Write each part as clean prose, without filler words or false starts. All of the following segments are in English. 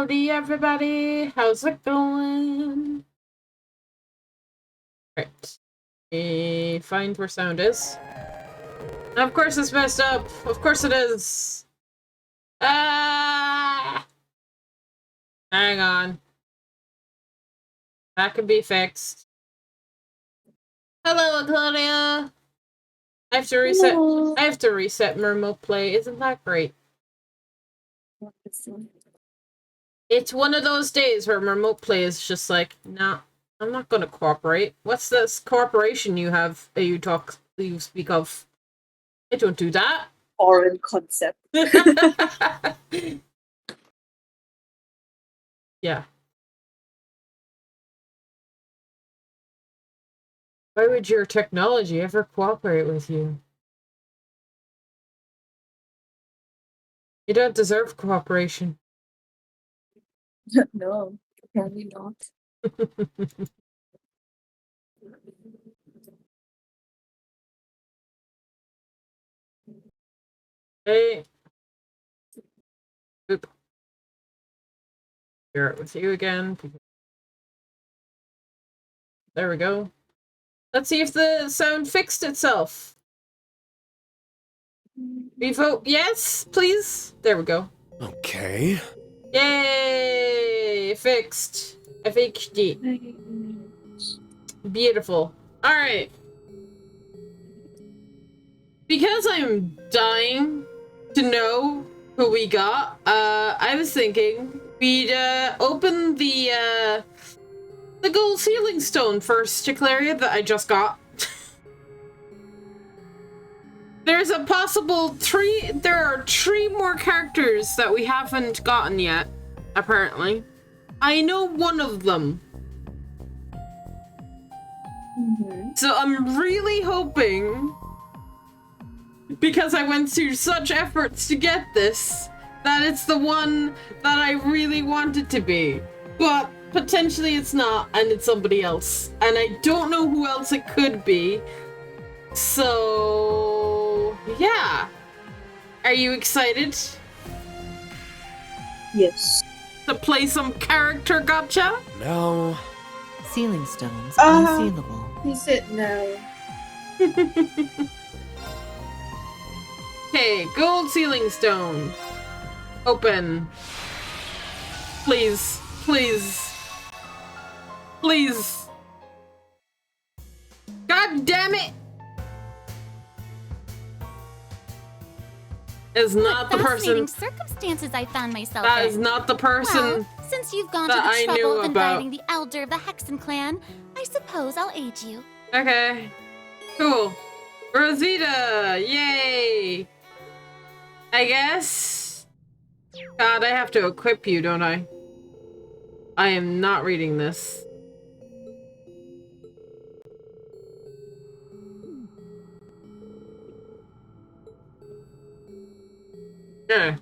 Howdy, everybody. How's it going? Right. Find where sound is. Of course it's messed up. Of course it is. Ah! Hang on. That can be fixed. Hello, Claudia. I have to reset. Hello. I have to reset my remote play. Isn't that great? It's one of those days where remote play is just like, nah, I'm not going to cooperate. What's this cooperation you have? You speak of? I don't do that. Foreign concept. Yeah. Why would your technology ever cooperate with you? You don't deserve cooperation. No, apparently not. Hey. Oop. Share it with you again. There we go. Let's see if the sound fixed itself. We vote yes, please. There we go. Okay. Yay! Fixed. FHD. Beautiful. Alright. Because I'm dying to know who we got, I was thinking we'd open the gold sealing stone first, Chiclaria, that I just got. There's a possible there are 3 more characters that we haven't gotten yet, apparently. I know one of them. So I'm really hoping, because I went through such efforts to get this, that it's the one that I really want it to be. But potentially it's not, and it's somebody else. And I don't know who else it could be. So, yeah. Are you excited? Yes. To play some character gotcha? No. Sealing stones unsealable. He said no. Okay, gold sealing stone. Open. Please. Please. Please. God damn it! Is not the person. Circumstances I found myself That in. is not the person. Well, since you've gone to that the I trouble knew of about. inviting the elder of the Hexen clan, I suppose I'll aid you. Okay. Cool. Rosita! Yay! I guess. God, I have to equip you, don't I? I am not reading this. Yeah.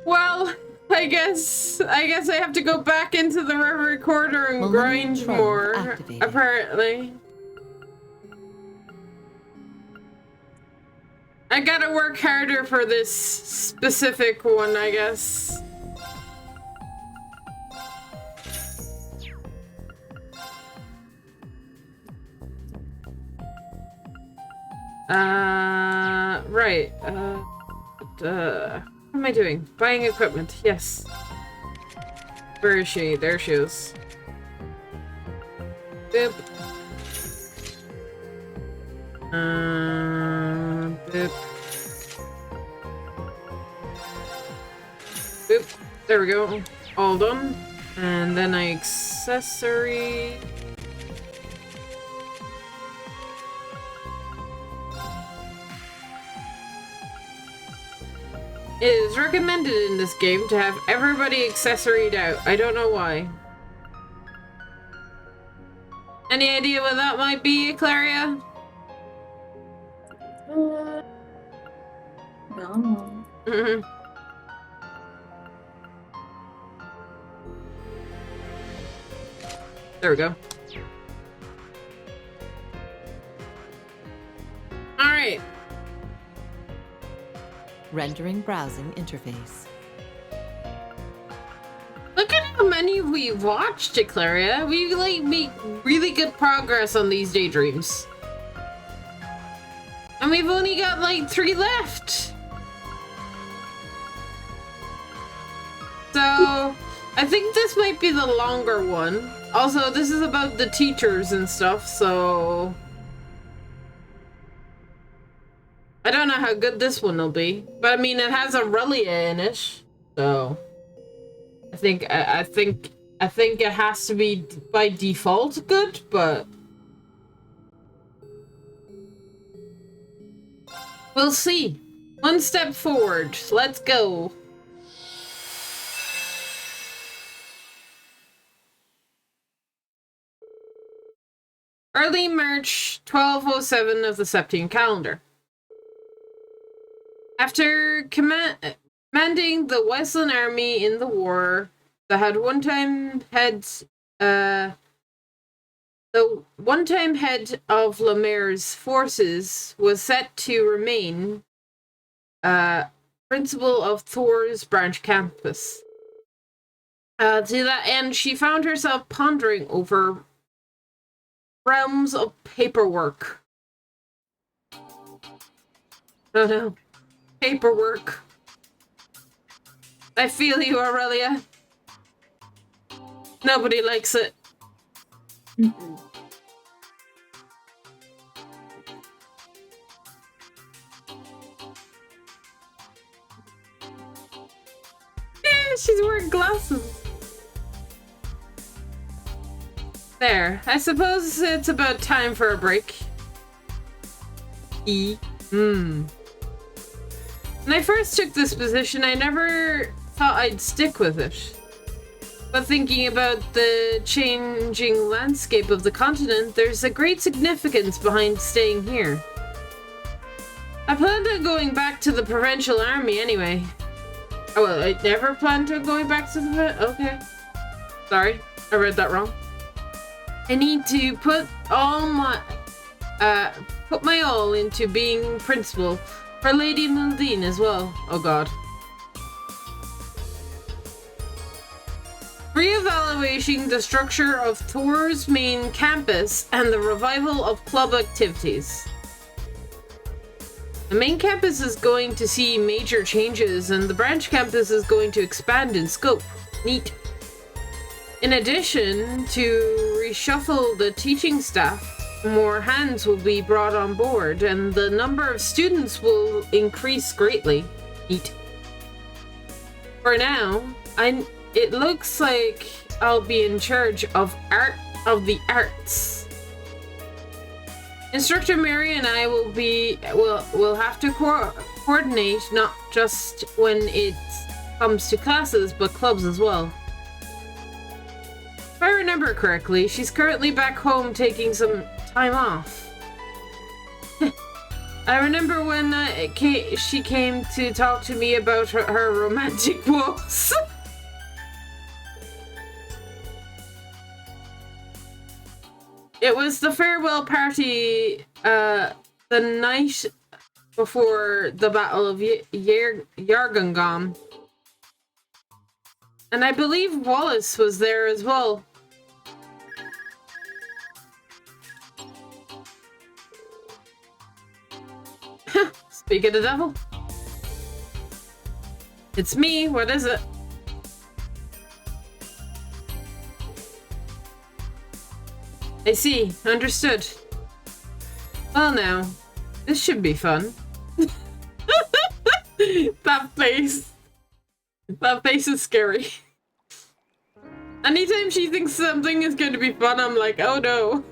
Well, I guess I have to go back into the Reverie Corridor and grind more, apparently. I gotta work harder for this specific one, I guess. Right. What am I doing? Buying equipment. Yes. Where is she? There she is. Boop. Boop. Boop. There we go. All done. And then I accessory. It is recommended in this game to have everybody accessoried out. I don't know why. Any idea what that might be, Claria? No. There we go. Alright. Rendering browsing interface. many have we watched, Declaria? We like make really good progress on these daydreams. And we've only got like 3 left. So I think this might be the longer one. Also, this is about the teachers and stuff, so I don't know how good this one will be. But I mean, it has Aurelia in it, so I think it has to be by default good, but we'll see. One step forward. Let's go. Early March 1207 of the Septine calendar. After commanding the Westland army in the war that had the one-time head of Lemaire's forces was set to remain principal of Thor's branch campus. To that end, she found herself pondering over realms of paperwork. Oh no. Paperwork. I feel you, Aurelia. Nobody likes it. Mm-mm. Yeah, she's wearing glasses. There. I suppose it's about time for a break. When I first took this position, I never thought I'd stick with it. But thinking about the changing landscape of the continent, there's a great significance behind staying here. I planned on going back to the provincial army anyway. Oh, well, I never planned on going back to the... Okay. Sorry, I read that wrong. I need to put my all into being principal for Lady Mildine as well. Oh god. Reevaluating the structure of Thor's main campus and the revival of club activities. The main campus is going to see major changes and the branch campus is going to expand in scope. Neat. In addition to reshuffle the teaching staff, more hands will be brought on board and the number of students will increase greatly. Neat. For now, it looks like I'll be in charge of the arts. Instructor Mary and I will have to coordinate not just when it comes to classes, but clubs as well. If I remember correctly, she's currently back home taking some time off. I remember when she came to talk to me about her romantic woes. It was the farewell party the night before the Battle of Yargangam. And I believe Wallace was there as well. Speak of the devil. It's me, what is it? I see, understood. Well now, this should be fun. That face. That face is scary. Anytime she thinks something is going to be fun, I'm like, oh no.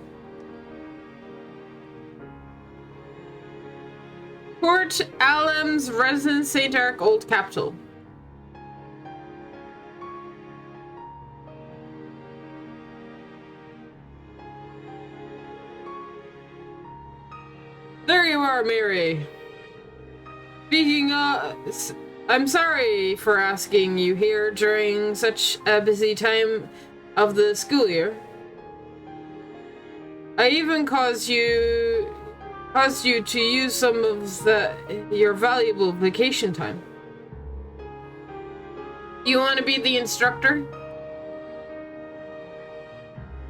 Port Alam's Resident St. Arc Old Capital. There you are, Mary. Speaking of... I'm sorry for asking you here during such a busy time of the school year. I even caused you to use some of your valuable vacation time. You want to be the instructor?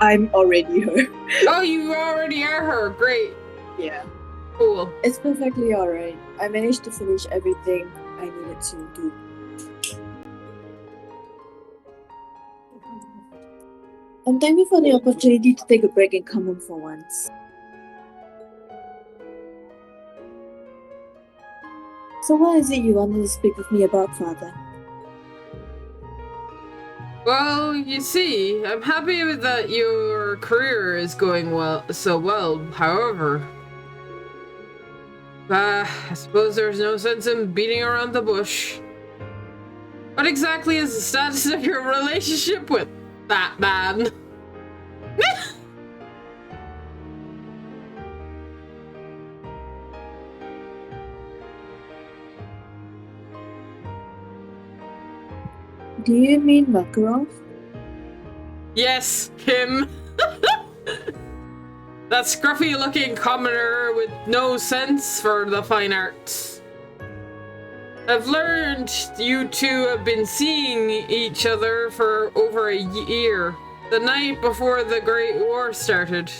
I'm already her. Oh, you already are her. Great. Yeah. Cool. It's perfectly alright. I managed to finish everything I needed to do. I'm thankful for the opportunity to take a break and come home for once. So what is it you wanted to speak with me about, Father? Well, you see, I'm happy that your career is going so well. However, I suppose there's no sense in beating around the bush. What exactly is the status of your relationship with that man? Do you mean Makarov? Yes, him. That scruffy-looking commoner with no sense for the fine arts. I've learned you two have been seeing each other for over a year, the night before the Great War started.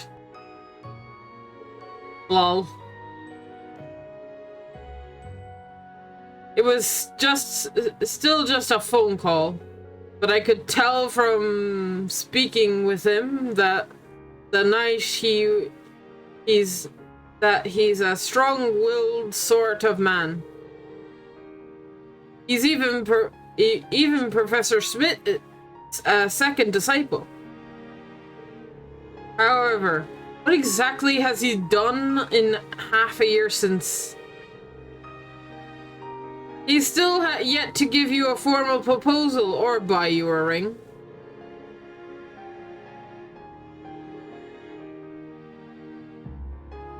Lol. It was still just a phone call, but I could tell from speaking with him that the night he's a strong-willed sort of man. He's even Professor Smith's second disciple. However, what exactly has he done in half a year since? He's still yet to give you a formal proposal or buy you a ring.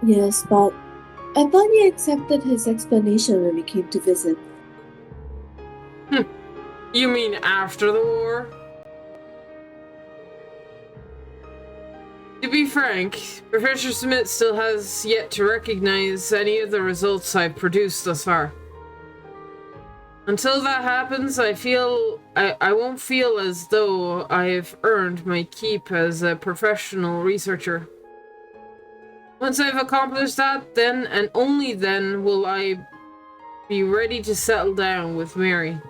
Yes, but I thought he accepted his explanation when we came to visit. You mean after the war? To be frank, Professor Smith still has yet to recognize any of the results I've produced thus far. Until that happens, I won't feel as though I've earned my keep as a professional researcher. Once I've accomplished that, then and only then will I be ready to settle down with Mary.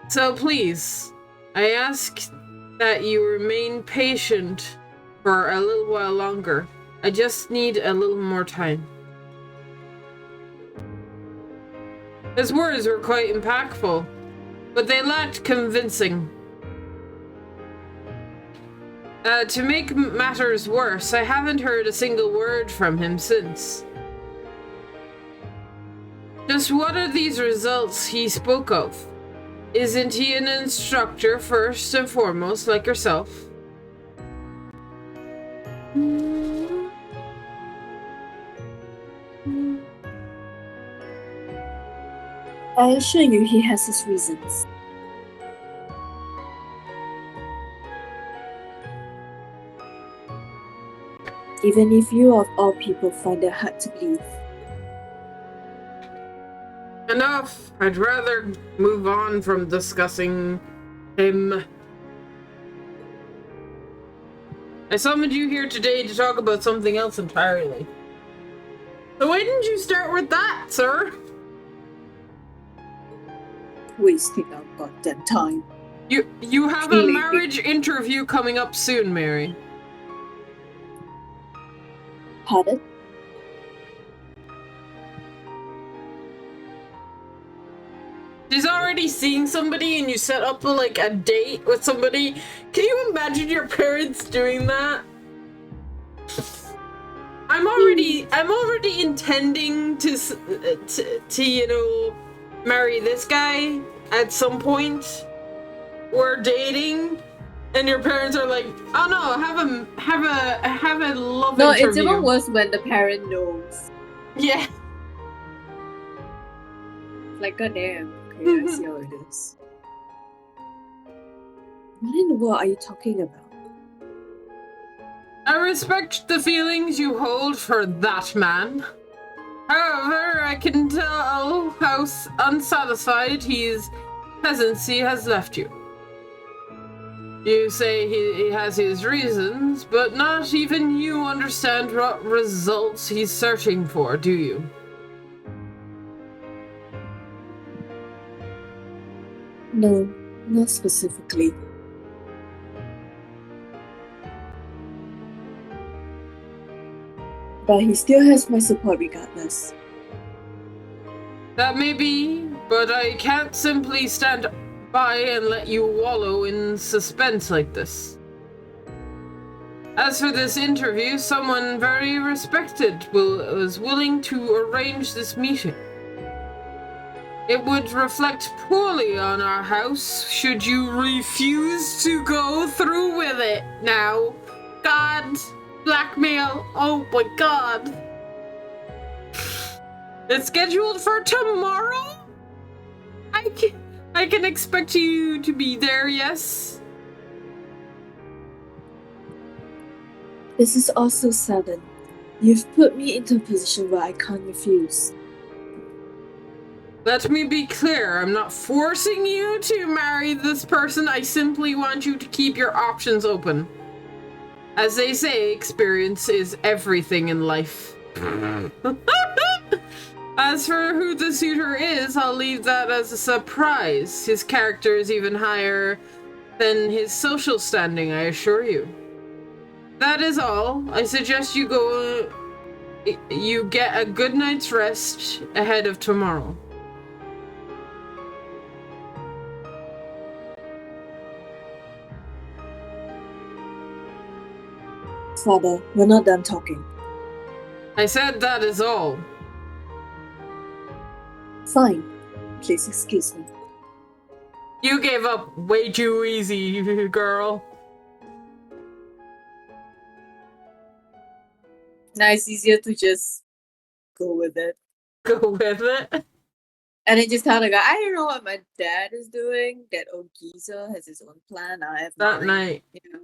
So please, I ask that you remain patient for a little while longer. I just need a little more time. His words were quite impactful, but they lacked convincing. To make matters worse, I haven't heard a single word from him since. Just what are these results he spoke of? Isn't he an instructor first and foremost, like yourself? I assure you he has his reasons. Even if you of all people find it hard to believe. Enough! I'd rather move on from discussing him. I summoned you here today to talk about something else entirely. So why didn't you start with that, sir? Wasting our goddamn time. You have a marriage interview coming up soon, Mary. Pardon? She's already seeing somebody and you set up a date with somebody. Can you imagine your parents doing that? I'm already intending to marry this guy at some point. We're dating, and your parents are like, "Oh no, have a love interview." No, it's even worse when the parent knows. Yeah. Like, goddamn. Okay, I see how it is. What in the world are you talking about? I respect the feelings you hold for that man. However, I can tell how unsatisfied his peasantry has left you. You say he has his reasons, but not even you understand what results he's searching for, do you? No, not specifically. But he still has my support regardless. That may be, but I can't simply stand by and let you wallow in suspense like this. As for this interview, someone very respected was willing to arrange this meeting. It would reflect poorly on our house should you refuse to go through with it now. God, blackmail, oh my god. It's scheduled for tomorrow? I can expect you to be there, yes? This is also sudden. You've put me into a position where I can't refuse. Let me be clear, I'm not forcing you to marry this person, I simply want you to keep your options open. As they say, experience is everything in life. As for who the suitor is, I'll leave that as a surprise. His character is even higher than his social standing, I assure you. That is all. I suggest you get a good night's rest ahead of tomorrow. Father, we're not done talking. I said that is all. Fine. Please excuse me. You gave up way too easy, girl. Now it's easier to just go with it. Go with it. And it just tell the guy, I don't know what my dad is doing. That old geezer has his own plan. I have That mine, night. you know.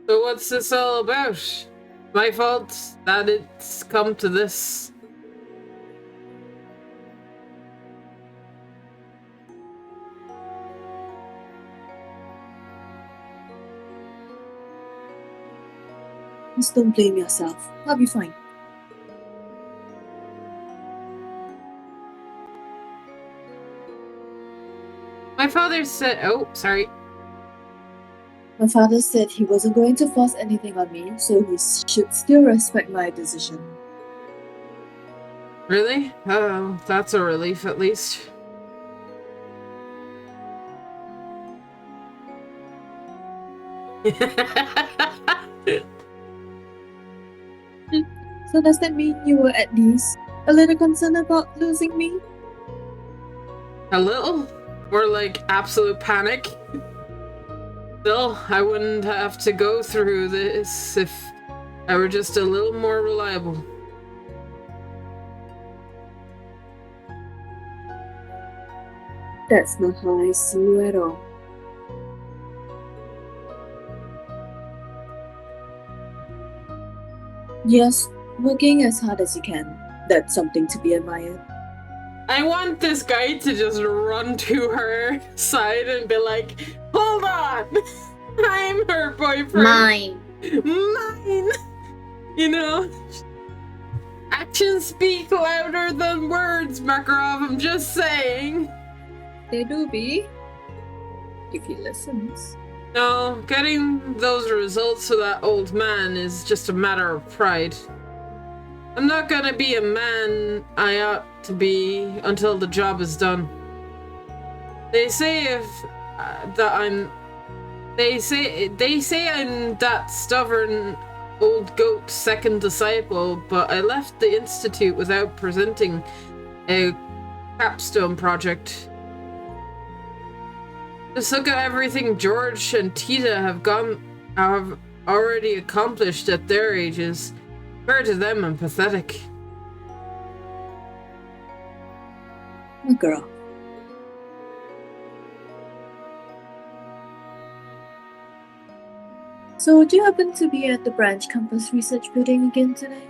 So what's this all about? My fault that it's come to this. Just don't blame yourself. I'll be fine. My father said, oh, sorry. My father said he wasn't going to force anything on me, so he should still respect my decision. Really? Oh, that's a relief at least. So does that mean you were at least a little concerned about losing me? A little? Or like absolute panic? Still, I wouldn't have to go through this if I were just a little more reliable. That's not how I see you at all. Just working as hard as you can. That's something to be admired. I want this guy to just run to her side and be like, hold on! I'm her boyfriend. Mine. Mine! You know? Actions speak louder than words, Makarov, I'm just saying. They do be. If he listens. No, getting those results to that old man is just a matter of pride. I'm not gonna be a man I ought to be until the job is done. They say They say I'm that stubborn old goat second disciple, but I left the institute without presenting a capstone project. Just look at everything George and Tita have already accomplished at their ages. Compared to them, I'm pathetic. My girl. So would you happen to be at the branch campus research building again today?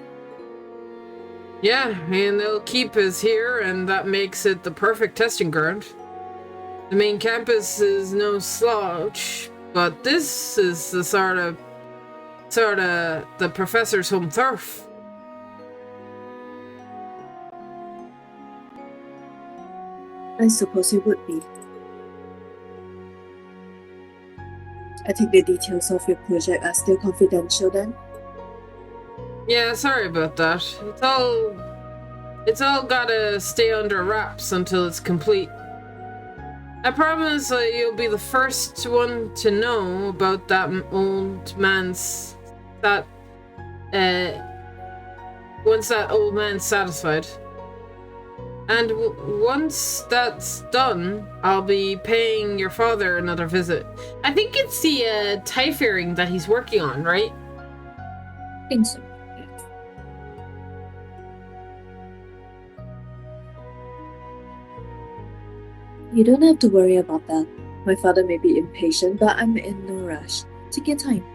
Yeah, and they'll keep us here, and that makes it the perfect testing ground. The main campus is no slouch, but this is the sort of the professor's home turf. I suppose it would be. I think the details of your project are still confidential then? Yeah, sorry about that. It's all gotta stay under wraps until it's complete. I promise you'll be the first one to know about that old man's... once that old man's satisfied. And once that's done, I'll be paying your father another visit. I think it's the tie fairing that he's working on, right? I think so. Yes. You don't have to worry about that. My father may be impatient, but I'm in no rush. Take your time.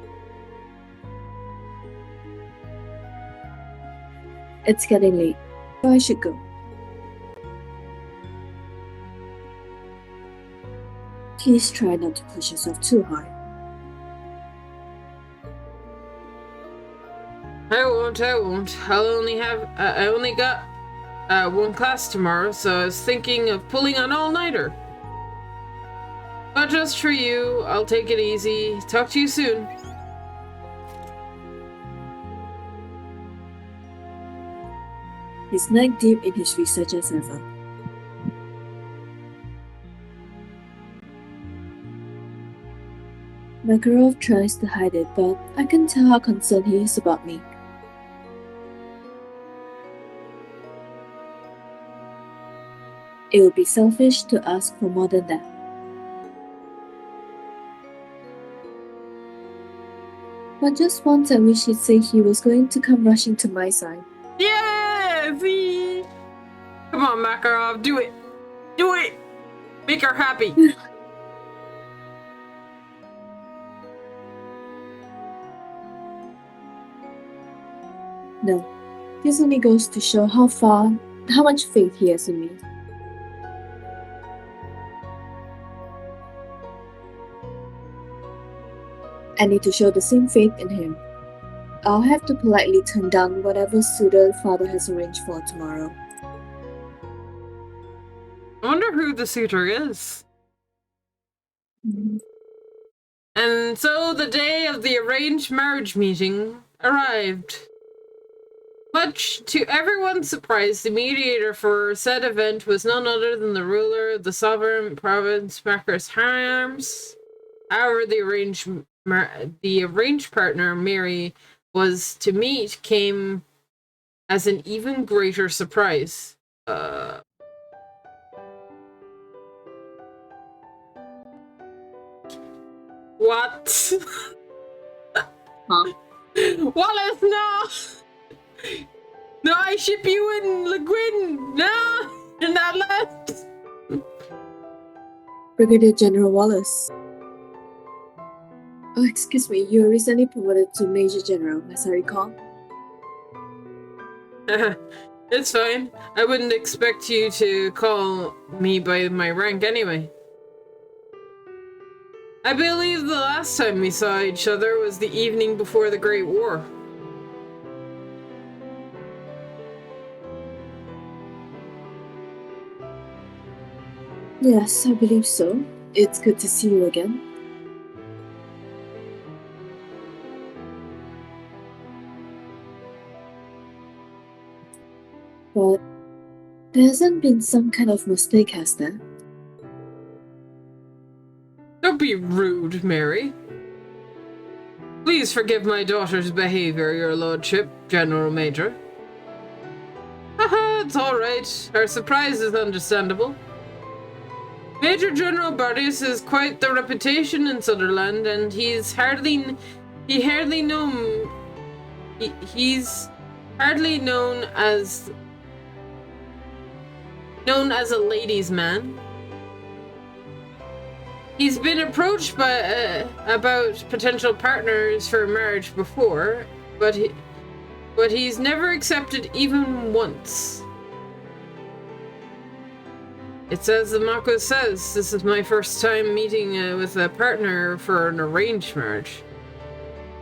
It's getting late, so I should go. Please try not to push yourself too hard. I won't. I only got one class tomorrow, so I was thinking of pulling an all-nighter. But just for you, I'll take it easy. Talk to you soon. He's neck deep in his research as ever. Makarov tries to hide it, but I can tell how concerned he is about me. It would be selfish to ask for more than that. But just once I wish he'd say he was going to come rushing to my side. Yeah, see? Come on, Makarov, do it. Do it. Make her happy. No, this only goes to show how much faith he has in me. I need to show the same faith in him. I'll have to politely turn down whatever suitor father has arranged for tomorrow. I wonder who the suitor is. And so the day of the arranged marriage meeting arrived. Much to everyone's surprise, the mediator for said event was none other than the ruler of the sovereign province Makar's Harms. However, the arranged partner Mary was to meet came as an even greater surprise. What? Huh? Wallace, no! No, I ship you in Le Guin! No! You're not left! Brigadier General Wallace. Oh, excuse me, you were recently promoted to Major General, as I recall. It's fine. I wouldn't expect you to call me by my rank anyway. I believe the last time we saw each other was the evening before the Great War. Yes, I believe so. It's good to see you again. But there hasn't been some kind of mistake, has there? Don't be rude, Mary. Please forgive my daughter's behavior, your lordship, General Major. Haha, it's alright. Her surprise is understandable. Major General Bardius has quite the reputation in Sutherland, and he's hardly known as a ladies' man. He's been approached by about potential partners for marriage before, but but he's never accepted even once. It's as the Mako says, this is my first time meeting with a partner for an arranged marriage.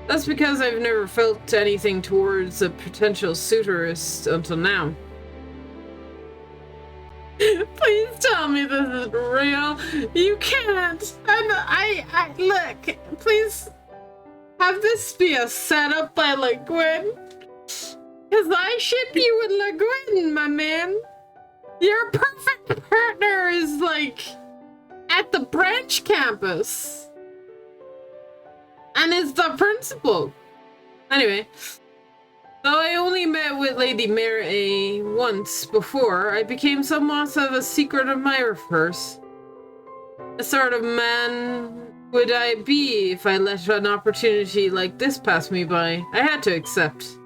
That's because I've never felt anything towards a potential suitorist until now. Please tell me this is real. You can't. I look, please have this be a setup by Le Guin. Cause I ship you with Le Guin, my man. Your perfect partner is like at the branch campus. And is the principal. Anyway. Though I only met with Lady Mary once before, I became somewhat of a secret admirer of hers. What sort of man would I be if I let an opportunity like this pass me by? I had to accept.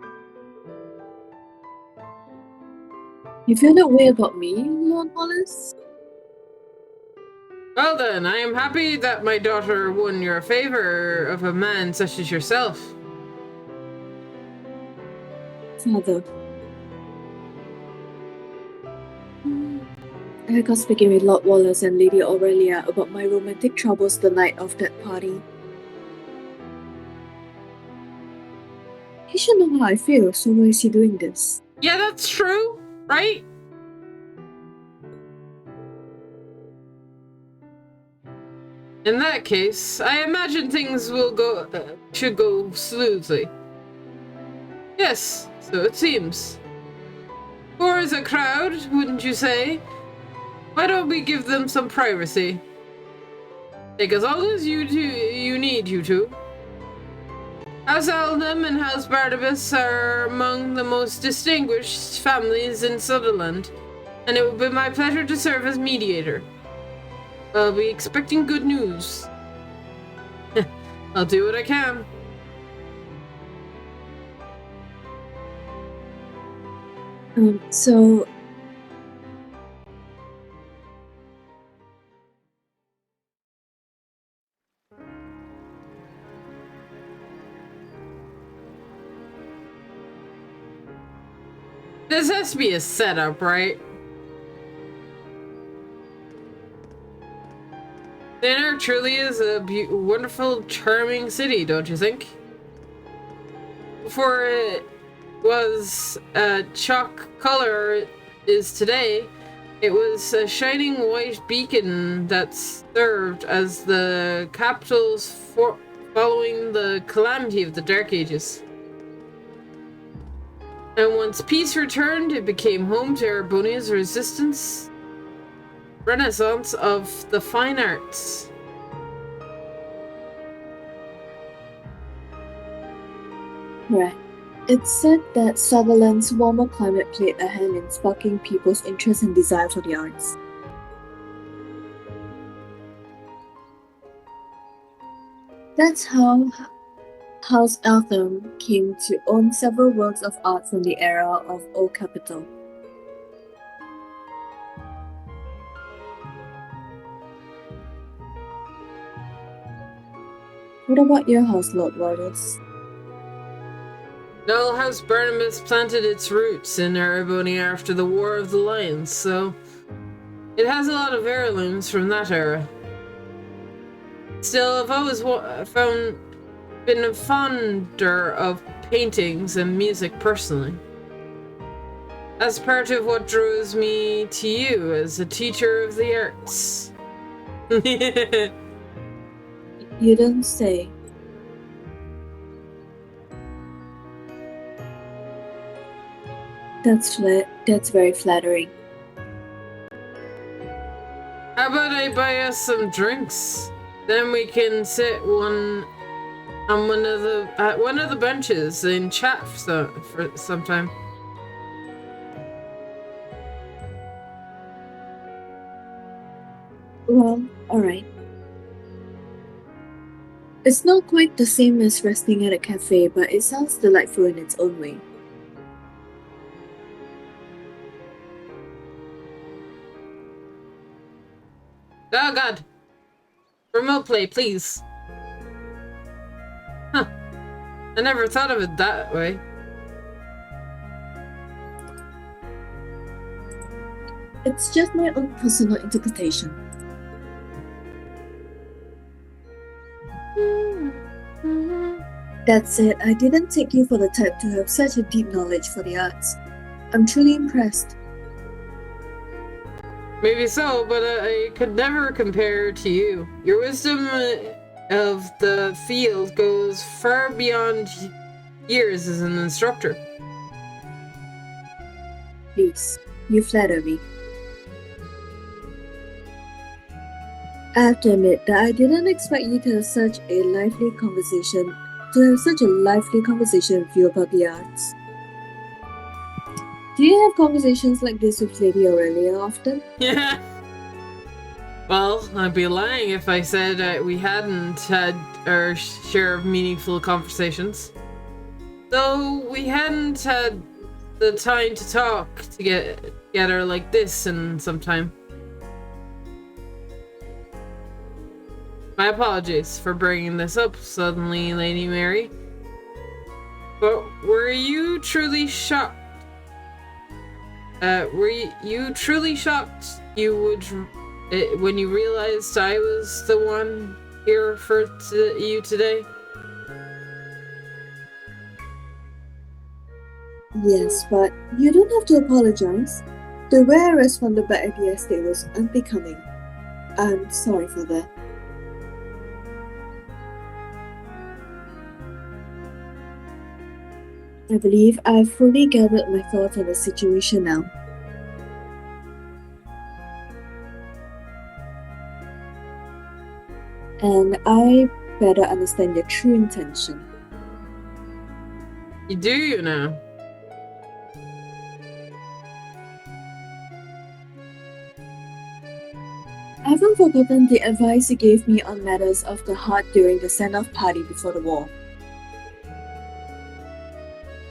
You feel that way about me, Lord Wallace? Well then, I am happy that my daughter won your favor of a man such as yourself. Father. I got speaking with Lord Wallace and Lady Aurelia about my romantic troubles the night of that party. He should know how I feel, so why is he doing this? Yeah, that's true, right? In that case, I imagine things will should go smoothly. Yes, so it seems. For as a crowd, wouldn't you say? Why don't we give them some privacy? Take as long as you need, you two. House Aldham and House Barnabas are among the most distinguished families in Sutherland, and it will be my pleasure to serve as mediator. I'll be expecting good news. I'll do what I can. So... This has to be a setup, right? Dinner truly is a wonderful, charming city, don't you think? Before it was a chalk color it is today, it was a shining white beacon that served as the capital's following the calamity of the Dark Ages. And once peace returned, it became home to Erebonia's resistance, renaissance of the fine arts. Right. It's said that Sutherland's warmer climate played a hand in sparking people's interest and desire for the arts. That's how House Eltham came to own several works of art from the era of Old Capital. What about your house, Lord Wallace? Noel House Barnabas planted its roots in Erebonia after the War of the Lions, so it has a lot of heirlooms from that era. Still, I've always been a fonder of paintings and music personally. That's part of what draws me to you as a teacher of the arts. You don't say. That's very flattering. How about I buy us some drinks? Then we can sit on one of the benches and chat for some time. Well, alright. It's not quite the same as resting at a cafe, but it sounds delightful in its own way. Oh god. Remote play, please. Huh. I never thought of it that way. It's just my own personal interpretation. That said, I didn't take you for the type to have such a deep knowledge for the arts. I'm truly impressed. Maybe so, but I could never compare to you. Your wisdom of the field goes far beyond years as an instructor. Please, you flatter me. I have to admit that I didn't expect you to have such a lively conversation with you about the arts. Do you have conversations like this with Lady Aurelia often? Yeah. Well, I'd be lying if I said we hadn't had our share of meaningful conversations. Though we hadn't had the time to talk together like this in some time. My apologies for bringing this up suddenly, Lady Mary. But were you truly shocked? Were you truly shocked when you realized I was the one here for you today? Yes, but you don't have to apologize. The way I responded back at the estate was unbecoming. I'm sorry for that. I believe I've fully gathered my thoughts on the situation now. And I better understand your true intention. You do, you know. I haven't forgotten the advice you gave me on matters of the heart during the send-off party before the war.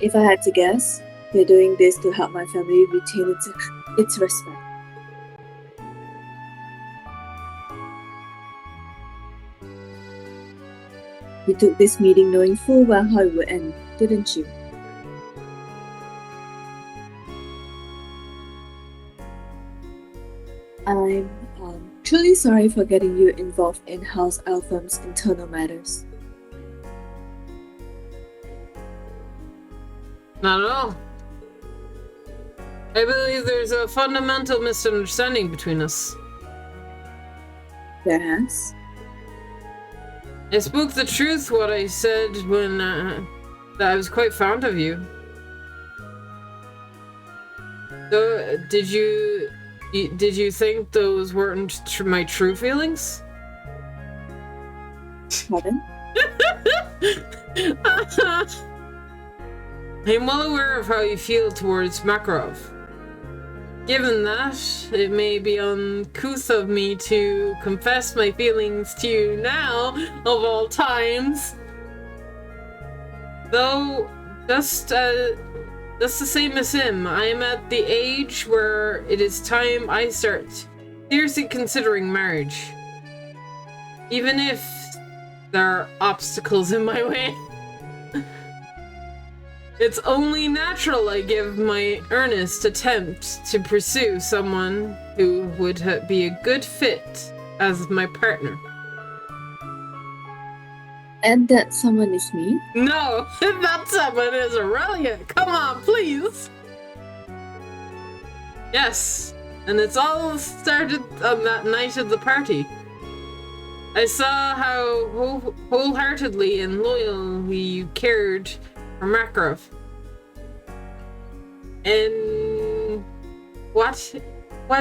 If I had to guess, you're doing this to help my family retain its respect. You took this meeting knowing full well how it would end, didn't you? I'm truly sorry for getting you involved in House Eltham's internal matters. Not at all. I believe there's a fundamental misunderstanding between us. Perhaps. I spoke the truth what I said when that I was quite fond of you. So, did you think those weren't my true feelings? Pardon? I'm well aware of how you feel towards Makarov. Given that, it may be uncouth of me to confess my feelings to you now, of all times. Though, just the same as him, I am at the age where it is time I start seriously considering marriage. Even if there are obstacles in my way. It's only natural I give my earnest attempt to pursue someone who would be a good fit as my partner. And that someone is me? No, that someone is Aurelia. Come on, please. Yes, and it's all started on that night of the party. I saw how wholeheartedly and loyally you cared for Makarov. And what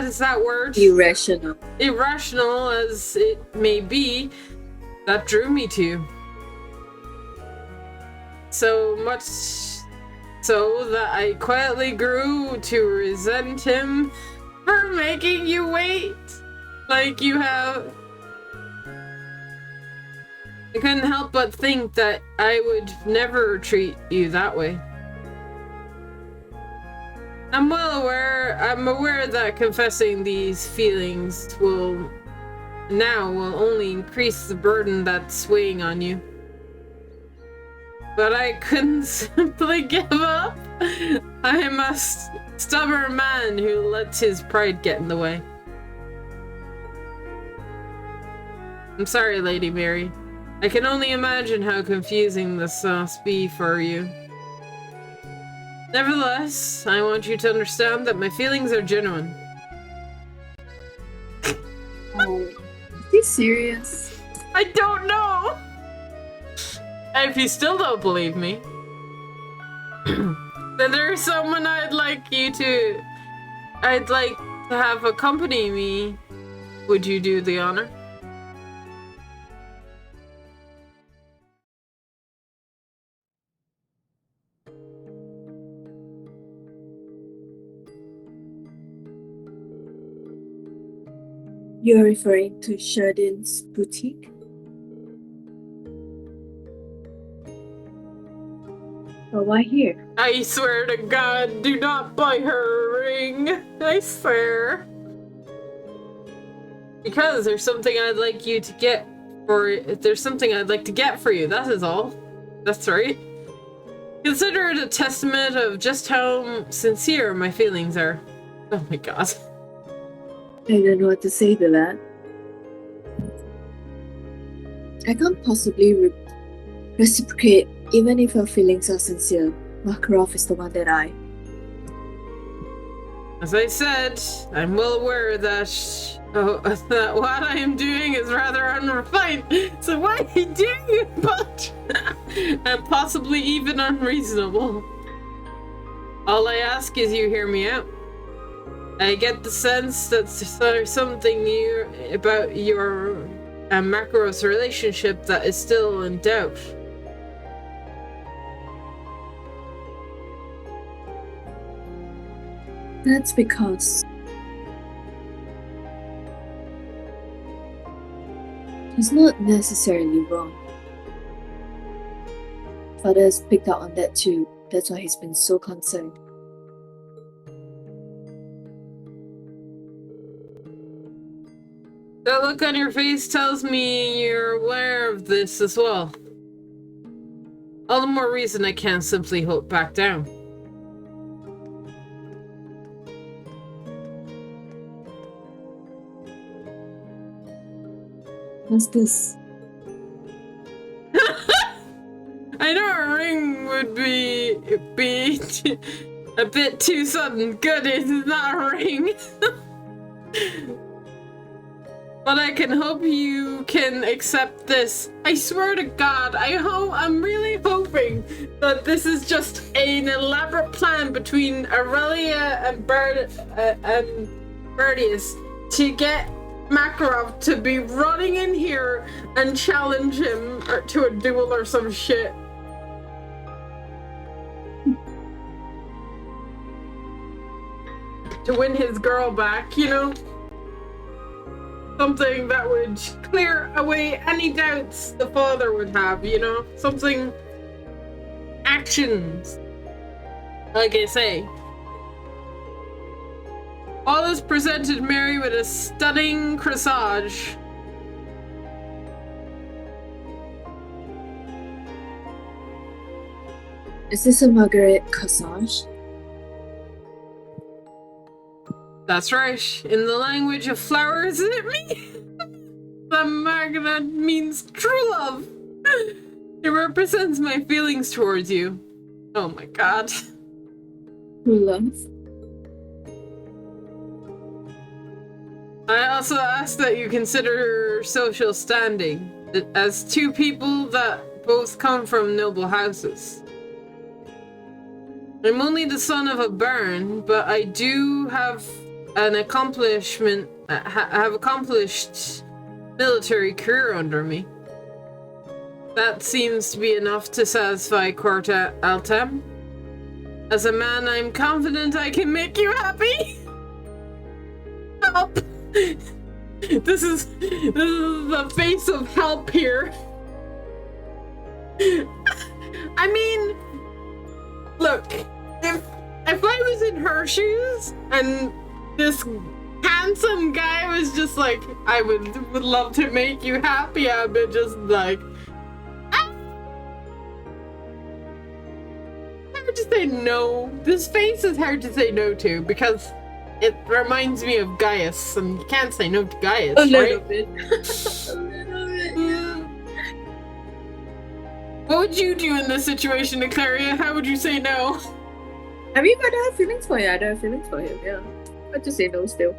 is that word? Irrational. Irrational as it may be, that drew me to you. So much so that I quietly grew to resent him for making you wait like you have. I couldn't help but think that I would never treat you that way. I'm aware that confessing these feelings will only increase the burden that's weighing on you. But I couldn't simply give up. I am a stubborn man who lets his pride get in the way. I'm sorry, Lady Mary. I can only imagine how confusing this must be for you. Nevertheless, I want you to understand that my feelings are genuine. Oh, is he serious? I don't know! And if you still don't believe me, then there's someone I'd like to have accompany me. Would you do the honor? You're referring to Chardin's boutique? But why here? I swear to God, do not buy her a ring. I swear. Because there's something I'd like you to get for. There's something I'd like to get for you. That is all. That's right. Consider it a testament of just how sincere my feelings are. Oh my God. I don't know what to say to that. I can't possibly reciprocate even if your feelings are sincere. Makarov is the one that As I said, I'm well aware that that what I am doing is rather unrefined. So why do you but and possibly even unreasonable. All I ask is you hear me out. I get the sense that there's something new about your and Makarov's relationship that is still in doubt. That's because he's not necessarily wrong. Father has picked up on that too. That's why he's been so concerned. That look on your face tells me you're aware of this as well. All the more reason I can't simply hold back down. What's this? I know a ring would be a bit too sudden. Good, it's not a ring. But I can hope you can accept this. I swear to God, I'm really hoping that this is just an elaborate plan between Aurelia and Bertius to get Makarov to be running in here and challenge him to a duel or some shit. To win his girl back, you know? Something that would clear away any doubts the father would have, you know? Something... actions. Like I say. All this presented Mary with a stunning corsage. Is this a Margaret corsage? That's right. In the language of flowers, is it me? The Margaret means true love. It represents my feelings towards you. Oh my God. True love? I also ask that you consider social standing, as two people that both come from noble houses. I'm only the son of a baron, but I do have an accomplishment. Have accomplished military career under me. That seems to be enough to satisfy Court Altem. As a man, I'm confident I can make you happy. Help! This is the face of help here. I mean, look, if I was in her shoes and this handsome guy was just like, I would love to make you happy, I'd be just like, ah! I would just say say no? This face is hard to say no to because it reminds me of Gaius, and you can't say no to Gaius, A little right? bit. A little bit. What would you do in this situation, Eclaria? How would you say no? I mean, I don't have feelings for him. I don't have feelings for him, yeah. I'd just say no still.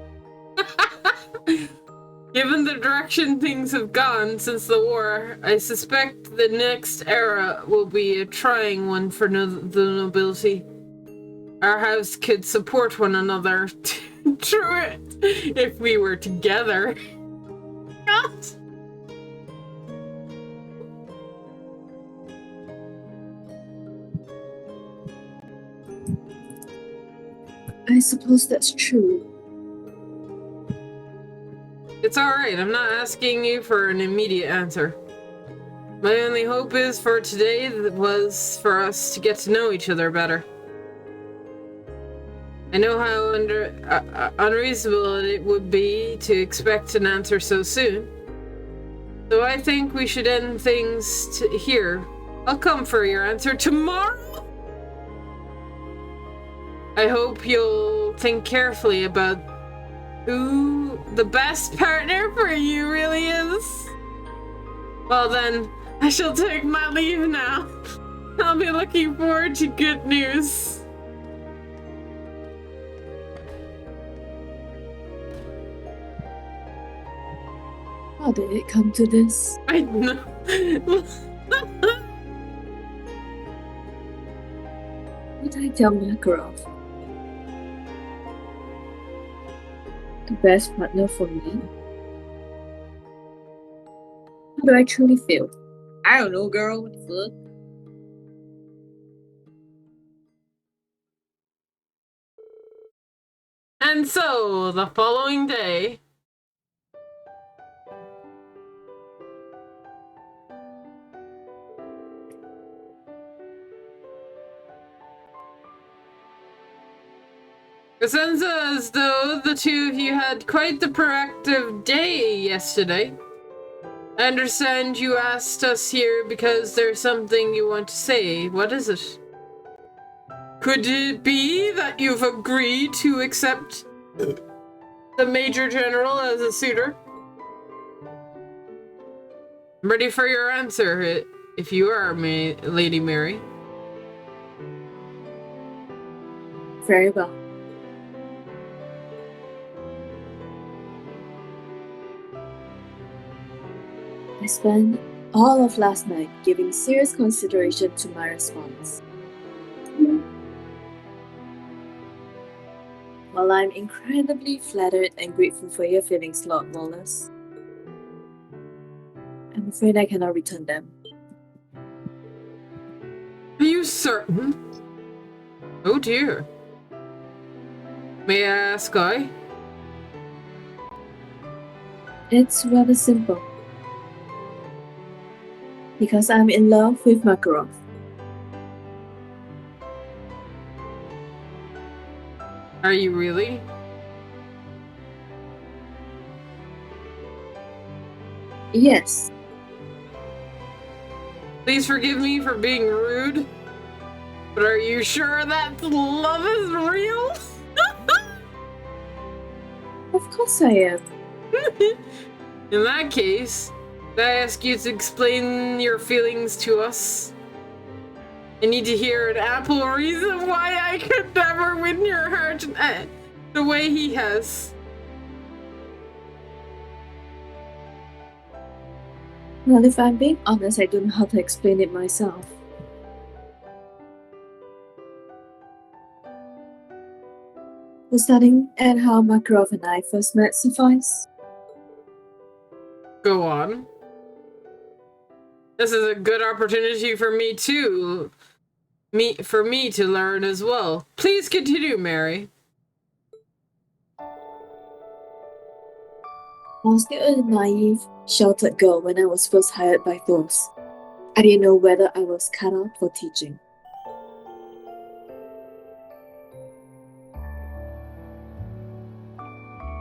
Given the direction things have gone since the war, I suspect the next era will be a trying one for the nobility. Our house could support one another through it if we were together. God. I suppose that's true. It's alright, I'm not asking you for an immediate answer. My only hope is for today was for us to get to know each other better. I know how unreasonable it would be to expect an answer so soon. So I think we should end things here. I'll come for your answer tomorrow! I hope you'll think carefully about who the best partner for you really is. Well then, I shall take my leave now. I'll be looking forward to good news. How did it come to this? I know. What did I tell Makarov? The best partner for me? How do I truly feel? I don't know, girl. What the fuck? And so, the following day... It sounds as though the two of you had quite the proactive day yesterday. I understand you asked us here because there's something you want to say. What is it? Could it be that you've agreed to accept the Major General as a suitor? I'm ready for your answer, if you are, Lady Mary. Very well. I spent all of last night giving serious consideration to my response. While I'm incredibly flattered and grateful for your feelings, Lord Wallace, I'm afraid I cannot return them. Are you certain? Oh dear. May I ask why? It's rather simple. Because I'm in love with Makarov. Are you really? Yes. Please forgive me for being rude, but are you sure that love is real? Of course I am. In that case, may I ask you to explain your feelings to us? I need to hear an ample reason why I could never win your heart the way he has. Well, if I'm being honest, I don't know how to explain it myself. The starting at how Makarov and I first met suffice. Go on. This is a good opportunity for me too. For me to learn as well. Please continue, Mary. I was still a naive, sheltered girl when I was first hired by Thos. I didn't know whether I was cut out for teaching.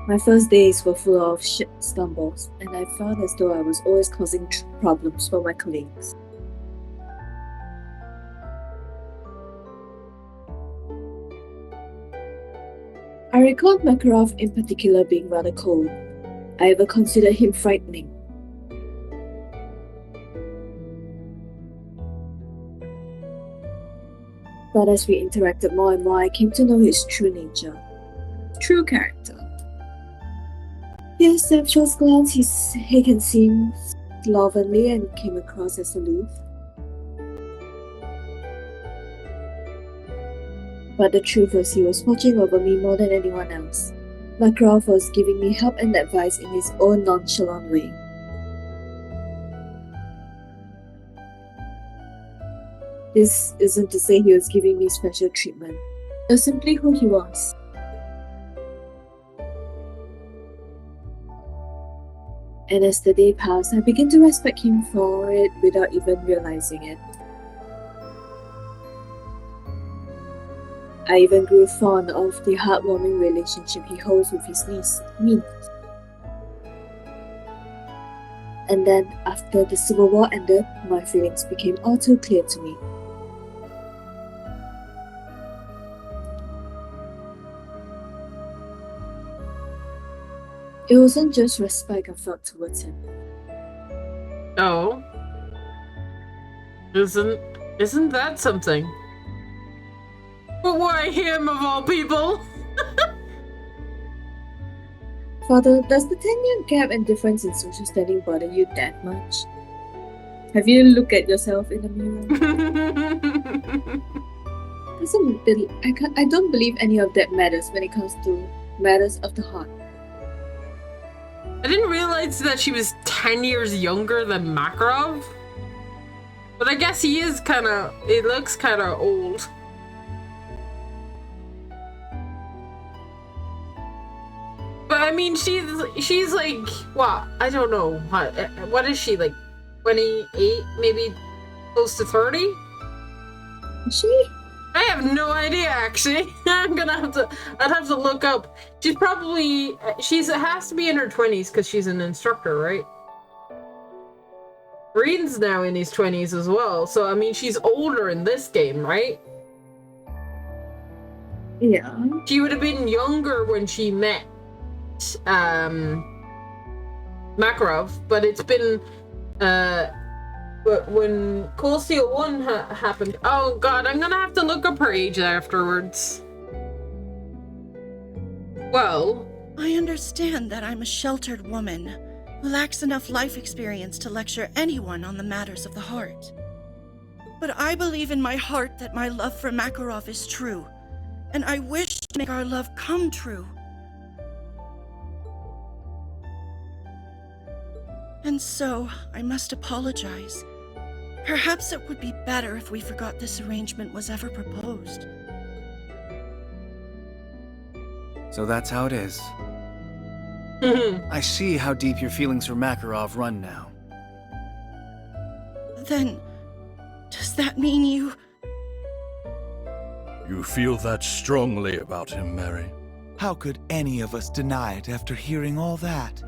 My first days were full of shit stumbles, and I felt as though I was always causing problems for my colleagues. I recalled Makarov in particular being rather cold. I ever considered him frightening. But as we interacted more and more, I came to know his true nature, true character. Yes, at first glance, he can seem slovenly and came across as aloof. But the truth was he was watching over me more than anyone else. Makarov was giving me help and advice in his own nonchalant way. This isn't to say he was giving me special treatment. It was simply who he was. And as the day passed, I began to respect him for it without even realizing it. I even grew fond of the heartwarming relationship he holds with his niece, Min. And then, after the Civil War ended, my feelings became all too clear to me. It wasn't just respect I felt towards him. Oh. Isn't that something? But why him of all people? Father, does the 10-year gap and difference in social standing bother you that much? Have you looked at yourself in the mirror? I don't believe any of that matters when it comes to matters of the heart. I didn't realize that she was 10 years younger than Makarov. But I guess he is he looks kinda old. But I mean, she's like, what? I don't know. What is she, like 28, maybe close to 30? Is she? I have no idea, actually. I'd have to look up. She's probably, has to be in her 20s because she's an instructor, right? Reen's now in his 20s as well, so I mean, she's older in this game, right? Yeah. She would have been younger when she met Makarov, but it's been but when Cold Steel 1 happened, oh god, I'm gonna have to look up her age afterwards. Well, I understand that I'm a sheltered woman who lacks enough life experience to lecture anyone on the matters of the heart. But I believe in my heart that my love for Makarov is true, and I wish to make our love come true. And so, I must apologize. Perhaps it would be better if we forgot this arrangement was ever proposed. So that's how it is. I see how deep your feelings for Makarov run now. Then, does that mean you... You feel that strongly about him, Mary? How could any of us deny it after hearing all that?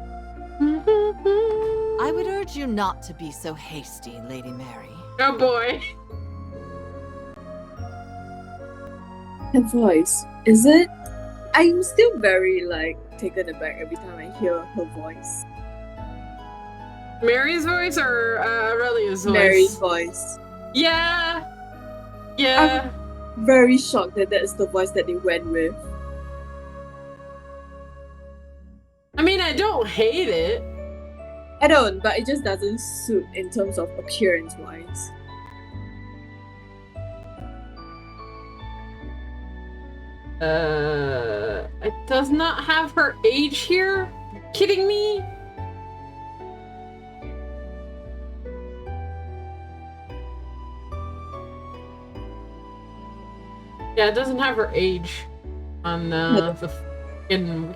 I would urge you not to be so hasty, Lady Mary. oh boy. Her voice, is it? I'm still very, taken aback every time I hear her voice. Mary's voice or Aurelia's voice? Mary's voice. Yeah. Yeah. I'm very shocked that is the voice that they went with. I mean, I don't hate it. I don't, but it just doesn't suit in terms of appearance-wise. It does not have her age here? Are you kidding me? Yeah, it doesn't have her age on the fucking...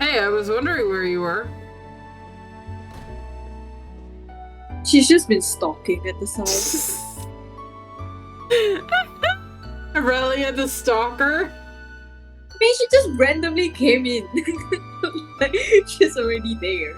Hey, I was wondering where you were. She's just been stalking at the side. Aurelia the stalker? I mean, she just randomly came in. She's already there.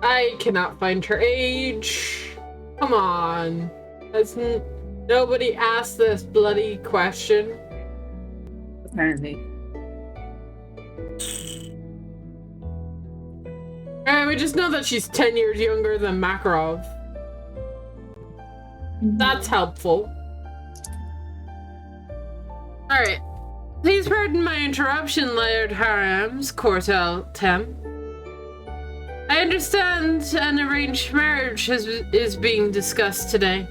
I cannot find her age. Come on. Nobody asked this bloody question. Apparently. We just know that she's 10 years younger than Makarov. That's helpful. Alright. Please pardon my interruption, Laird Haram's Cortel Tem. I understand an arranged marriage is being discussed today.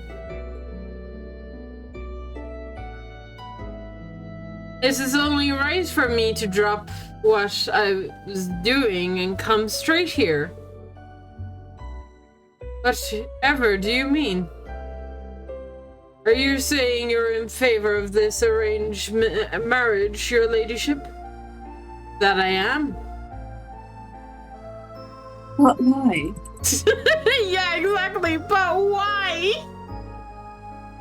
This is only right for me to drop what I was doing and come straight here. Whatever do you mean? Are you saying you're in favor of this arranged marriage, your ladyship? That I am. But why? Yeah, exactly, but why?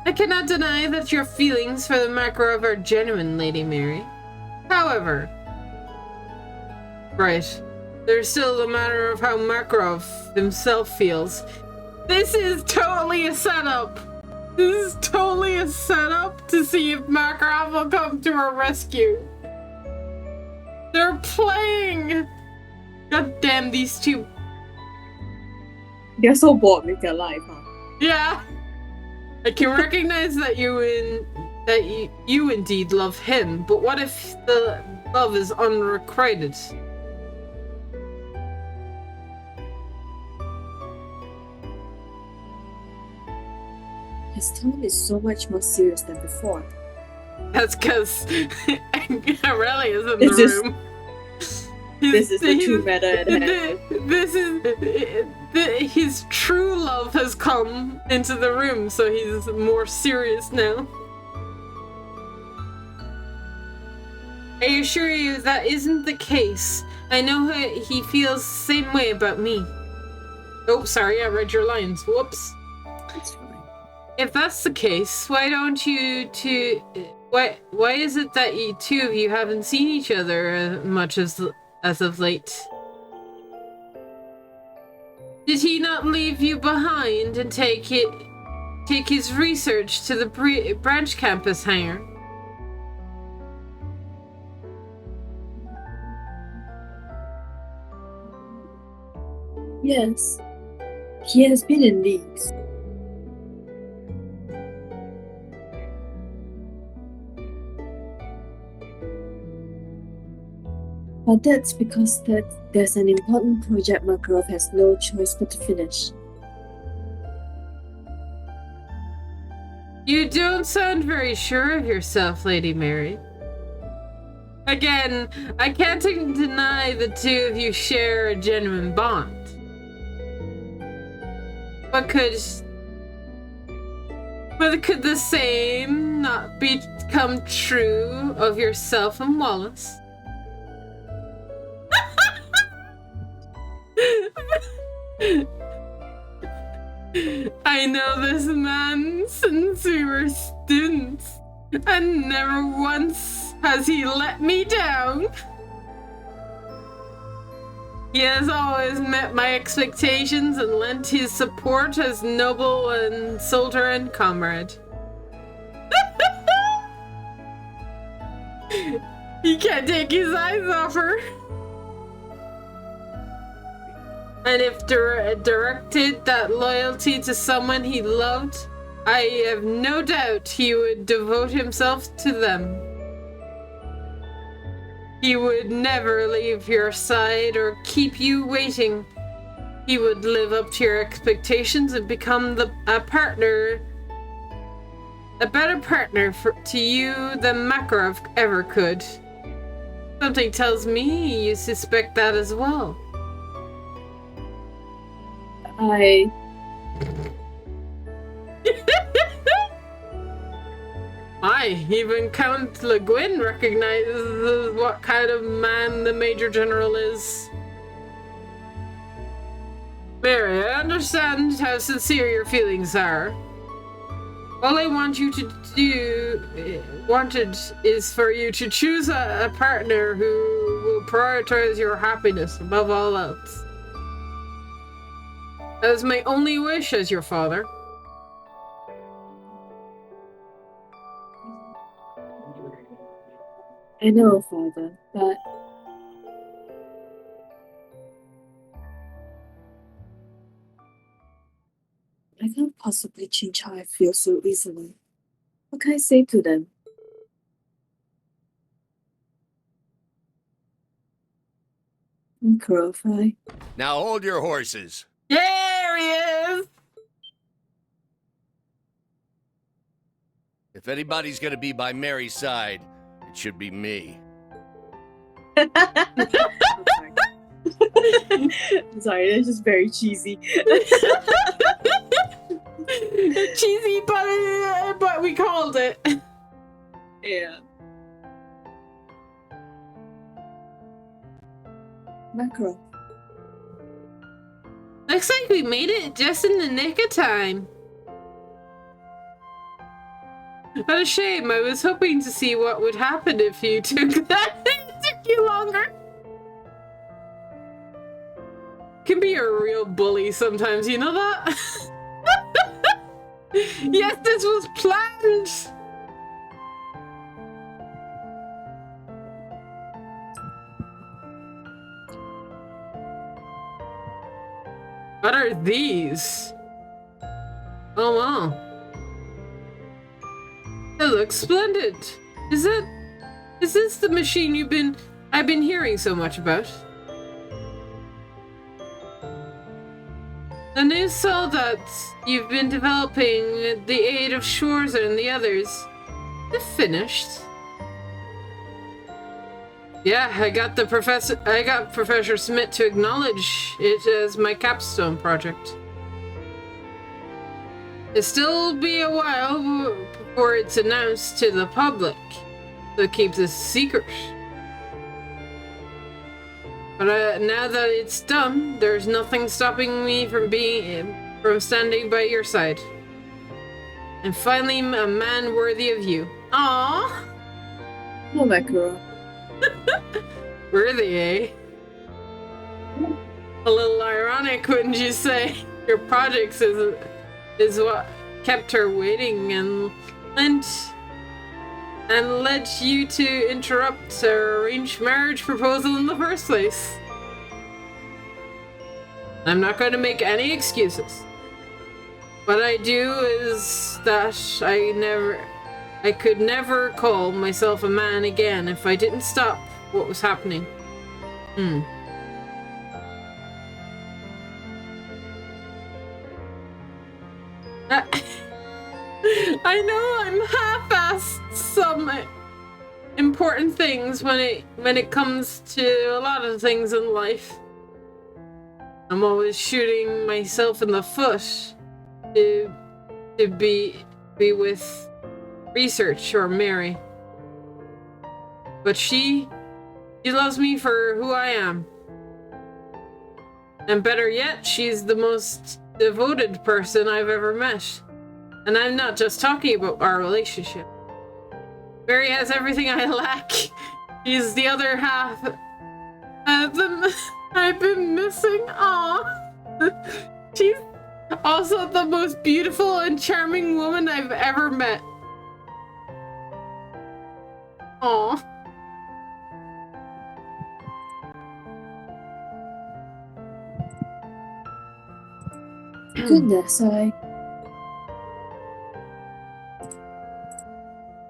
I cannot deny that your feelings for the Makarov are genuine, Lady Mary. However... Right. There's still the matter of how Makarov himself feels. This is totally a setup! This is totally a setup to see if Makarov will come to her rescue. They're playing! God damn these two. They're so bored with their life, huh? Yeah. I can recognize that you indeed love him, but what if the love is unrequited? His tone is so much more serious than before. That's because Aurelia is in This the is- room. This is the true meta at hand. This is his true love has come into the room, so he's more serious now. I assure you that isn't the case. I know he feels the same way about me. Oh, sorry, I read your lines. Whoops. That's fine. If that's the case, why don't you two... Why is it that you two of you haven't seen each other much as of late? Did he not leave you behind and take his research to the branch campus hangar? Yes. He has been in leagues. But that's because there's an important project Makarov has no choice but to finish. You don't sound very sure of yourself, Lady Mary. Again, I can't deny the two of you share a genuine bond. But could the same not become true of yourself and Wallace? I know this man since we were students, and never once has he let me down. He has always met my expectations and lent his support as noble and soldier and comrade. He can't take his eyes off her. And if directed that loyalty to someone he loved, I have no doubt he would devote himself to them. He would never leave your side or keep you waiting. He would live up to your expectations and become a better partner to you than Makarov ever could. Something tells me you suspect that as well. Even Count Le Guin recognizes what kind of man the Major General is. Mary, I understand how sincere your feelings are. All I want you to wanted is for you to choose a partner who will prioritize your happiness above all else. That was my only wish as your father. I know, Father, but I can't possibly change how I feel so easily. What can I say to them? Clarify. Now hold your horses. There he is! If anybody's gonna be by Mary's side, it should be me. I'm sorry, that's just very cheesy. Cheesy, but we called it. Yeah. Macro. Looks like we made it just in the nick of time. What a shame. I was hoping to see what would happen if you took that. It took you longer. Can be a real bully sometimes, you know that? Yes, this was planned. What are these? Oh wow. It looks splendid. Is this the machine I've been hearing so much about? The news saw that you've been developing with the aid of Schwarzer and the others. Is it finished? Yeah, I got Professor Smith to acknowledge it as my capstone project. It'll still be a while before it's announced to the public, so keep this secret. But now that it's done, there's nothing stopping me from standing by your side. And finally, a man worthy of you. Aww. Oh, Macro. Worthy, eh? A little ironic, wouldn't you say? Your projects is what kept her waiting and led you to interrupt her arranged marriage proposal in the first place. I'm not going to make any excuses. What I do is that I could never call myself a man again if I didn't stop what was happening. I know I'm half-assed some important things when it comes to a lot of things in life. I'm always shooting myself in the foot to be with research or Mary. But she loves me for who I am. And better yet, she's the most devoted person I've ever met. And I'm not just talking about our relationship. Mary has everything I lack. She's the other half of them I've been missing. Aww. She's also the most beautiful and charming woman I've ever met. Aww. Goodness,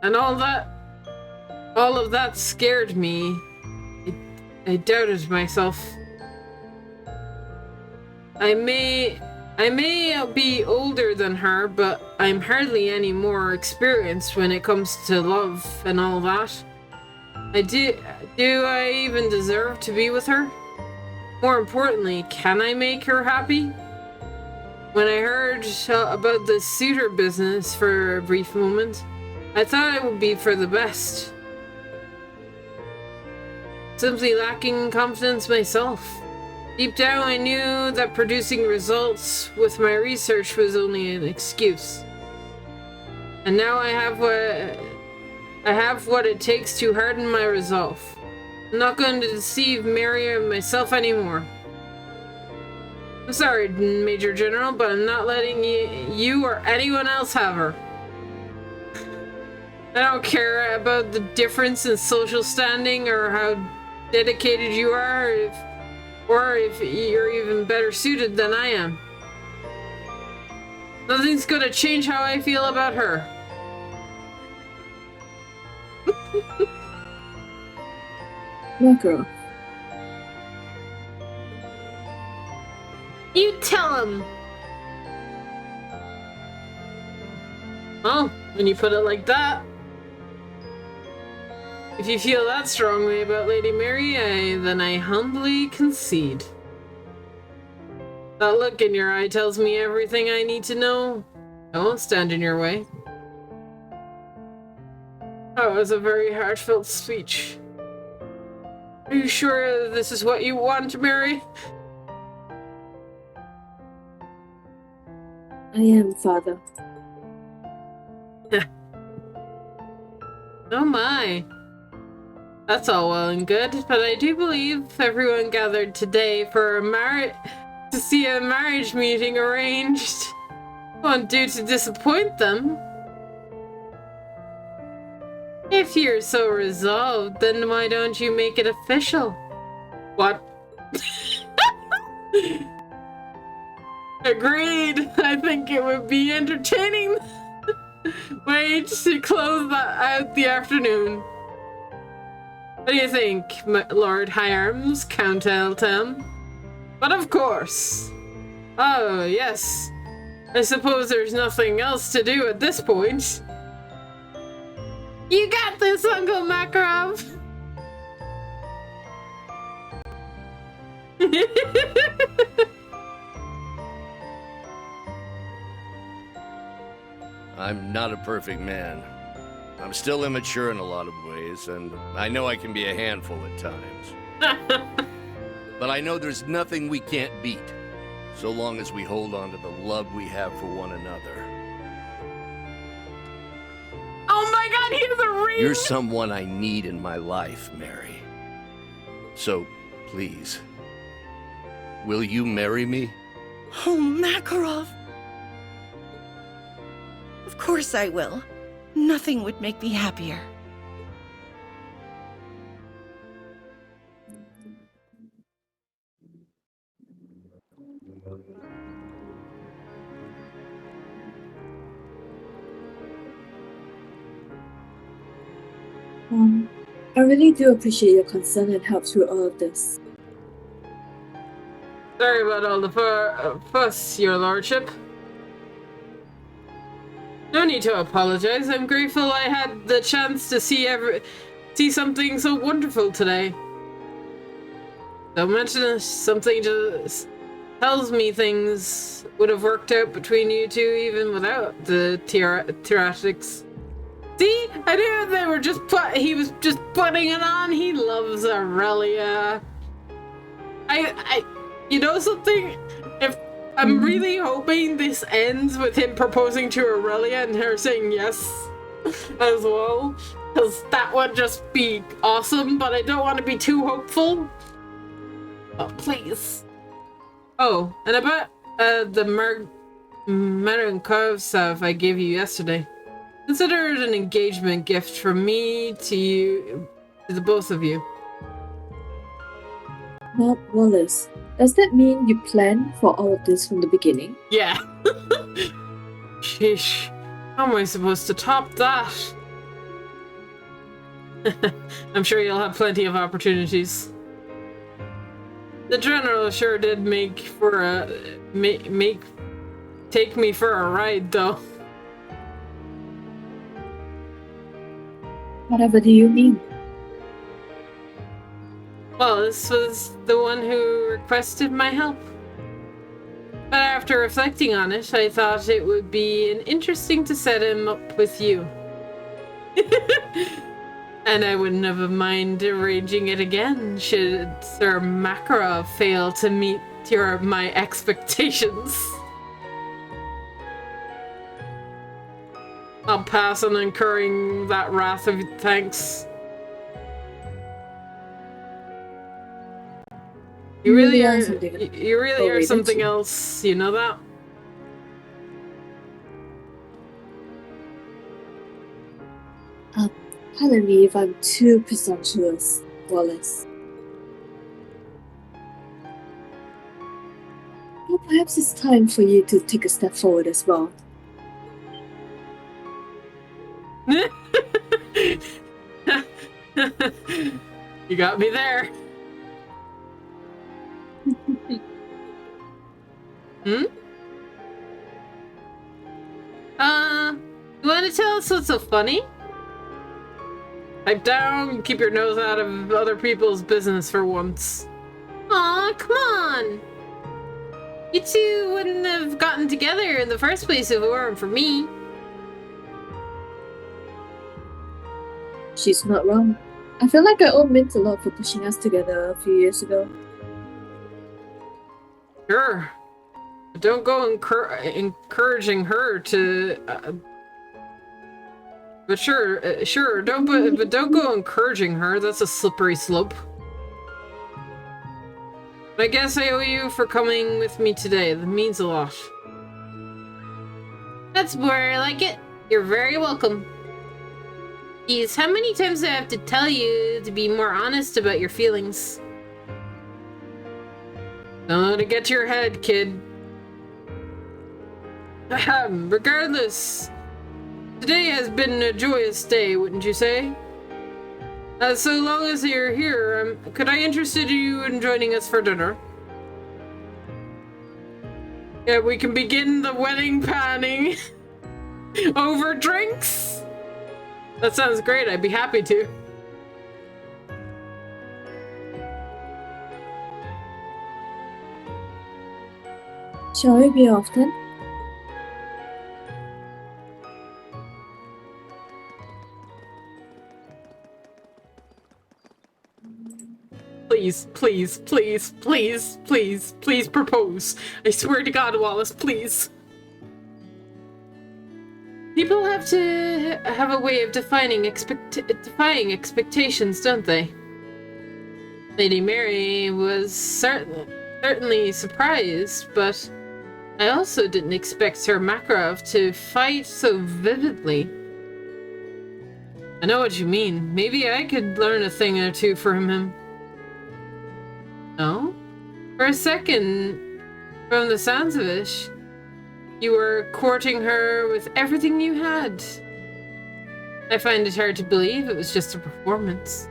And all of that scared me. I doubted myself. I may be older than her, but I'm hardly any more experienced when it comes to love and all that. Do I even deserve to be with her? More importantly, can I make her happy? When I heard about the suitor business for a brief moment, I thought it would be for the best. Simply lacking confidence myself. Deep down, I knew that producing results with my research was only an excuse. And now I have what it takes to harden my resolve. I'm not going to deceive Mary or myself anymore. I'm sorry, Major General, but I'm not letting you or anyone else have her. I don't care about the difference in social standing or how dedicated you are, or if you're even better suited than I am. Nothing's gonna change how I feel about her. Makarov. You tell him! Oh, when you put it like that. If you feel that strongly about Lady Mary, then I humbly concede. That look in your eye tells me everything I need to know. I won't stand in your way. That was a very heartfelt speech. Are you sure this is what you want, Mary? I am, Father. Oh my. That's all well and good, but I do believe everyone gathered today for to see a marriage meeting arranged. Won't do to disappoint them. If you're so resolved, then why don't you make it official? What? Agreed. I think it would be entertaining. Wait to close that out the afternoon. What do you think, Lord High Arms, Count Eltham? But of course. Oh, yes. I suppose there's nothing else to do at this point. You got this, Uncle Makarov! I'm not a perfect man. I'm still immature in a lot of ways, and I know I can be a handful at times. But I know there's nothing we can't beat, so long as we hold on to the love we have for one another. Oh my god, he has a ring! You're someone I need in my life, Mary. So, please, will you marry me? Oh, Makarov. Of course I will. Nothing would make me happier. I really do appreciate your concern and help through all of this. Sorry about all the fuss, your lordship. No need to apologize. I'm grateful I had the chance to see something so wonderful today. Don't mention it. Something just tells me things would have worked out between you two even without the theatrics. See? I knew they were he was just putting it on. He loves Aurelia. You know something? I'm really hoping this ends with him proposing to Aurelia and her saying yes as well. Because that would just be awesome, but I don't want to be too hopeful. Oh, please. Oh, and about the Marin Cove stuff I gave you yesterday. Consider it an engagement gift from me to you, to the both of you. Lord Wallace, does that mean you planned for all of this from the beginning? Yeah. Sheesh. How am I supposed to top that? I'm sure you'll have plenty of opportunities. The General sure did take me for a ride, though. Whatever do you mean? Well, this was the one who requested my help. But after reflecting on it, I thought it would be interesting to set him up with you. And I wouldn't have mind arranging it again should Sir Makarov fail to meet my expectations. I'll pass on incurring that wrath of thanks. You really are. something. You really are Wait, something don't you? else. You know that? Pardon me if I'm too presumptuous, Wallace. Well, perhaps it's time for you to take a step forward as well. You got me there. Hmm? You want to tell us what's so funny? Pipe down, keep your nose out of other people's business for once. Aw, come on! You two wouldn't have gotten together in the first place if it weren't for me. She's not wrong. I feel like I owe Mint a lot for pushing us together a few years ago. Sure. But don't go encouraging her to... but sure, but don't go encouraging her. That's a slippery slope. But I guess I owe you for coming with me today. That means a lot. That's more like it. You're very welcome. Geez, how many times do I have to tell you to be more honest about your feelings? Don't let it get to your head, kid. Regardless, today has been a joyous day, wouldn't you say? So long as you're here, could I interest you in joining us for dinner? Yeah, we can begin the wedding planning over drinks. That sounds great. I'd be happy to. Shall we be off then? Please, please, please, please, please, please propose. I swear to God, Wallace, please. People have to have a way of defying expectations, don't they? Lady Mary was certainly surprised, but I also didn't expect Sir Makarov to fight so vividly. I know what you mean. Maybe I could learn a thing or two from him. No? For a second, from the sounds of it, you were courting her with everything you had. I find it hard to believe it was just a performance.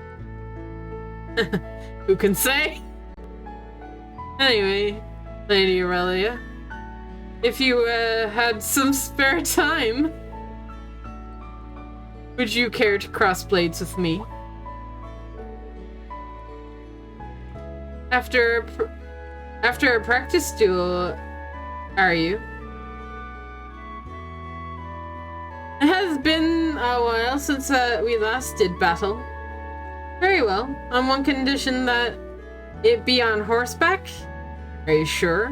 Who can say? Anyway, Lady Aurelia, if you had some spare time, would you care to cross blades with me? After a practice duel, are you? It has been a while since we last did battle. Very well, on one condition that it be on horseback. Are you sure?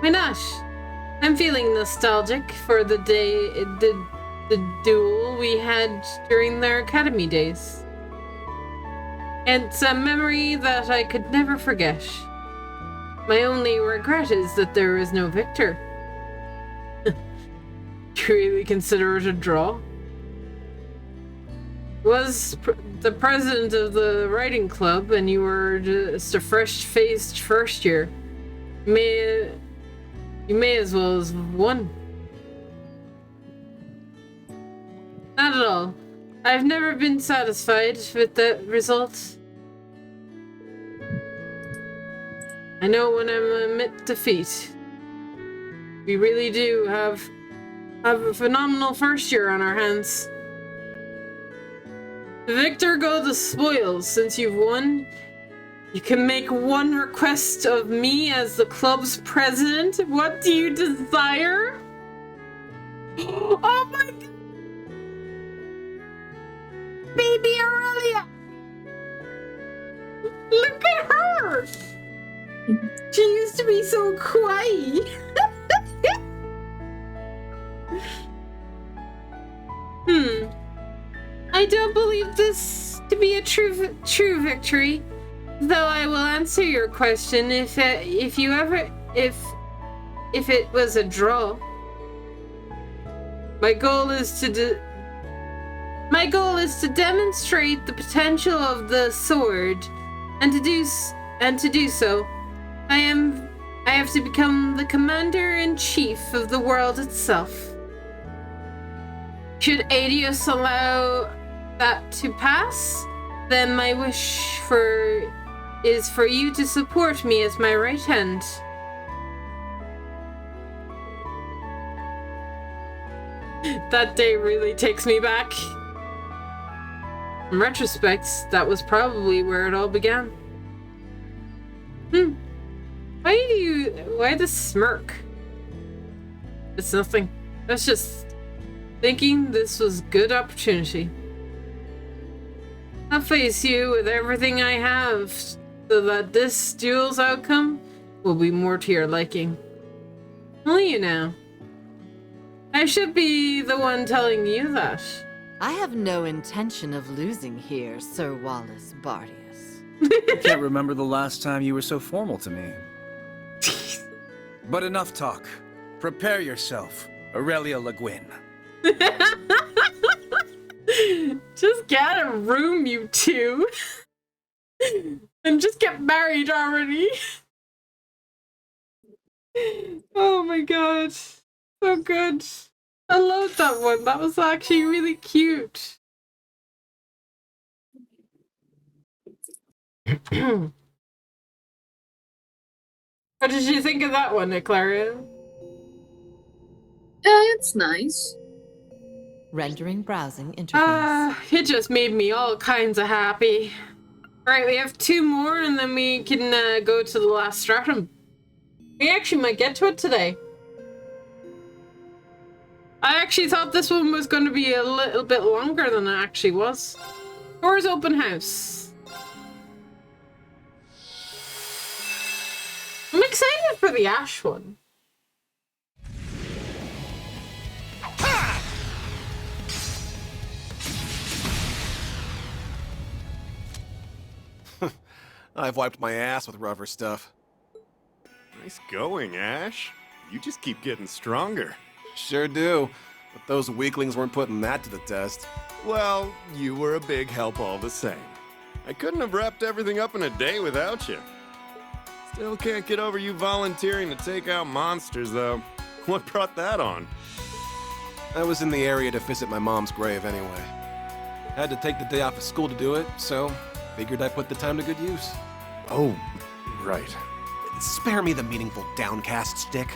Why not? I'm feeling nostalgic for the duel we had during their academy days. It's a memory that I could never forget. My only regret is that there is no victor. Do you really consider it a draw? Was the president of the writing club, and you were just a fresh-faced first year. You may as well have won. Not at all. I've never been satisfied with that result. I know when I'm amid defeat. We really do have a phenomenal first year on our hands. The victor go the spoils. Since you've won, you can make one request of me as the club's president. What do you desire? Oh my God! Baby Aurelia! Look at her! She used to be so quiet. I don't believe this to be a true victory. Though I will answer your question if it was a draw. My goal is to demonstrate the potential of the sword, and to do so, I have to become the commander-in-chief of the world itself. Should Adios allow that to pass, then my wish is for you to support me as my right hand. That day really takes me back. In retrospect, that was probably where it all began. Why the smirk? It's nothing. That's just thinking this was good opportunity. I'll face you with everything I have, so that this duel's outcome will be more to your liking. Only you now. I should be the one telling you that. I have no intention of losing here, Sir Wallace Bardius. I can't remember the last time you were so formal to me. But enough talk. Prepare yourself, Aurelia Le Guin. Just get a room, you two. And just get married already. Oh my god. So good. I love that one. That was actually really cute. What did you think of that one, Eclaria? It's nice. Rendering browsing interface. It just made me all kinds of happy. Alright, we have 2 more and then we can go to the last stratum. We actually might get to it today. I actually thought this one was going to be a little bit longer than it actually was. Doors open house. I'm excited for the Ash one. I've wiped my ass with rougher stuff. Nice going, Ash. You just keep getting stronger. Sure do. But those weaklings weren't putting that to the test. Well, you were a big help all the same. I couldn't have wrapped everything up in a day without you. Still can't get over you volunteering to take out monsters, though. What brought that on? I was in the area to visit my mom's grave anyway. Had to take the day off of school to do it, so figured I'd put the time to good use. Oh, right. Spare me the meaningful downcast stick.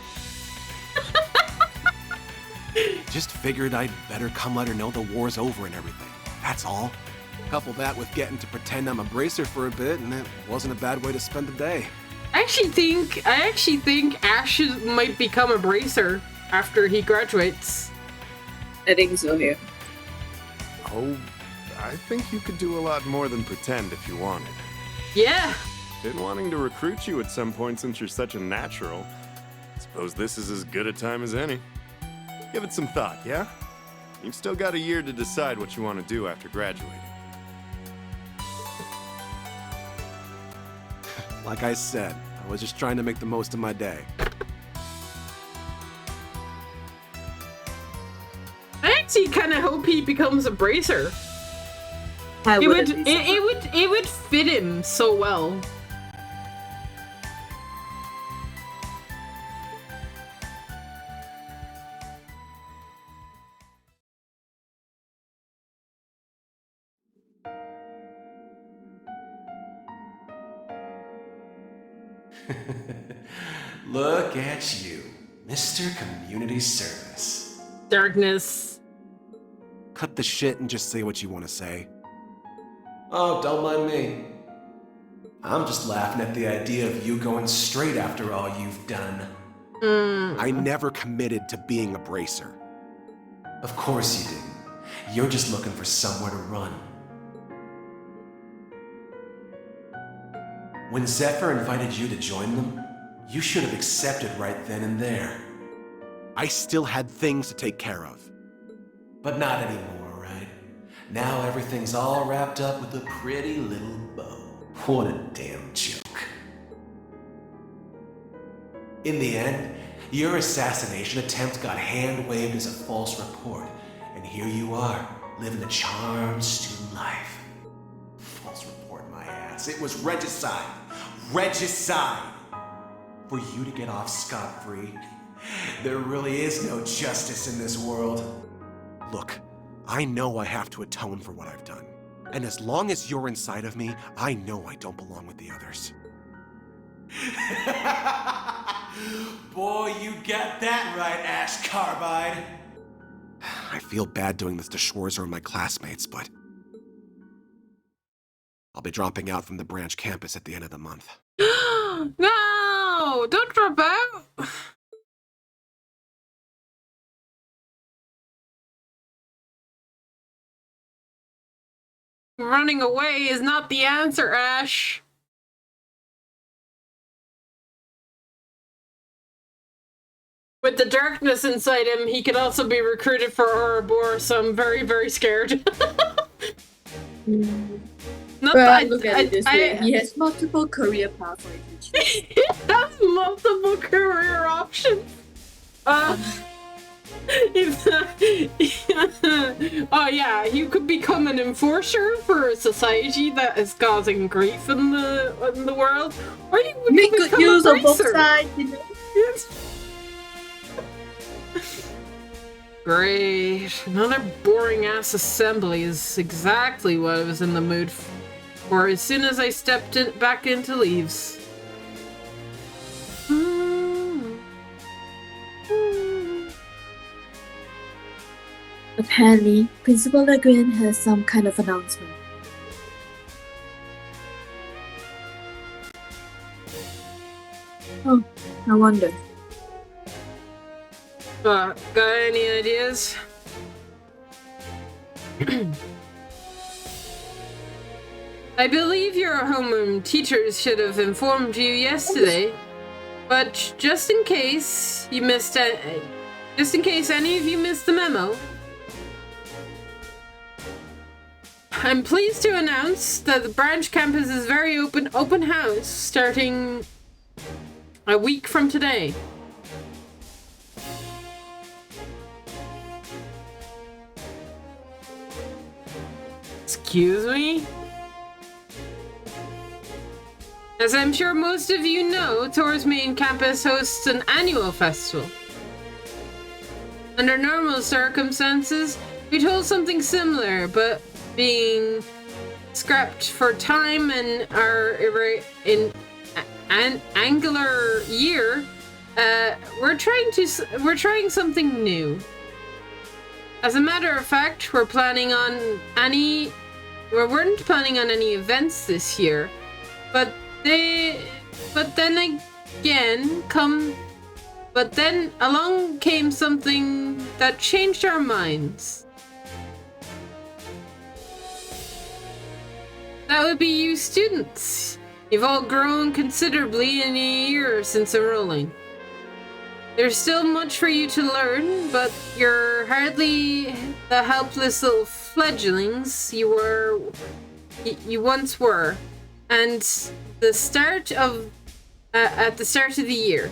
Just figured I'd better come let her know the war's over and everything. That's all. Couple that with getting to pretend I'm a bracer for a bit, and it wasn't a bad way to spend the day. I actually think Ash might become a bracer after he graduates. I think so here. Oh, I think you could do a lot more than pretend if you wanted. Yeah. Been wanting to recruit you at some point since you're such a natural. Suppose this is as good a time as any. Give it some thought, yeah? You've still got a year to decide what you want to do after graduating. Like I said, I was just trying to make the most of my day. I actually kind of hope he becomes a bracer. It would fit him so well. Look at you, Mr. Community Service. Darkness. Cut the shit and just say what you want to say. Oh, don't mind me. I'm just laughing at the idea of you going straight after all you've done. I never committed to being a bracer. Of course you didn't. You're just looking for somewhere to run. When Zephyr invited you to join them, you should have accepted right then and there. I still had things to take care of. But not anymore, right? Now everything's all wrapped up with a pretty little bow. What a damn joke. In the end, your assassination attempt got hand-waved as a false report, and here you are, living a charmed student life. False report, my ass. It was regicide. Regicide! For you to get off scot-free, there really is no justice in this world. Look, I know I have to atone for what I've done. And as long as you're inside of me, I know I don't belong with the others. Boy, you got that right, Ash Carbide. I feel bad doing this to Schwarzer and my classmates, but I'll be dropping out from the branch campus at the end of the month. No! Don't drop out! Running away is not the answer, Ash. With the darkness inside him, he could also be recruited for Ouroboros, so I'm very, very scared. Not But look at it this way, he has multiple career pathways. He has multiple career options. Oh yeah, you could become an enforcer for a society that is causing grief in the world, or you would make become good use a of both racer. sides, you know. Great. Another boring ass assembly is exactly what I was in the mood for as soon as I stepped back into leaves. Apparently, Principal Le Guin has some kind of announcement. Oh, I wonder. Got any ideas? I believe your homeroom teachers should have informed you yesterday, but just in case any of you missed the memo, I'm pleased to announce that the branch campus is very open house starting a week from today. Excuse me? As I'm sure most of you know, Tor's main campus hosts an annual festival. Under normal circumstances, we'd hold something similar, but being scrapped for time and our angular year, we're trying something new. As a matter of fact, we weren't planning on any events this year, but then along came something that changed our minds. That would be you students. You've all grown considerably in a year since enrolling. There's still much for you to learn, but you're hardly the helpless little fledglings you once were, and at the start of the year.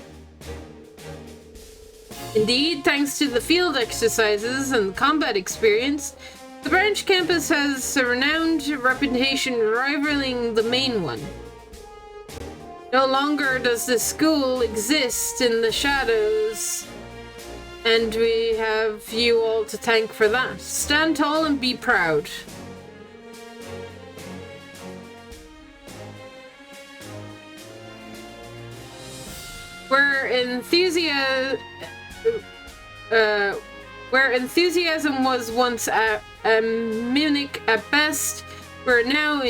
Indeed, thanks to the field exercises and combat experience, the branch campus has a renowned reputation rivaling the main one. No longer does the school exist in the shadows, and we have you all to thank for that. Stand tall and be proud. Where enthusiasm was once a mimic at best, we're now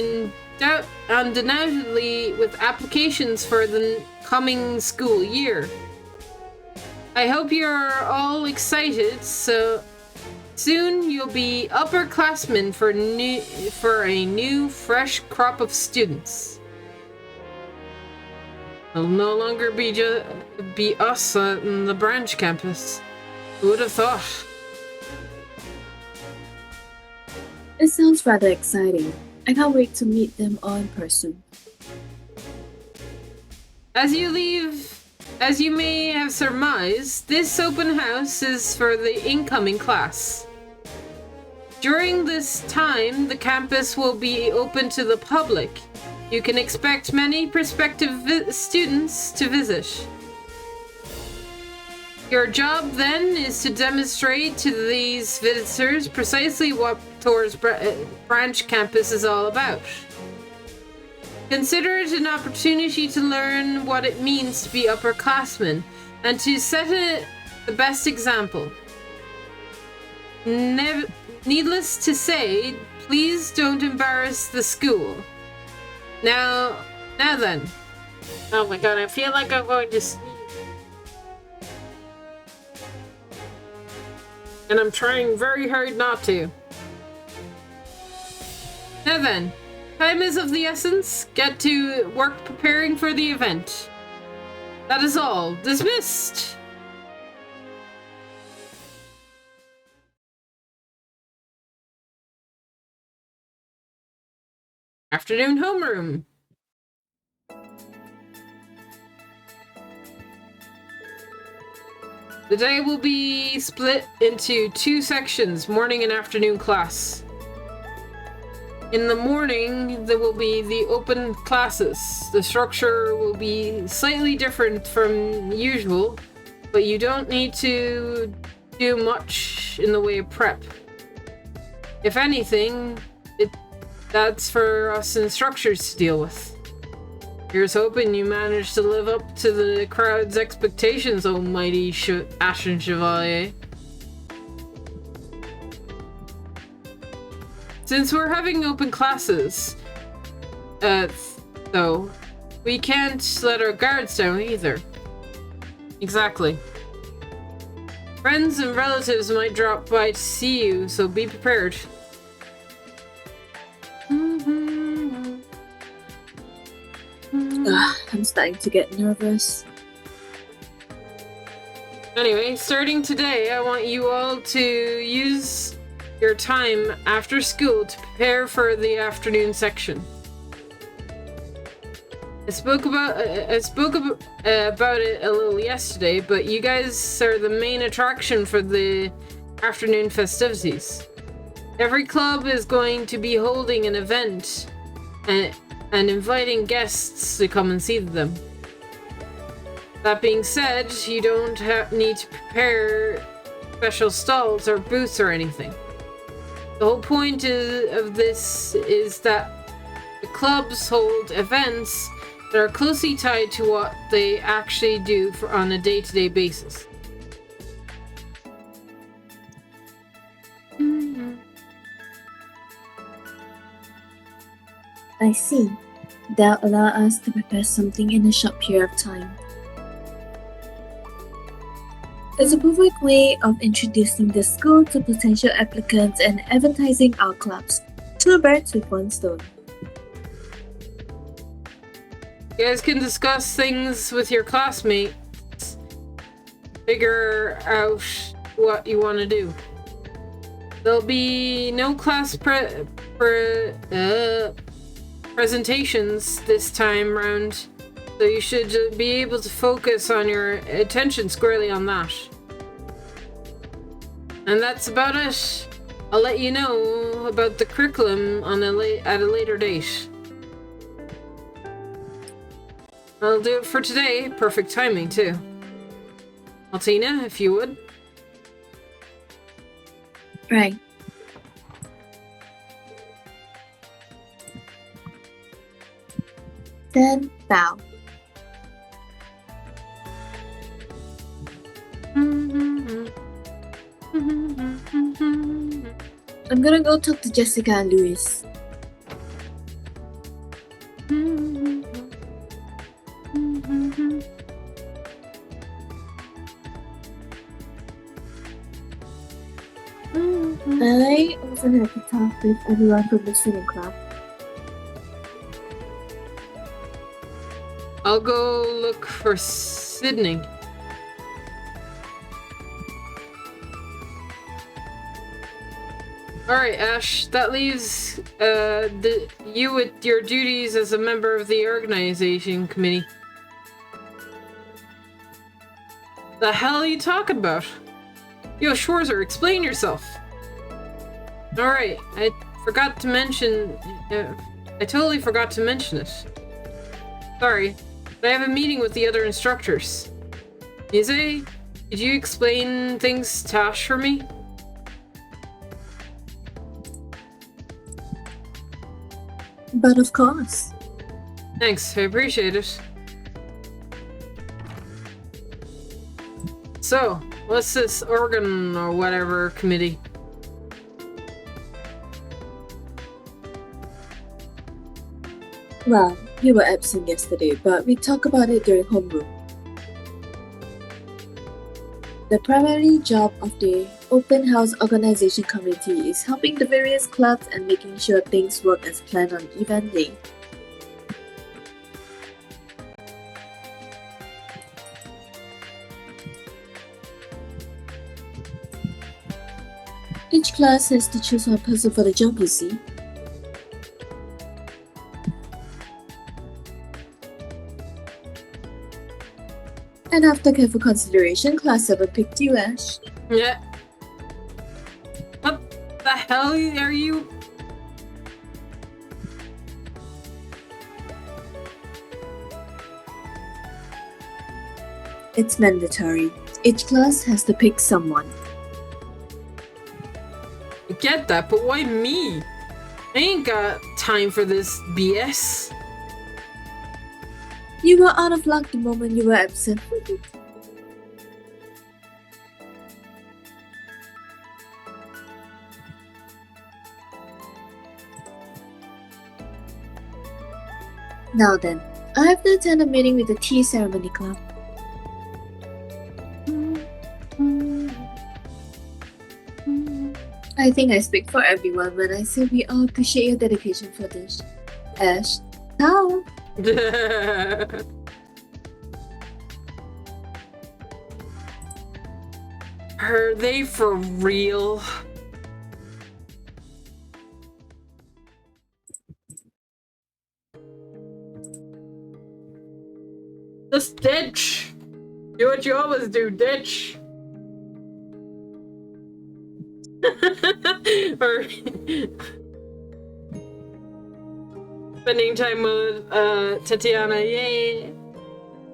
undoubtedly with applications for the coming school year. I hope you're all excited, so soon you'll be upperclassmen for a new, fresh crop of students. It'll no longer be us in the branch campus. Who would have thought? It sounds rather exciting. I can't wait to meet them all in person. As you may have surmised, this open house is for the incoming class. During this time, the campus will be open to the public. You can expect many prospective students to visit. Your job then is to demonstrate to these visitors precisely what Thor's branch campus is all about. Consider it an opportunity to learn what it means to be upperclassmen and to set the best example. Needless to say, please don't embarrass the school. Now then. Oh my god, I feel like I'm going to sneeze. And I'm trying very hard not to. Now then, time is of the essence. Get to work preparing for the event. That is all. Dismissed! Afternoon homeroom. The day will be split into 2 sections, morning and afternoon class. In the morning, there will be the open classes. The structure will be slightly different from usual, but you don't need to do much in the way of prep. If anything, that's for us instructors to deal with. Here's hoping you manage to live up to the crowd's expectations, oh mighty Ashen Chevalier. Since we're having open classes, though, we can't let our guards down either. Exactly. Friends and relatives might drop by to see you, so be prepared. I'm starting to get nervous. Anyway, starting today, I want you all to use your time after school to prepare for the afternoon section. I spoke about it a little yesterday, but you guys are the main attraction for the afternoon festivities. Every club is going to be holding an event and inviting guests to come and see them. That being said, you don't need to prepare special stalls or booths or anything. The whole point of this is that the clubs hold events that are closely tied to what they actually do on a day-to-day basis. I see. They'll allow us to prepare something in a short period of time. It's a perfect way of introducing the school to potential applicants and advertising our clubs. 2 birds with 1 stone. You guys can discuss things with your classmates. Figure out what you want to do. There'll be no class presentations this time round, so you should be able to focus on your attention squarely on that. And that's about it. I'll let you know about the curriculum at a later date. I'll do it for today. Perfect timing, too. Altina, if you would. Right. Then bow. I'm gonna go talk to Jessica and Louis. I also have to talk with everyone from the swimming club. I'll go look for Sydney. Alright, Ash, that leaves you with your duties as a member of the organization committee. The hell are you talking about? Yo, Schwarzer, explain yourself. Alright, I forgot to mention... I totally forgot to mention it. Sorry, but I have a meeting with the other instructors. Mise, did you explain things to Ash for me? But of course. Thanks, I appreciate it. So, what's this organ or whatever committee? Well, you were absent yesterday, but we talked about it during homeroom. The primary job of the Open House Organization Committee is helping the various clubs and making sure things work as planned on event day. Each class has to choose one person for the job, you see. And after careful consideration, Class 7 picked you, Ash. Yeah. What the hell are you? It's mandatory. Each class has to pick someone. I get that, but why me? I ain't got time for this BS. You were out of luck the moment you were absent. Now then, I have to attend a meeting with the Tea Ceremony Club. I think I speak for everyone when I say we all appreciate your dedication for this. Ash, ciao! Are they for real? Just ditch! Do what you always do, ditch! Or spending time with Tatiana, yay!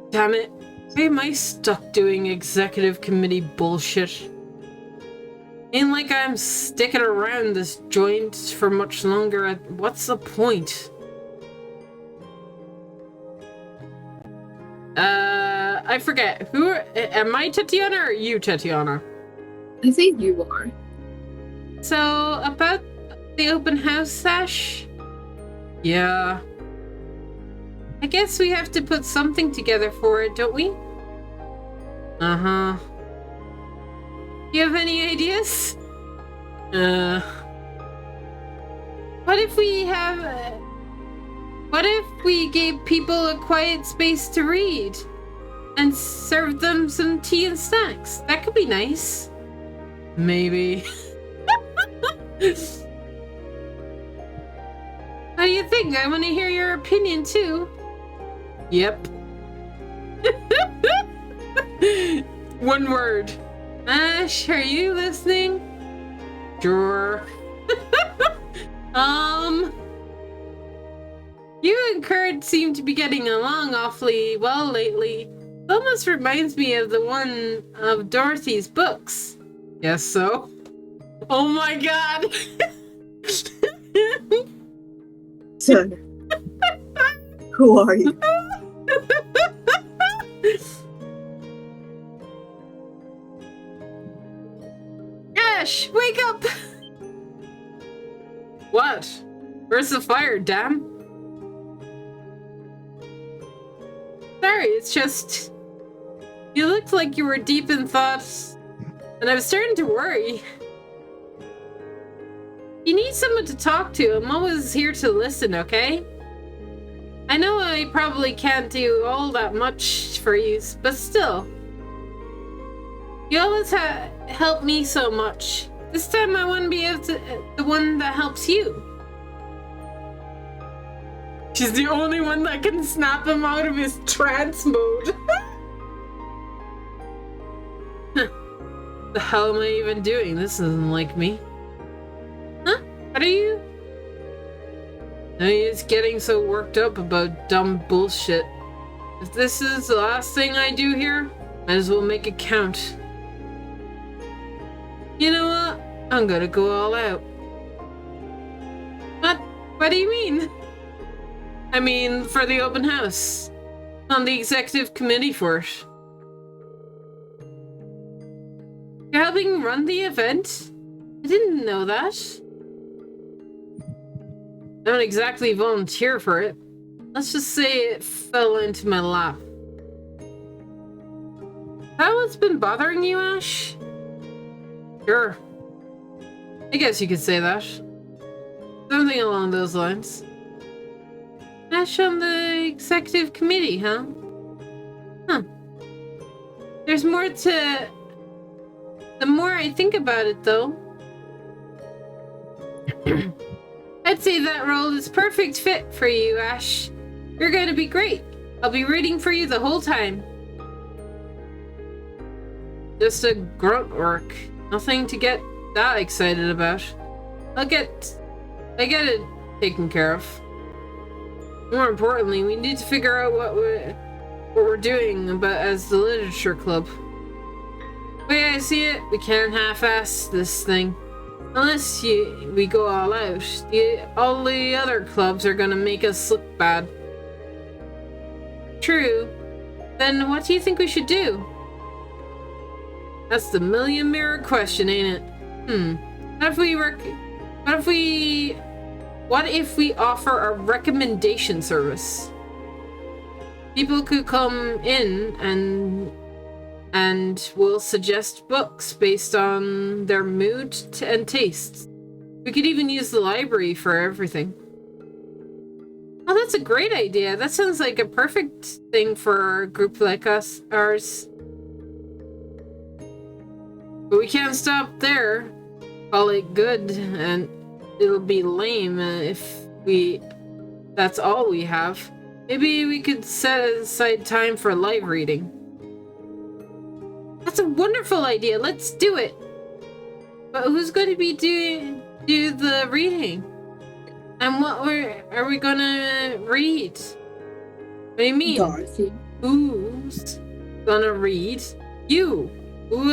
Damn it. Why am I stuck doing executive committee bullshit? Ain't like I'm sticking around this joint for much longer. What's the point? I forget. Who am I, Tatiana, or you, Tatiana? I think you are. So, about the open house sash? Yeah. I guess we have to put something together for it, don't we? Uh-huh. You have any ideas? What if we gave people a quiet space to read? And served them some tea and snacks? That could be nice. Maybe. How do you think? I want to hear your opinion too. Yep. One word. Ash, are you listening? Sure. You and Kurt seem to be getting along awfully well lately. It almost reminds me of the one of Dorothy's books. Yes, so? Oh my god! So, who are you? Ash, wake up! What? Where's the fire, damn? Sorry, it's just... You looked like you were deep in thoughts, and I was starting to worry. You need someone to talk to. I'm always here to listen, okay? I know I probably can't do all that much for you, but still. You always help me so much. This time I want to be able to, the one that helps you. She's the only one that can snap him out of his trance mode. The hell am I even doing? This isn't like me. Huh? What are you? He's getting so worked up about dumb bullshit. If this is the last thing I do here, might as well make it count. You know what? I'm gonna go all out. What? What do you mean? I mean, for the open house. On the executive committee for it. You're helping run the event? I didn't know that. I don't exactly volunteer for it. Let's just say it fell into my lap. That what's been bothering you, Ash? Sure. I guess you could say that. Something along those lines. Ash on the executive committee, huh? Huh. There's more to... The more I think about it, though... I'd say that role is perfect fit for you, Ash. You're gonna be great. I'll be rooting for you the whole time. Just a grunt work. Nothing to get that excited about. I get it taken care of. More importantly, we need to figure out what we're doing about as the literature club. The way I see it, we can't half-ass this thing. Unless we go all out, all the other clubs are gonna make us look bad. True. Then what do you think we should do? That's the million-mirror question, ain't it? What if we offer a recommendation service? People could come in and we'll suggest books based on their mood and tastes. We could even use the library for everything. Oh, that's a great idea. That sounds like a perfect thing for a group like ours. But we can't stop there. Call it good, and it'll be lame if that's all we have. Maybe we could set aside time for live reading. That's a wonderful idea. Let's do it. But who's going to be do the reading? And what are we gonna read? What do you mean? Dorothy. Who's gonna read? You. Who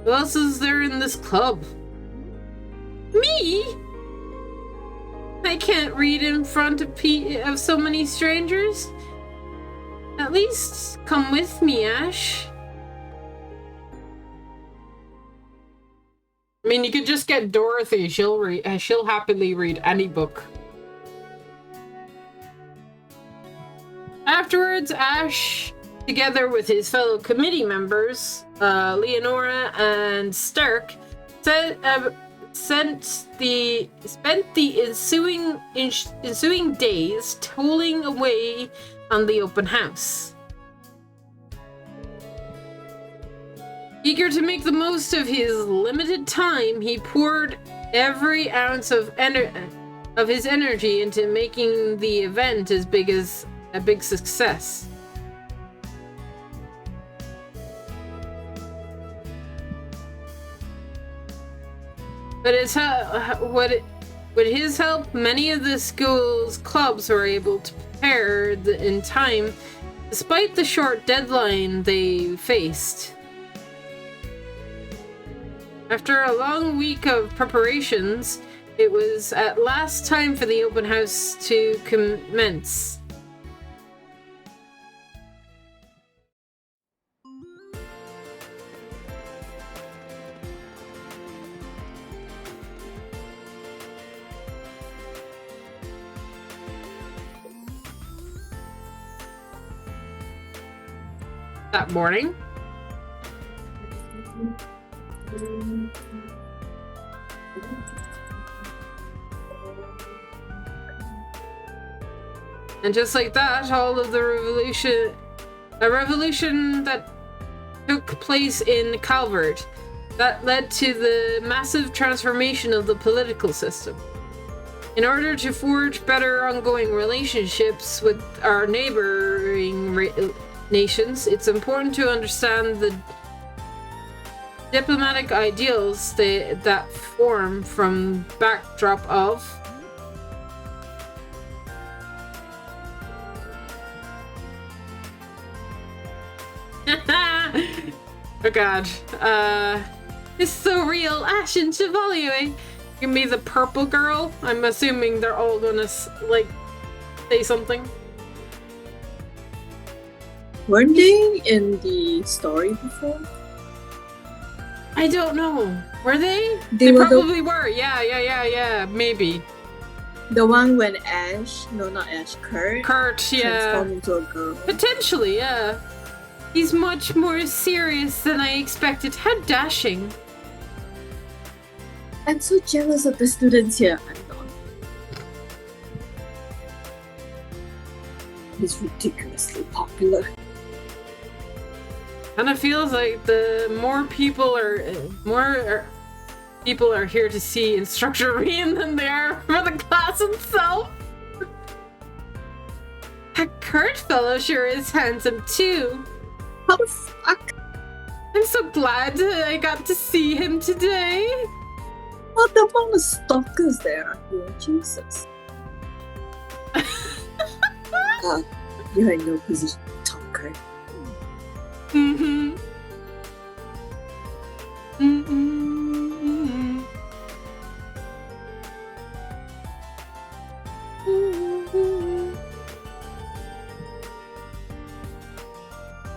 else is there in this club? Me? I can't read in front of so many strangers. At least come with me, Ash. I mean, you could just get Dorothy. She'll happily read any book. Afterwards, Ash, together with his fellow committee members, Leonora and Stark, spent the ensuing days toiling away on the open house. Eager to make the most of his limited time, he poured every ounce of his energy into making the event as big as a big success. But with his help, many of the school's clubs were able to prepare in time, despite the short deadline they faced. After a long week of preparations, it was at last time for the open house to commence. That morning, and just like that, all of a revolution that took place in Calvert, that led to the massive transformation of the political system. In order to forge better ongoing relationships with our neighboring nations, it's important to understand diplomatic ideals that form from backdrop of oh god. It's so real. Ashen Chevalier. You can be the purple girl. I'm assuming they're all gonna like say something. Weren't they in the story before? I don't know. Were they? They were probably were. Yeah. Maybe. The one when Ash, no, not Ash, Kurt, yeah. transformed into a girl. Potentially, yeah. He's much more serious than I expected. How dashing. I'm so jealous of the students here. I'm not. He's ridiculously popular. Kinda feels like the more people are here to see Instructor Rian than they are for the class itself. That Kurt fellow sure is handsome too. How the fuck? I'm so glad I got to see him today. What the amount of stalkers there are here? Jesus. You're in no position to talk, Kurt. Mm-hmm.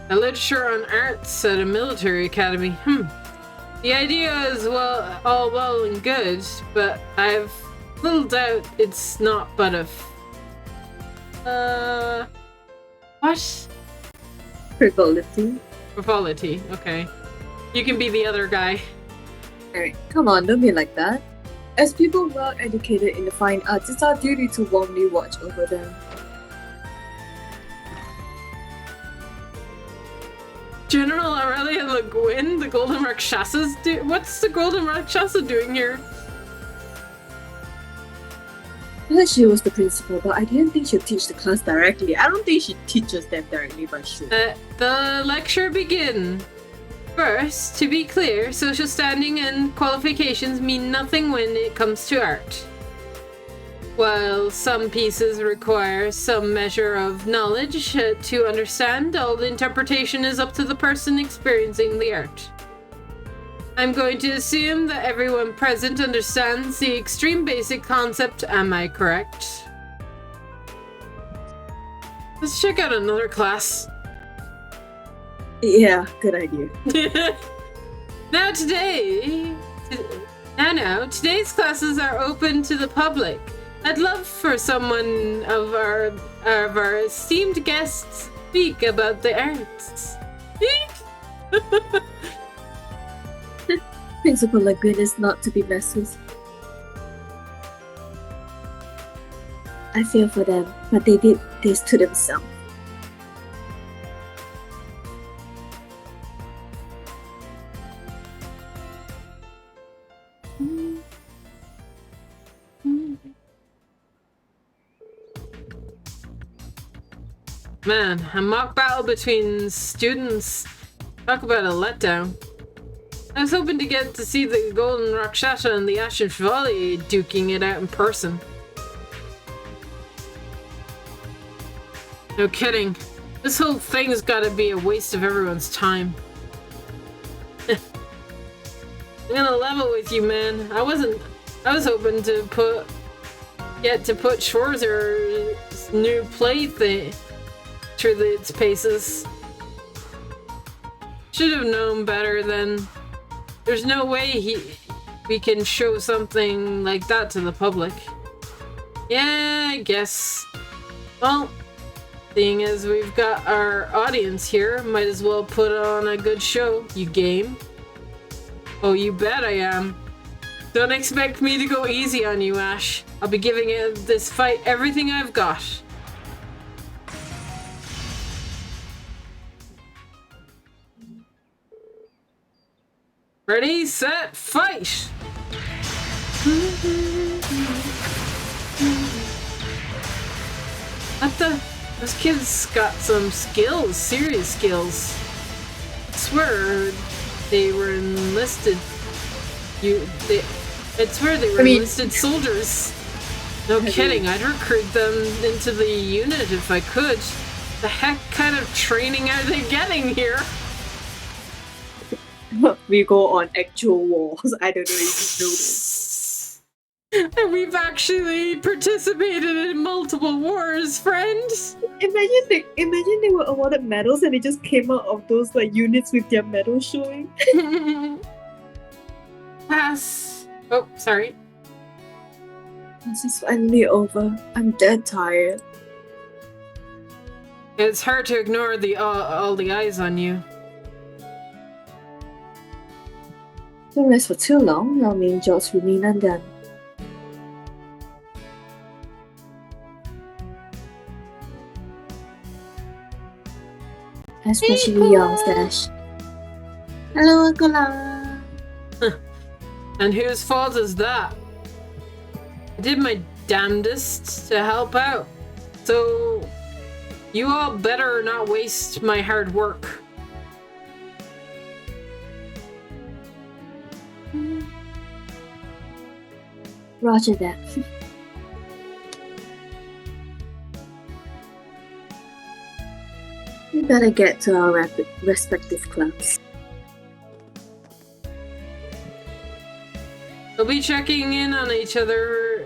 A literature on arts at a military academy. The idea is all well and good, but I've little doubt it's not but what? Frivolity. Frivolity, okay. You can be the other guy. Alright, come on, don't be like that. As people well educated in the fine arts, it's our duty to warmly watch over them. General Aurelia Le Guin, the Golden Rakshasas what's the Golden Rakshasa doing here? I thought she was the principal, but I didn't think she'd teach the class directly. I don't think she teaches them directly, but sure. The lecture begin. First, to be clear, social standing and qualifications mean nothing when it comes to art. While some pieces require some measure of knowledge to understand, all the interpretation is up to the person experiencing the art. I'm going to assume that everyone present understands the extreme basic concept, am I correct? Let's check out another class. Yeah, good idea. Now today's classes are open to the public. I'd love for someone of our esteemed guests speak about the arts. Principal Le Guin is not to be messed with. I feel for them, but they did this to themselves. Man, a mock battle between students. Talk about a letdown. I was hoping to get to see the Golden Rakshasa and the Ashen Chevalier duking it out in person. No kidding. This whole thing's gotta be a waste of everyone's time. I'm gonna level with you, man. I was hoping to put Schwarzer's new play thing through its paces. Should have known better than. There's no way we can show something like that to the public. Yeah, I guess. Well, seeing as we've got our audience here, might as well put on a good show. You game? Oh, you bet I am. Don't expect me to go easy on you, Ash. I'll be giving this fight everything I've got. Ready, set, fight! What the? Those kids got some skills, serious skills. I swear they were enlisted enlisted. It's where they were enlisted soldiers. No kidding, I'd recruit them into the unit if I could. The heck kind of training are they getting here? We go on actual wars. I don't know if you know this. And we've actually participated in multiple wars, friends. Imagine they were awarded medals and they just came out of those like units with their medals showing. Pass. Oh, sorry. This is finally over. I'm dead tired. It's hard to ignore the all the eyes on you. Don't rest for too long. Your main jobs remain undone. Especially young Stash. Hello, Akala. And whose fault is that? I did my damnedest to help out. So, you all better not waste my hard work. Roger that. We better get to our respective clubs. We'll be checking in on each other,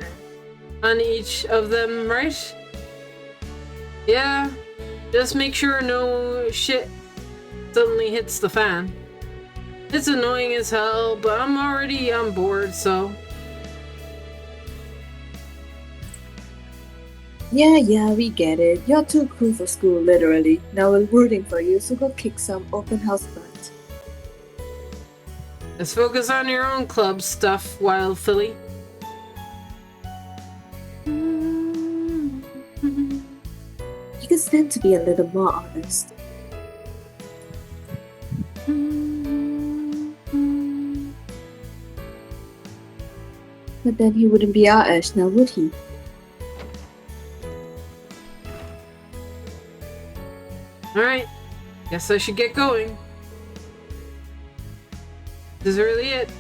on each of them, right? Yeah, just make sure no shit suddenly hits the fan. It's annoying as hell, but I'm already on board, so... Yeah, we get it. You're too cool for school, literally. Now we're rooting for you, so go kick some open house butt. Let's focus on your own club stuff, Wild Philly. You can stand to be a little more honest. But then he wouldn't be our Ash now, would he? Alright, guess I should get going. This is really it.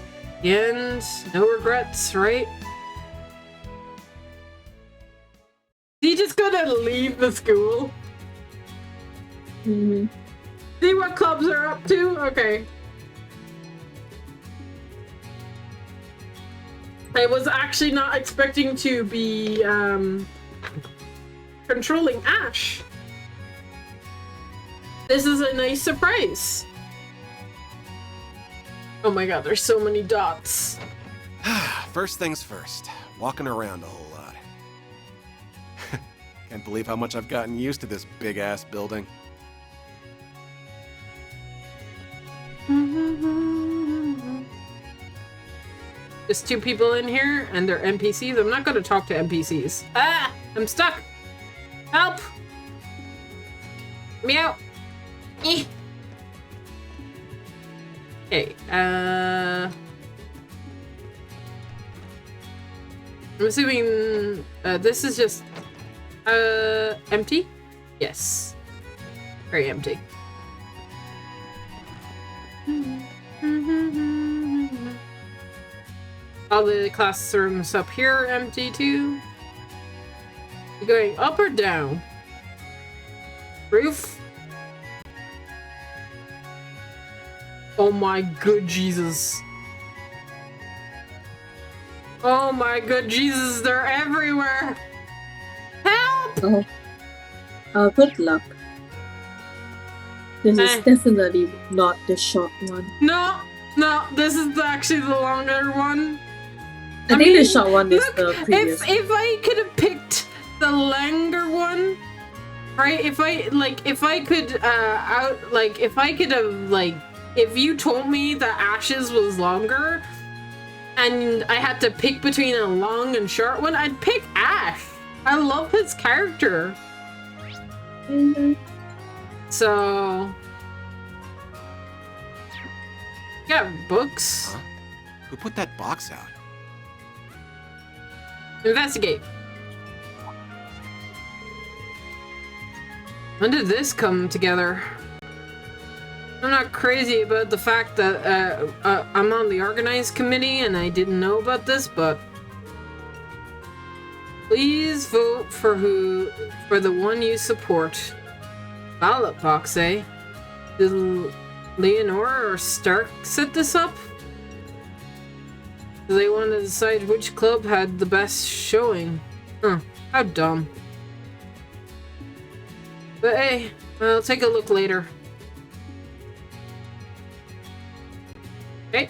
The end, no regrets, right? He just gonna leave the school? Mm-hmm. See what clubs are up to? Okay. I was actually not expecting to be controlling Ash. This is a nice surprise. Oh my god, there's so many dots. First things first, walking around a whole lot. Can't believe how much I've gotten used to this big-ass building. There's two people in here, and they're NPCs. I'm not gonna talk to NPCs. Ah! I'm stuck! Help! Meow! Eh. Okay, I'm assuming this is just empty? Yes. Very empty. All the classrooms up here are empty too. You going up or down? Roof? Oh my good Jesus. Oh my good Jesus, they're everywhere! Help! Oh. Good luck. This is definitely not the short one. No, this is actually the longer one. I think the short one is the previous one. If I could have picked the longer one, right? If you told me that Ashes was longer, and I had to pick between a long and short one, I'd pick Ash. I love his character. Mm-hmm. So, yeah, books. Huh? Who put that box out? Investigate. When did this come together? I'm not crazy about the fact that I'm on the organized committee and I didn't know about this, but please vote for the one you support. Ballot box, eh? Did Leonora or Stark set this up? Do they want to decide which club had the best showing? Huh, how dumb. But hey, I'll take a look later. Okay.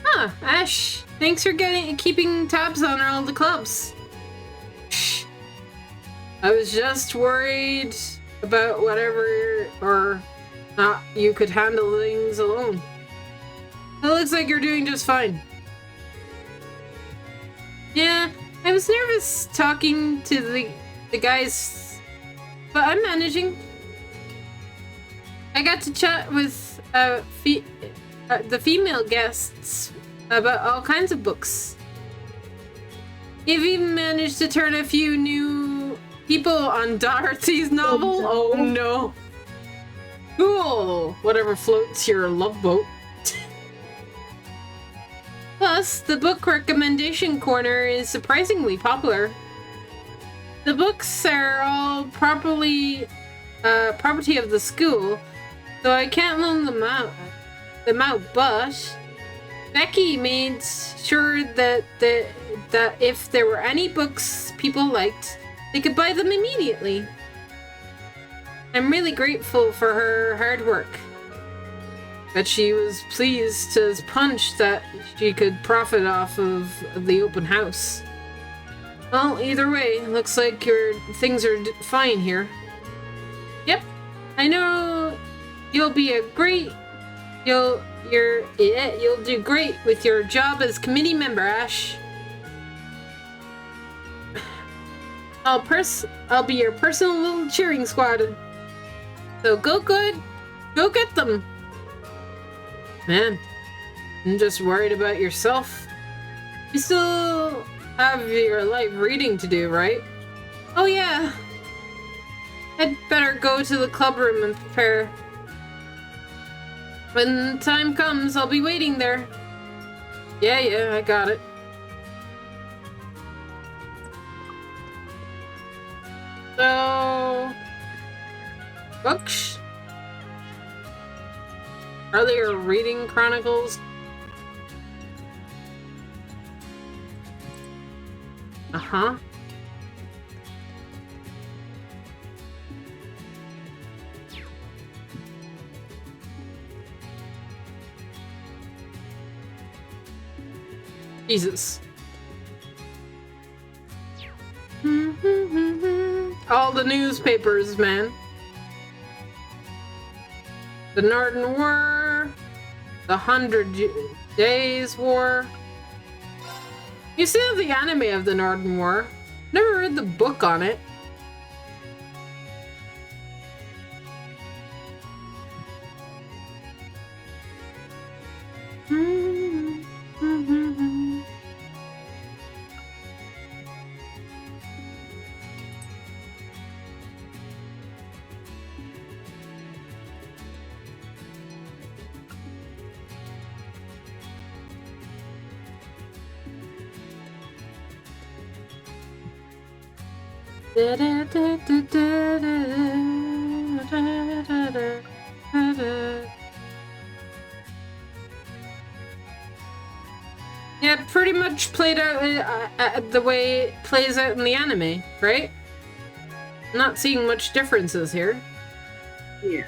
Huh, Ash. Thanks for keeping tabs on all the clubs. I was just worried about whatever or not you could handle things alone. It looks like you're doing just fine. Yeah, I was nervous talking to the guys, but I'm managing. I got to chat with the female guests about all kinds of books. You've even managed to turn a few new people on Dorothy's novel? Oh no. Cool. Whatever floats your love boat. Plus, the book recommendation corner is surprisingly popular. The books are all property of the school, so I can't loan them out. But Becky made sure that if there were any books people liked, they could buy them immediately. I'm really grateful for her hard work. But she was pleased as punch that she could profit off of the open house. Well, either way, looks like things are fine here. Yep, I know you'll do great with your job as committee member, Ash. I'll be your personal little cheering squad. So go get them. Man, I'm just worried about yourself. You still have your life reading to do, right? Oh yeah. I'd better go to the club room and prepare. When the time comes, I'll be waiting there. Yeah, I got it. So... books? Earlier reading chronicles? Uh-huh. Jesus. All the newspapers, man. The Northern War, the 100 Days War. You see the anime of the Northern War. Never read the book on it. Yeah, pretty much played out the way it plays out in the anime, right? I'm not seeing much differences here. Yeah.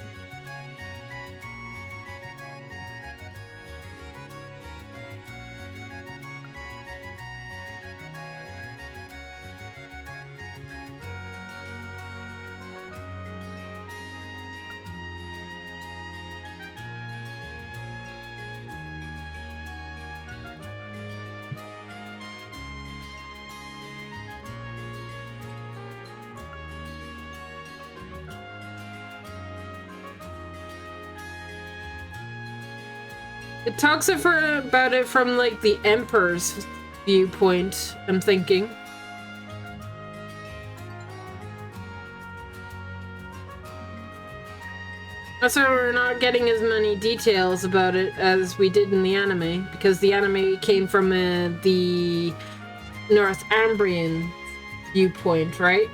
It talks about it from, like, the Emperor's viewpoint, I'm thinking. That's why we're not getting as many details about it as we did in the anime, because the anime came from the Northumbrian viewpoint, right?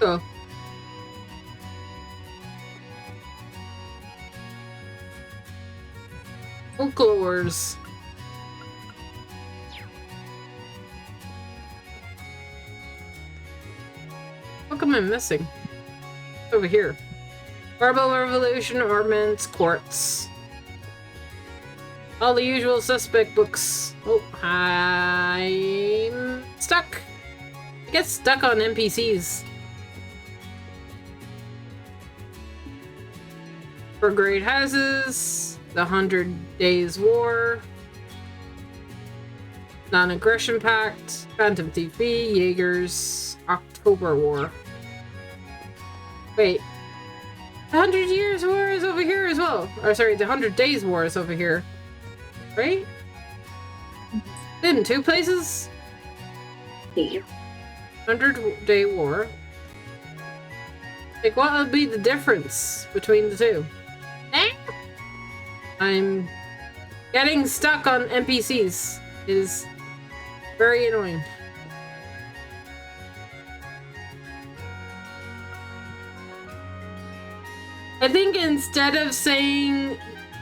Oh. Folklores. What am I missing? Over here. Marble Revolution, Ornaments, Quartz. All the usual suspect books. Oh, I'm stuck. I get stuck on NPCs. For Great Houses, the 100 Days War, Non-Aggression Pact, Phantom Thief B, Jaegers, October War. Wait, the 100 Years War is over here as well. Or sorry, the 100 Days War is over here. Right? In two places? Yeah. 100-Day War. Like, what would be the difference between the two? I'm getting stuck on NPCs. It is very annoying. I think instead of saying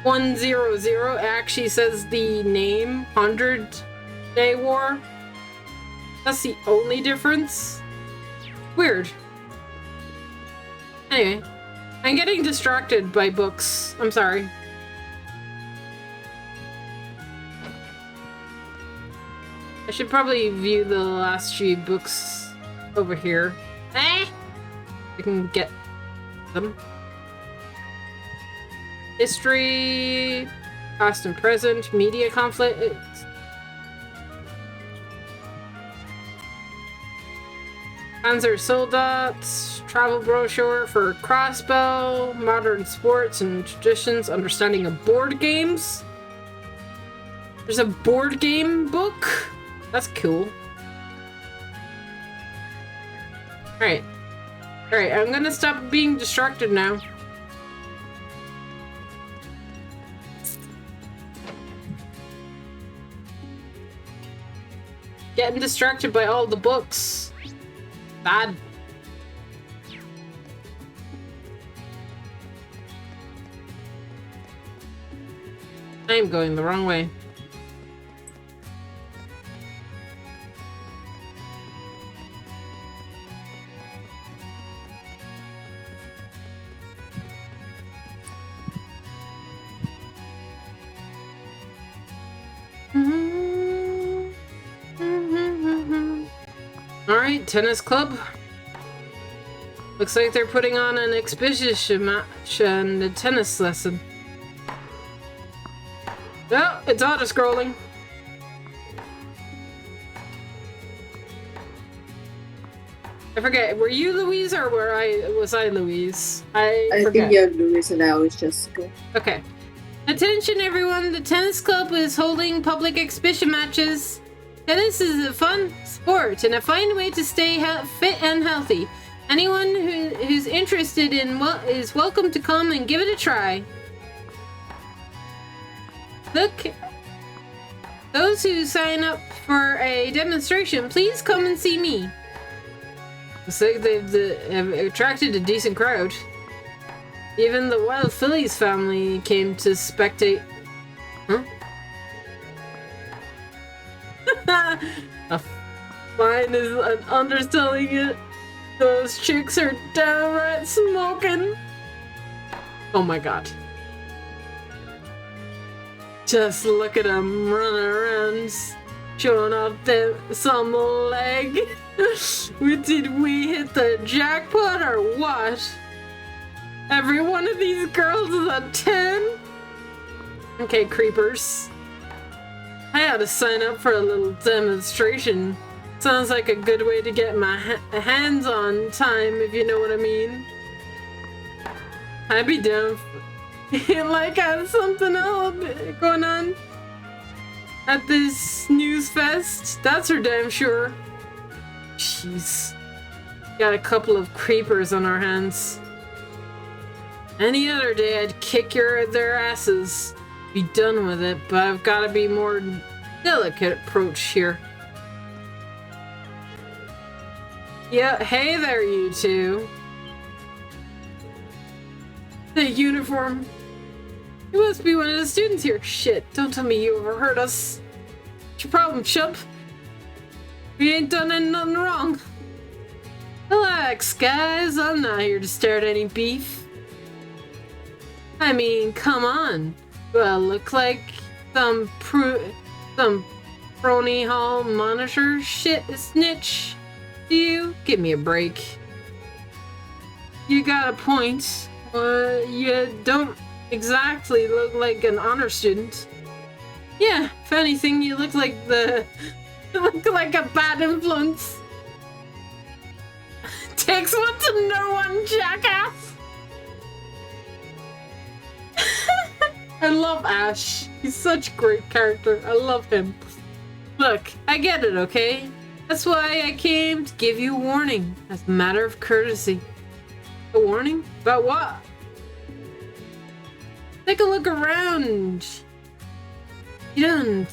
100, it actually says the name 100-Day War. That's the only difference. Weird. Anyway, I'm getting distracted by books. I'm sorry. I should probably view the last few books over here. I can get them. History, past and present, media conflict. Panzer Soldat, travel brochure for crossbow, modern sports and traditions, understanding of board games. There's a board game book? That's cool. Alright. Alright, I'm gonna stop being distracted now. Getting distracted by all the books. Bad. I am going the wrong way. Alright, tennis club. Looks like they're putting on an exhibition match and a tennis lesson. Oh, it's auto-scrolling. I forget, were you Louise or was I Louise? I forget. think you're Louise and I was Jessica. Okay. Attention everyone, the tennis club is holding public exhibition matches. Tennis is a fun sport and a fine way to stay fit and healthy. Anyone who's interested in is welcome to come and give it a try. Look, those who sign up for a demonstration, please come and see me. Looks like they've attracted a decent crowd. Even the Wild Phillies family came to spectate. Huh? A Mine is an underselling it. Those chicks are downright smoking. Oh my god. Just look at them running around, showing off some leg. Did we hit the jackpot or what? Every one of these girls is a 10? Okay, creepers. I had to sign up for a little demonstration. Sounds like a good way to get my hands on time, if you know what I mean. I'd be down for like I have something else going on at this news fest. That's for damn sure. Jeez. Got a couple of creepers on our hands. Any other day I'd kick their asses. Be done with it, but I've got to be more delicate approach here. Yeah, hey there, you two. The uniform. You must be one of the students here. Shit, don't tell me you overheard us. What's your problem, chump? We ain't done nothing wrong. Relax, guys. I'm not here to start any beef. I mean, come on. Do I look like some Brony Hall monitor shit snitch? Do you? Give me a break. You got a point. You don't exactly look like an honor student. Yeah, if anything, you look like you look like a bad influence. Takes one to know one, jackass. I love Ash. He's such a great character. I love him. Look, I get it, okay? That's why I came to give you a warning, as a matter of courtesy. A warning? About what? Take a look around. You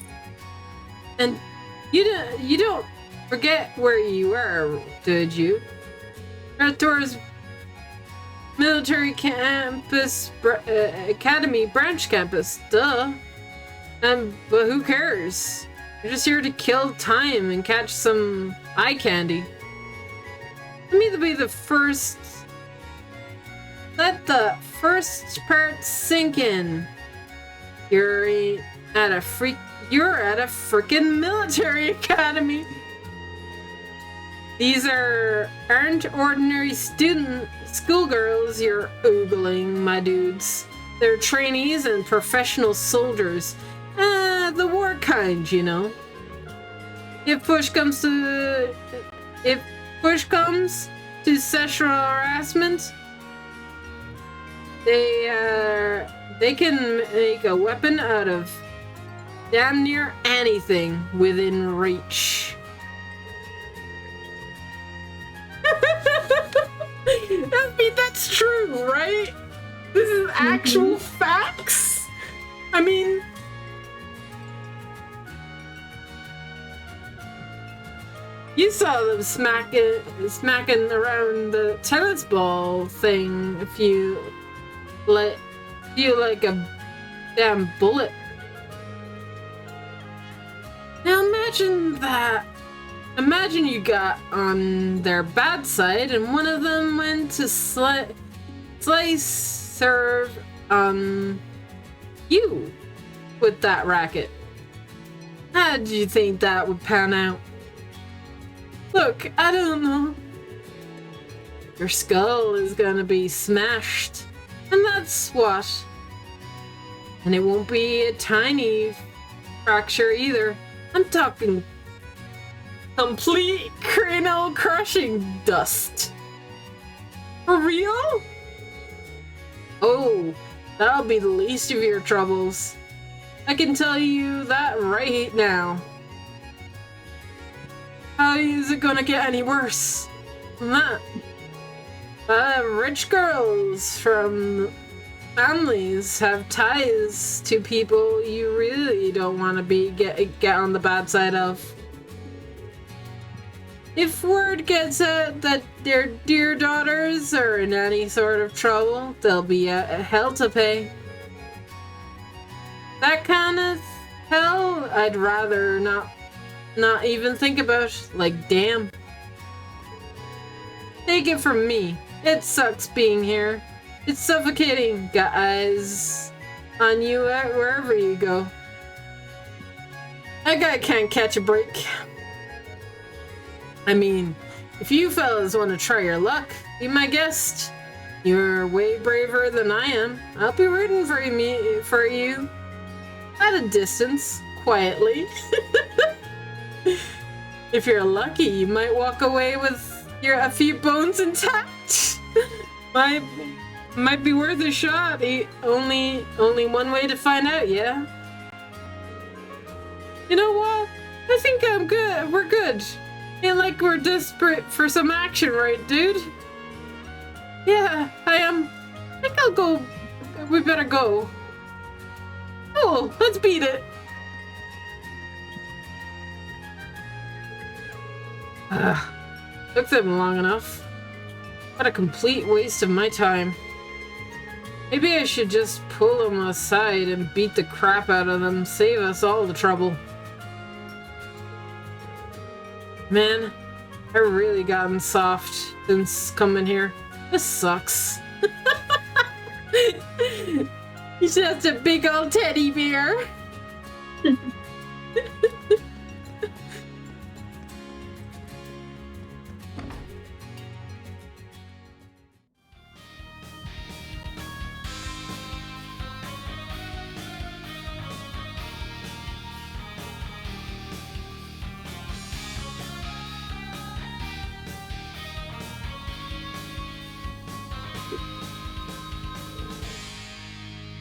don't forget where you were, did you? Towards military campus, academy branch campus, duh. But who cares? You're just here to kill time and catch some eye candy. Let me be the first. Let the first part sink in. You're at a freaking military academy. These aren't ordinary schoolgirls you're oogling, my dudes. They're trainees and professional soldiers. The war kind, you know. If push comes to sexual harassment, they can make a weapon out of damn near anything within reach. I mean, that's true, right? This is actual facts. I mean, you saw them smacking around the tennis ball thing if you like a damn bullet. Now imagine that. Imagine you got on their bad side and one of them went to slice serve you with that racket. How did you think that would pan out? Look, I don't know. Your skull is gonna be smashed, and that's what. And it won't be a tiny fracture either. I'm talking complete cranial crushing dust. For real? Oh, that'll be the least of your troubles. I can tell you that right now. How is it gonna get any worse than that? Rich girls from families have ties to people you really don't want to get on the bad side of. If word gets out that their dear daughters are in any sort of trouble, there'll be a hell to pay. That kind of hell I'd rather not not even think about. Like, damn. Take it from me. It sucks being here. It's suffocating. Got eyes on you at wherever you go. That guy can't catch a break. I mean, if you fellas want to try your luck, be my guest. You're way braver than I am. I'll be rooting for you. At a distance, quietly. If you're lucky, you might walk away with a few bones intact. Might be worth a shot. Only one way to find out, yeah? You know what? I think I'm good. We're good. Ain't like we're desperate for some action, right, dude? Yeah, I am. I think I'll go. We better go. Oh, let's beat it. Took them long enough. What a complete waste of my time. Maybe I should just pull them aside and beat the crap out of them, save us all the trouble. Man, I've really gotten soft since coming here. This sucks. He's just a big old teddy bear.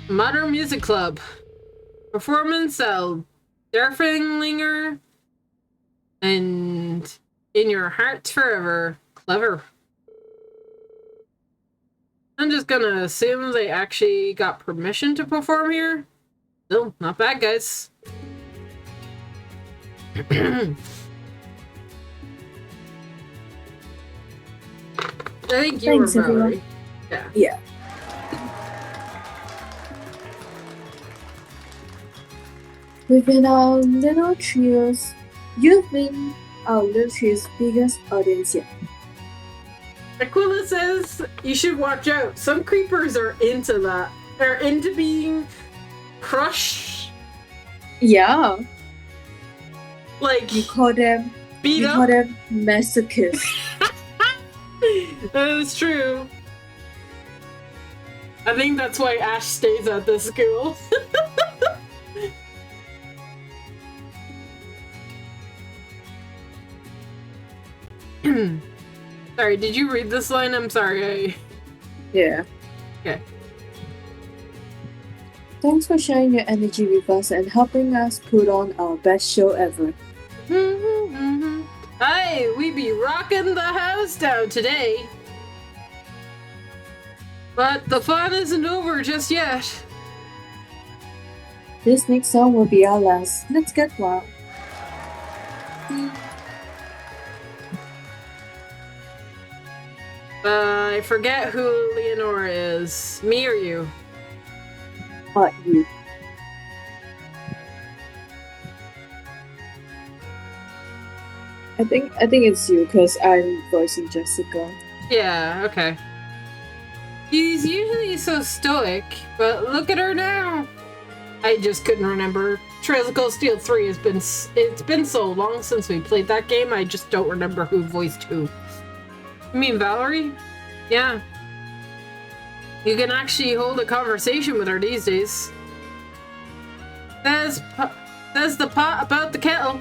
Modern Music Club. Performance of Derflinglinger and In Your Heart Forever. Clever. I'm just gonna assume they actually got permission to perform here. Still, not bad, guys. I think you were Reverie. Yeah. Within our little trio's, you've been our little trio's biggest audience yet. Aquila says you should watch out. Some creepers are into that. They're into being crushed. Yeah. Like, you call them beat up? Call them masochists. That is true. I think that's why Ash stays at this school. Sorry, did you read this line? I'm sorry. Yeah. Okay. Thanks for sharing your energy with us and helping us put on our best show ever. Hey, we be rocking the house down today. But the fun isn't over just yet. This next song will be our last. Let's get wild. I forget who Leonora is. Me or you? You. I think it's you because I'm voicing Jessica. Yeah, okay. She's usually so stoic, but look at her now. I just couldn't remember. Trails of Cold Steel 3 it's been so long since we played that game, I just don't remember who voiced who. You mean Valerie? Yeah. You can actually hold a conversation with her these days. Says the pot about the kettle.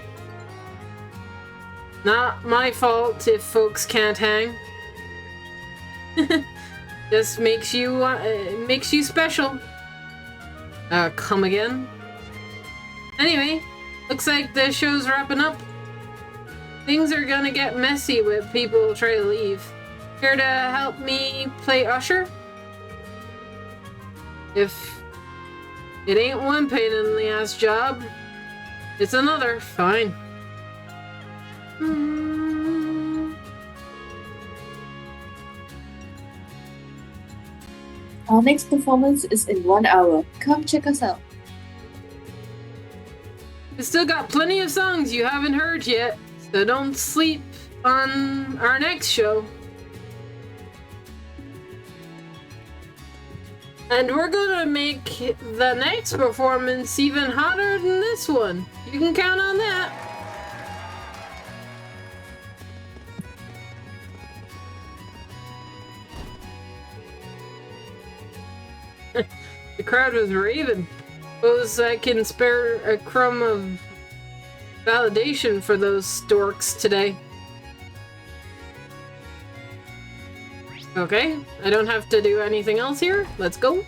Not my fault if folks can't hang. Just makes you special. Come again? Anyway, looks like the show's wrapping up. Things are gonna get messy with people try to leave. Here to help me play usher? If it ain't one pain in the ass job, it's another. Fine. Our next performance is in 1 hour. Come check us out. We still got plenty of songs you haven't heard yet, so don't sleep on our next show. And we're gonna make the next performance even hotter than this one. You can count on that. The crowd was raving. Suppose I can spare a crumb of validation for those storks today. Okay, I don't have to do anything else here. Let's go.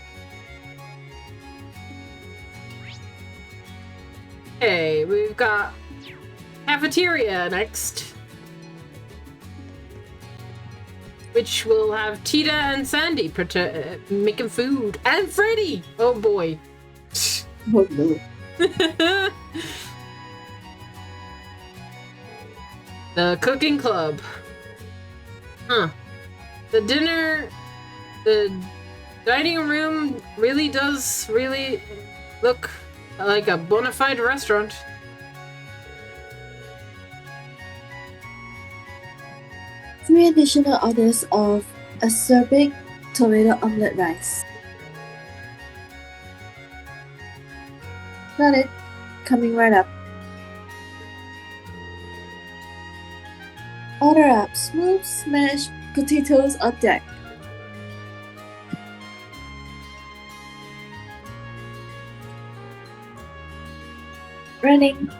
Okay, we've got cafeteria next, which will have Tita and Sandy making food, and Freddy. Oh boy. Oh no. The cooking club. Huh. The dining room really does look like a bona fide restaurant. 3 additional orders of acerbic tomato omelette rice. Got it. Coming right up. Order up. Smooth smashed potatoes on deck. Running.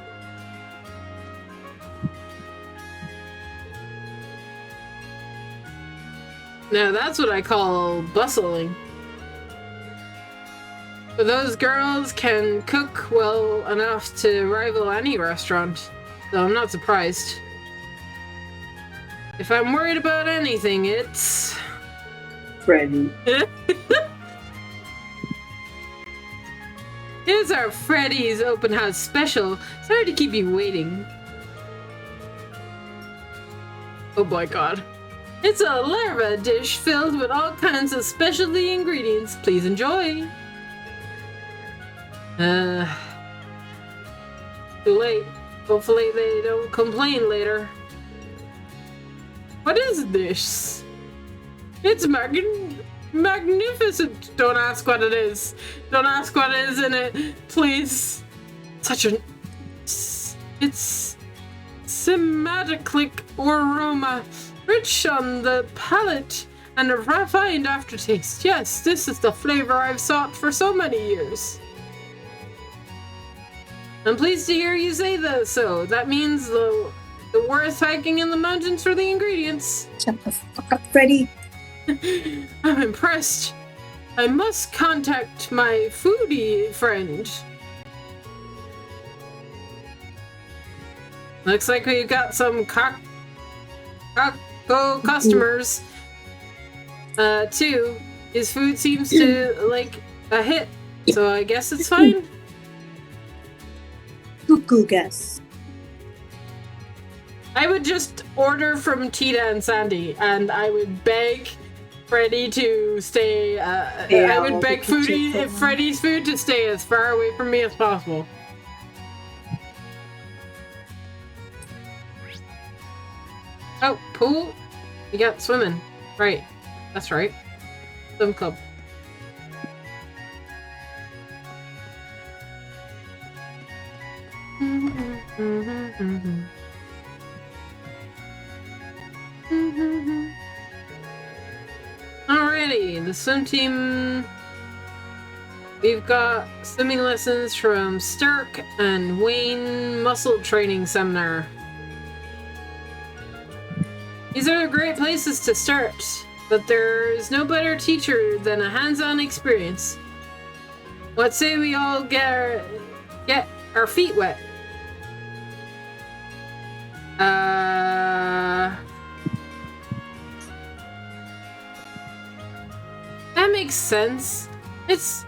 Now that's what I call bustling. But those girls can cook well enough to rival any restaurant, so I'm not surprised. If I'm worried about anything, it's... Freddy. Here's our Freddy's open house special. Sorry to keep you waiting. Oh my god. It's a larva dish filled with all kinds of specialty ingredients. Please enjoy. Too late. Hopefully they don't complain later. What is this? It's magnificent. Don't ask what it is. Don't ask what is in it, please. Such an... It's... Cinematoclick aroma. Rich on the palate and a refined aftertaste. Yes, this is the flavor I've sought for so many years. I'm pleased to hear you say that, so that means the worth hiking in the mountains for the ingredients. Shut the fuck up, Freddy. I'm impressed. I must contact my foodie friend. Looks like we've got some customers too. His food seems to like a hit, so I guess it's fine. Cuckoo guess. I would just order from Tita and Sandy, and I would beg Freddy to stay. I would beg Freddy's food to stay as far away from me as possible. Oh, pool? You got swimming. Right. That's right. Swim club. Alrighty, the swim team. We've got swimming lessons from Stark and Wayne Muscle Training Seminar. These are great places to start, but there is no better teacher than a hands-on experience. Let's say we all get our feet wet. That makes sense. But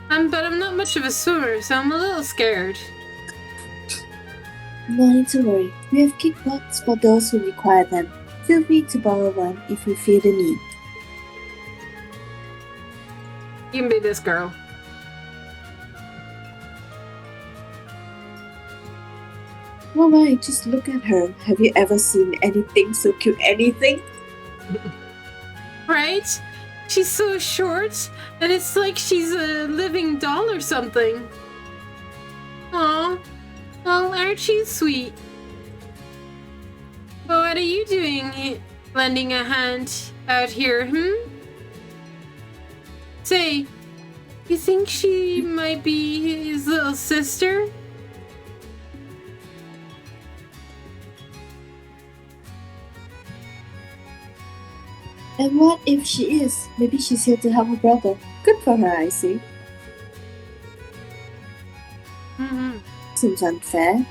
I'm not much of a swimmer, so I'm a little scared. No need to worry. We have kickboards for those who require them. Feel free to borrow one if you feel the need. You can be this girl. Oh my, just look at her. Have you ever seen anything so cute? Anything? Right? She's so short, and it's like she's a living doll or something. Aw. Well, aren't you sweet? Well, what are you doing lending a hand out here, Say, you think she might be his little sister? And what if she is? Maybe she's here to help her brother. Good for her, I see. Seems unfair.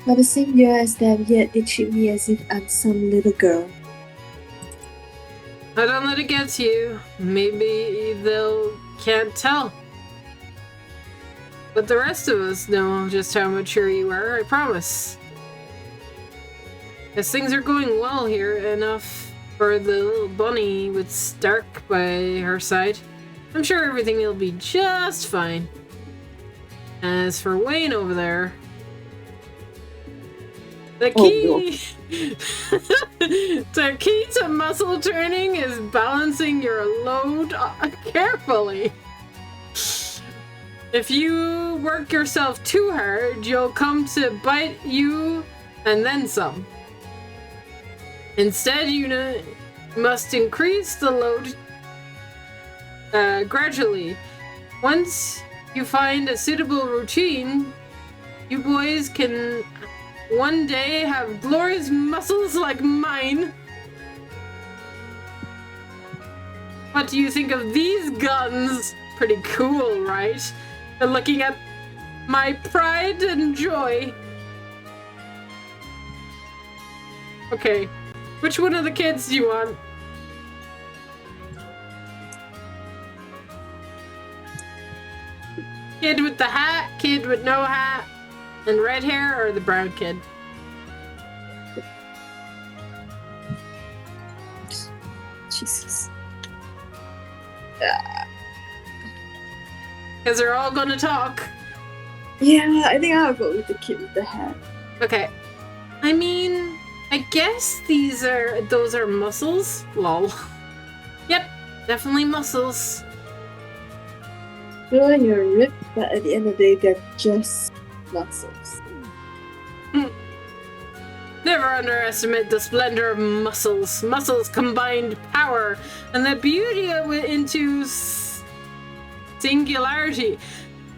But the same year as them, yet they treat me as if I'm some little girl. I don't let it get to you. Maybe they'll can't tell. But the rest of us know just how mature you are, I promise. As things are going well here, enough for the little bunny with Stark by her side, I'm sure everything will be just fine. As for Wayne over there, the key the key to muscle training is balancing your load carefully. If you work yourself too hard, you'll come to bite you and then some. Instead, you must increase the load gradually. Once you find a suitable routine, you boys can one day have glorious muscles like mine. What do you think of these guns? Pretty cool, right? And looking at my pride and joy. Okay, which one of the kids do you want? Kid with the hat, kid with no hat, and red hair, or the brown kid? Jesus. Because they're all gonna talk. Yeah, I think I'll go with the kid with the hat. Okay. I mean, I guess those are muscles. Lol. Yep, definitely muscles. Sure, you're ripped, but at the end of the day, they're just muscles. Never underestimate the splendor of muscles. Muscles combined power and the beauty of it into singularity.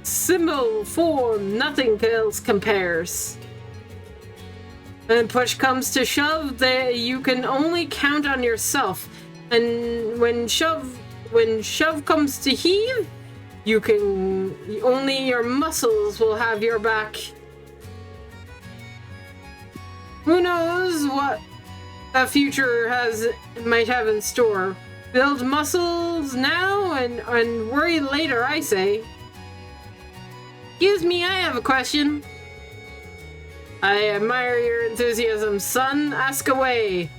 Symbol form, nothing else compares. When push comes to shove, you can only count on yourself. And when shove comes to heave, only your muscles will have your back. Who knows what the future might have in store. Build muscles now and worry later, I say. Excuse me, I have a question. I admire your enthusiasm, son. Ask away.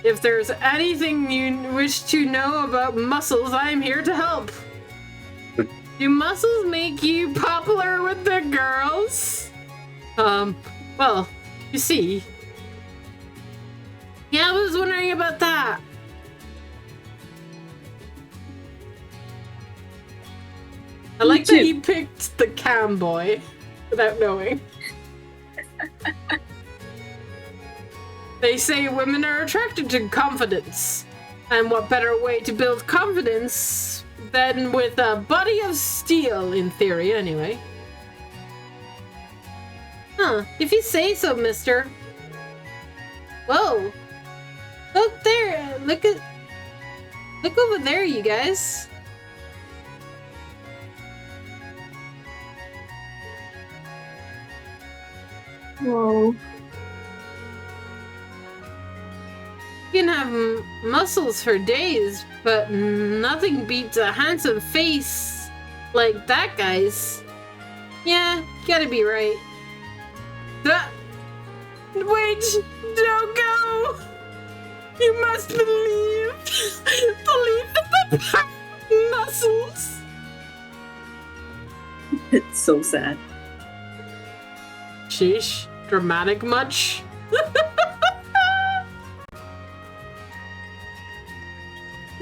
If there's anything you wish to know about muscles, I'm here to help. Do muscles make you popular with the girls? Well, you see. Yeah, I was wondering about that. I like that he picked the cam boy without knowing. They say women are attracted to confidence. And what better way to build confidence than with a body of steel, in theory, anyway. Huh, if you say so, mister. Whoa. Look there. Look over there, you guys. Whoa. You can have muscles for days, but nothing beats a handsome face like that guy's. Yeah, you gotta be right. Wait, don't go! You must believe the muscles. It's so sad. Sheesh. dramatic much.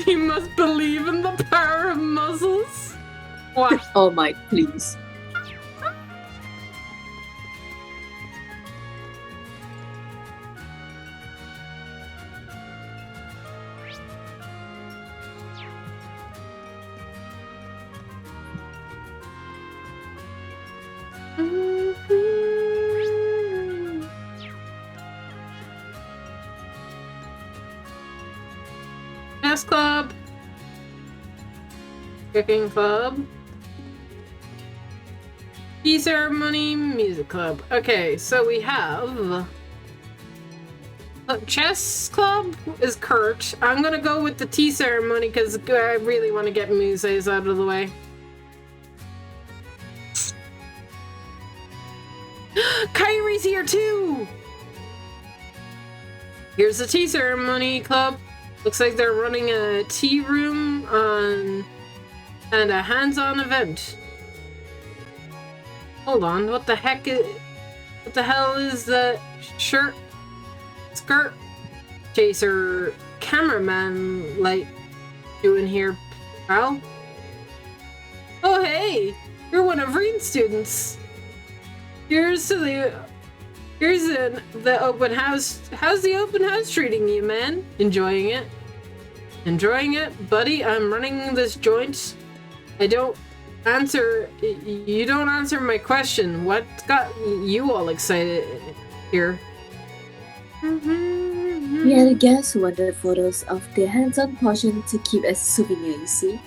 You must believe in the power of muscles. What? Oh my, please. Chess club. Cooking club. Tea ceremony, music club. Okay, so we have... Chess club is Kurt. I'm gonna go with the tea ceremony because I really want to get Muses out of the way. Kyrie's here too! Here's the tea ceremony club. Looks like they're running a tea room and a hands-on event. Hold on, what the hell is that shirt? Skirt? Chaser cameraman light doing here, pal? Oh hey! You're one of Reen's students! Here's the open house. How's the open house treating you, man? Enjoying it? Enjoying it? Buddy, I'm running this joint. You don't answer my question. What got you all excited here? We had a guest who wanted photos of their hands-on portion to keep as a souvenir, you see.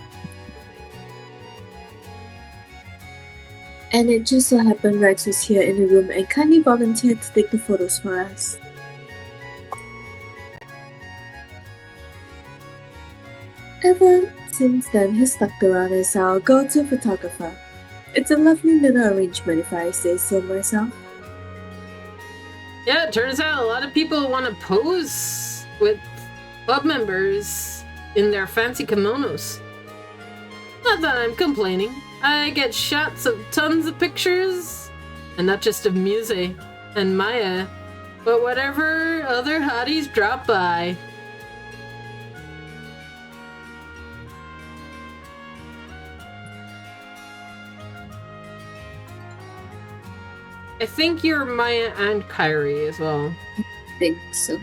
And it just so happened Rex was here in the room and kindly volunteered to take the photos for us. Ever since then, he's stuck around as our go-to photographer. It's a lovely little arrangement if I say so myself. Yeah, it turns out a lot of people want to pose with club members in their fancy kimonos. Not that I'm complaining. I get shots of tons of pictures, and not just of Muse and Maya, but whatever other hotties drop by. I think you're Maya and Kyrie as well. I think so.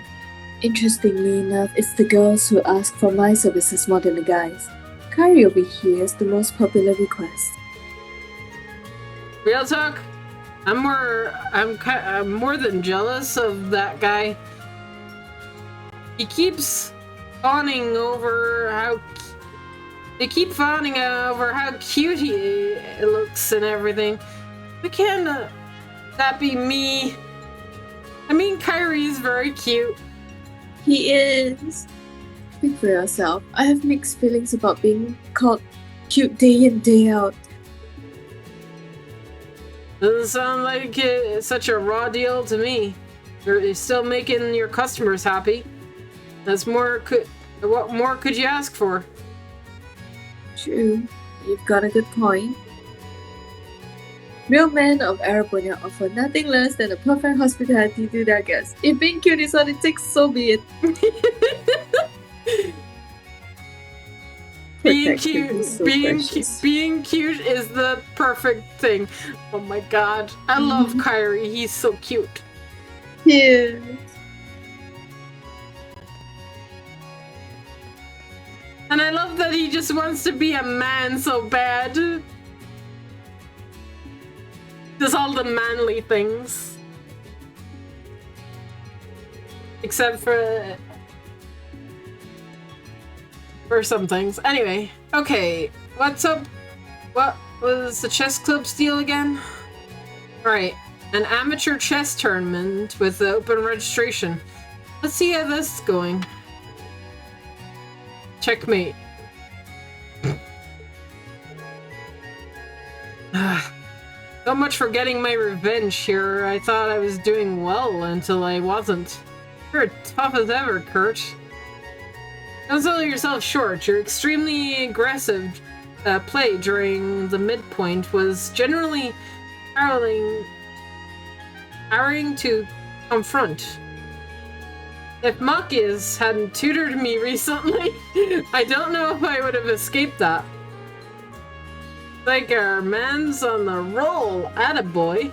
Interestingly enough, it's the girls who ask for my services more than the guys. Kyrie over here is the most popular request. Real talk, I'm more than jealous of that guy. He keeps fawning over how cute he looks and everything. Why can't that be me? I mean, Kyrie's very cute. He is. Speak for yourself. I have mixed feelings about being called cute day in, day out. Doesn't sound like it's such a raw deal to me. You're still making your customers happy. What more could you ask for? True. You've got a good point. Real men of Arabonia offer nothing less than a perfect hospitality to their guests. If being cute is what it takes, so be it. Being cute is the perfect thing. Oh my god. I love Kyrie. He's so cute. Yeah. And I love that he just wants to be a man so bad. Does all the manly things. Except for some things. Anyway, okay. What's up? What was the chess club's deal again? Alright. An amateur chess tournament with open registration. Let's see how this is going. Checkmate. So much for getting my revenge here. I thought I was doing well until I wasn't. You're tough as ever, Kurt. Don't sell yourself short. Your extremely aggressive play during the midpoint was generally harrowing to confront. If Machias hadn't tutored me recently, I don't know if I would have escaped that. Like our man's on the roll, attaboy.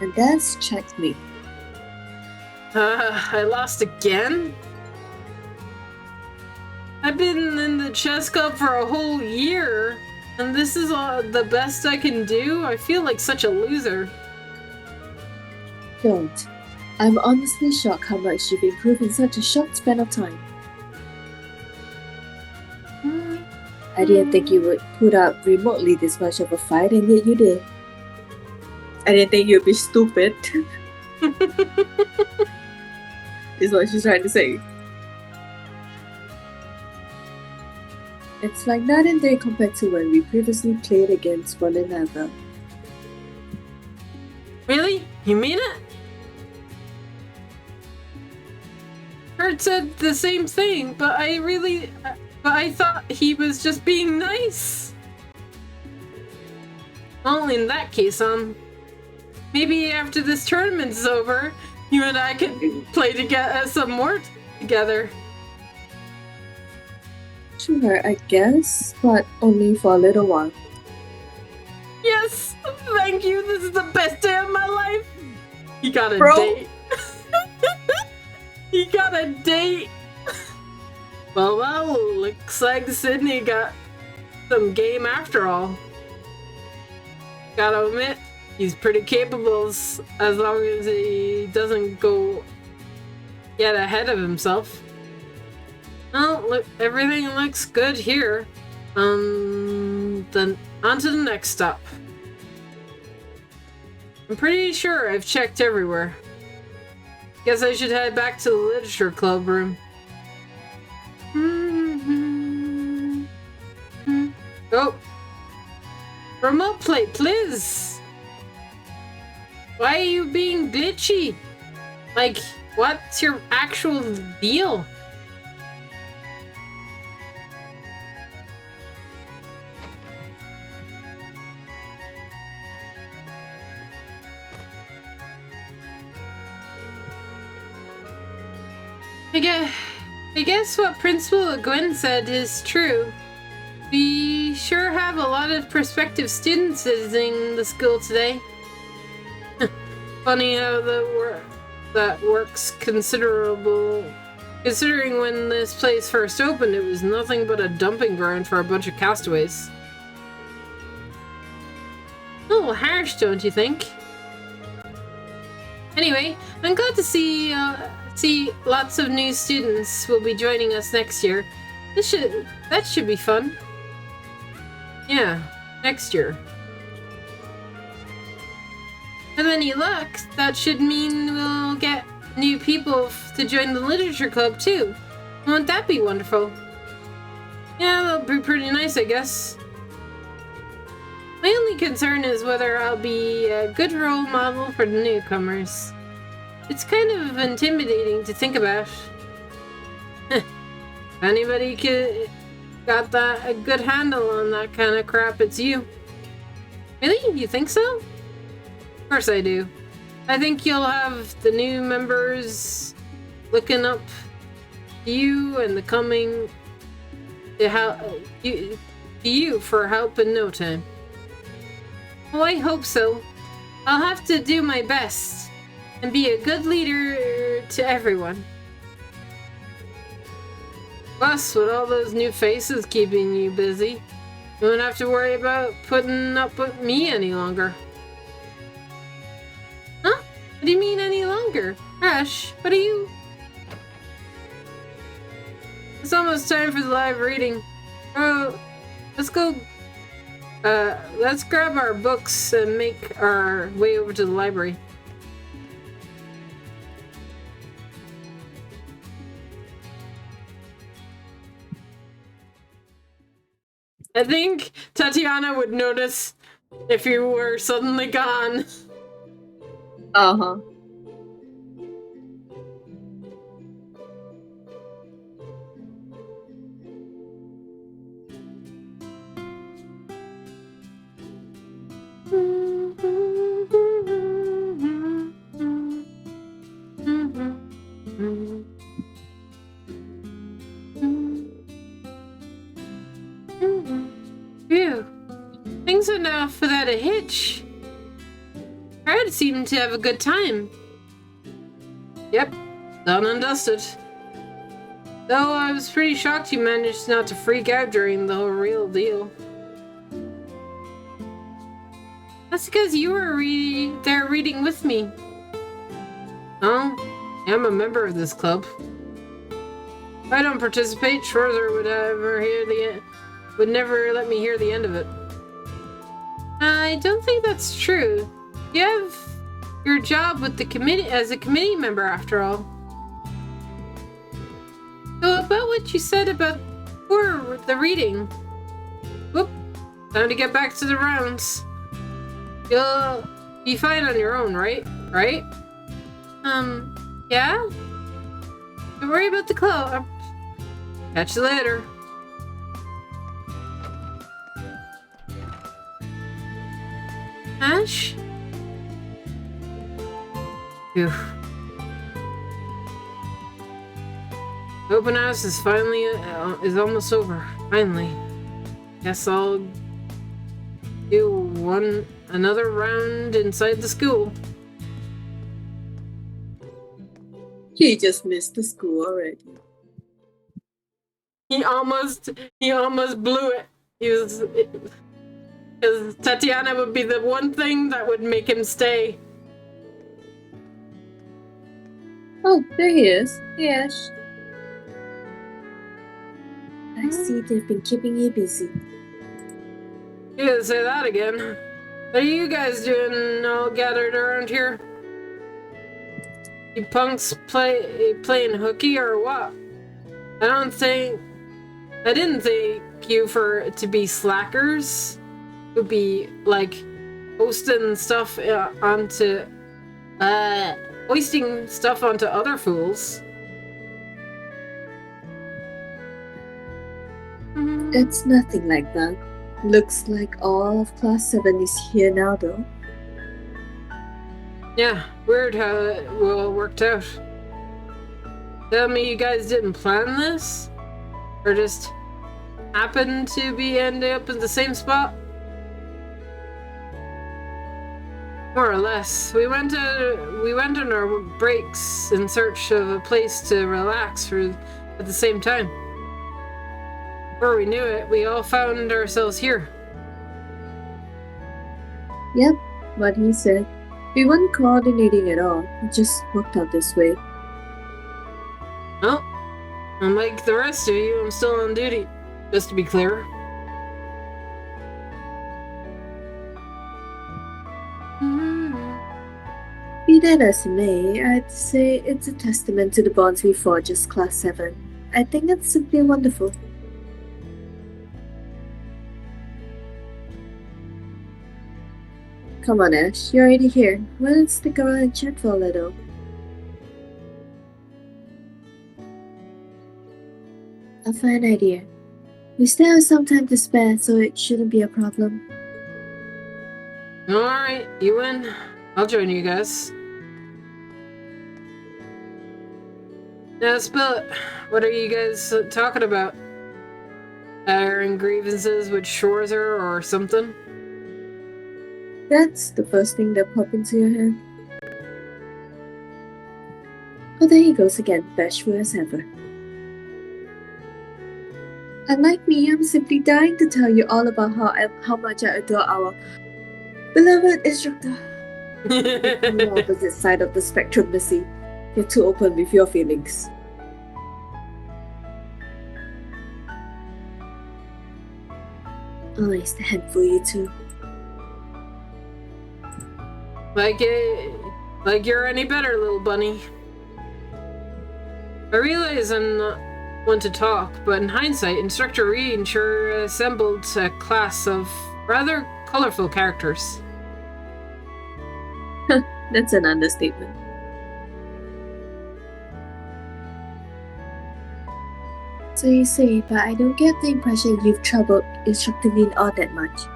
And that's checkmate. I lost again? I've been in the chess club for a whole year, and this is all the best I can do? I feel like such a loser. Don't. I'm honestly shocked how much you've improved in such a short span of time. I didn't think you would put up remotely this much of a fight, and yet you did. I didn't think you'd be stupid. Is what she's trying to say. It's like night and day compared to when we previously played against one another. Really? You mean it? Kurt said the same thing, but I thought he was just being nice. Well, in that case, maybe after this tournament's over, you and I could play together some more together. Sure, I guess, but only for a little while. Yes! Thank you! This is the best day of my life! He got a date. He got a date! Well, looks like Sydney got some game after all. Gotta admit, he's pretty capable as long as he doesn't get ahead of himself. Well, look, everything looks good here. Then on to the next stop. I'm pretty sure I've checked everywhere. Guess I should head back to the literature club room. Oh. Remote play, please. Why are you being bitchy? Like, what's your actual deal? I guess what Principal Gwen said is true. We sure have a lot of prospective students visiting the school today. Funny how that works considerable. Considering when this place first opened, it was nothing but a dumping ground for a bunch of castaways. A little harsh, don't you think? Anyway, I'm glad to see lots of new students will be joining us next year. That should be fun. Yeah, next year. With any luck, that should mean we'll get new people to join the literature club too. Won't that be wonderful? Yeah, that'll be pretty nice, I guess. My only concern is whether I'll be a good role model for the newcomers. It's kind of intimidating to think about. If anybody got a good handle on that kind of crap, it's you. Really? You think so? Of course I do. I think you'll have the new members looking up to you and coming to you for help in no time. Well, I hope so. I'll have to do my best and be a good leader to everyone. Plus, with all those new faces keeping you busy, you won't have to worry about putting up with me any longer. Huh? What do you mean any longer? Ash, what are you... It's almost time for the live reading. Oh, let's go... let's grab our books and make our way over to the library. I think Tatiana would notice if you were suddenly gone. Uh-huh. Phew. Things went off without a hitch. Crowd seemed to have a good time. Yep, done and dusted. Though I was pretty shocked you managed not to freak out during the real deal. That's because you were there reading with me. Oh, I'm a member of this club. If I don't participate, Schwarzer would never let me hear the end of it. I don't think that's true. You have your job with the committee as a committee member, after all. So about what you said about the reading. Whoop! Time to get back to the rounds. You'll be fine on your own, right? Right? Yeah? Don't worry about the club. Catch you later. Ash? Phew. Open house is is almost over. Finally. Guess I'll do another round inside the school. He just missed the school already. He almost blew it. Because Tatiana would be the one thing that would make him stay. Oh, there he is. Hey, Ash. I see they've been keeping you busy. You didn't say that again. What are you guys doing all gathered around here? You punks playing hooky or what? I didn't think you to be slackers. Would be like hoisting stuff onto other fools. It's nothing like that. Looks like all of Class 7 is here now, though. Yeah, weird how it all worked out. Tell me you guys didn't plan this? Or just happened to be ending up in the same spot? More or less. We went on our breaks in search of a place to relax at the same time. Before we knew it, we all found ourselves here. Yep, what he said. We weren't coordinating at all. It just worked out this way. Well, unlike the rest of you, I'm still on duty, just to be clear. Be that as it may, I'd say it's a testament to the bonds we forged as Class 7. I think it's simply wonderful. Come on, Ash, you're already here. Why don't stick around and chat for a little? A fine idea. We still have some time to spare, so it shouldn't be a problem. Alright, you win. I'll join you guys. Now, spill it. What are you guys talking about? Airing grievances with Schwarzer or something? That's the first thing that popped into your head. Oh, there he goes again, bashful as ever. Unlike me, I'm simply dying to tell you all about how much I adore our beloved instructor. On the opposite side of the spectrum, Missy. You're too open with your feelings. Oh, it's the handful, you two. Like you're any better, little bunny. I realize I'm not one to talk, but in hindsight, Instructor Reed sure assembled a class of rather colorful characters. That's an understatement. So you say, but I don't get the impression you've troubled Instructor Lin all that much.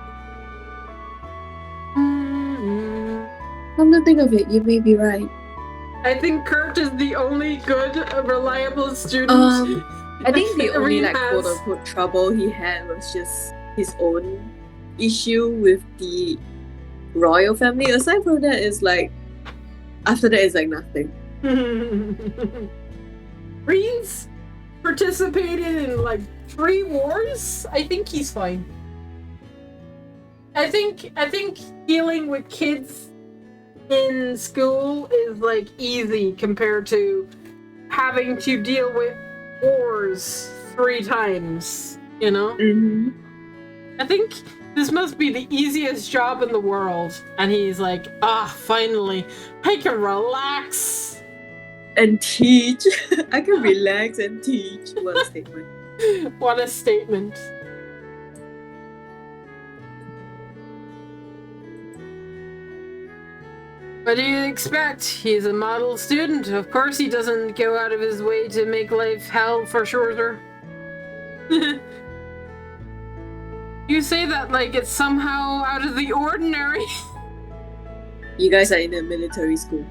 Come to think of it, you may be right. I think Kurt is the only good, reliable student. I think the only Reed has. quote-unquote trouble he had was just his own issue with the royal family. Aside from that, after that, it's nothing. Reed's participated in 3 wars. I think he's fine. I think dealing with kids in school is easy compared to having to deal with wars 3 times, you know? Mm-hmm. I think this must be the easiest job in the world. And he's like, finally, I can relax. And teach. I can relax and teach. What a statement. What a statement. What do you expect? He's a model student. Of course he doesn't go out of his way to make life hell for sure. You say that like it's somehow out of the ordinary. You guys are in a military school.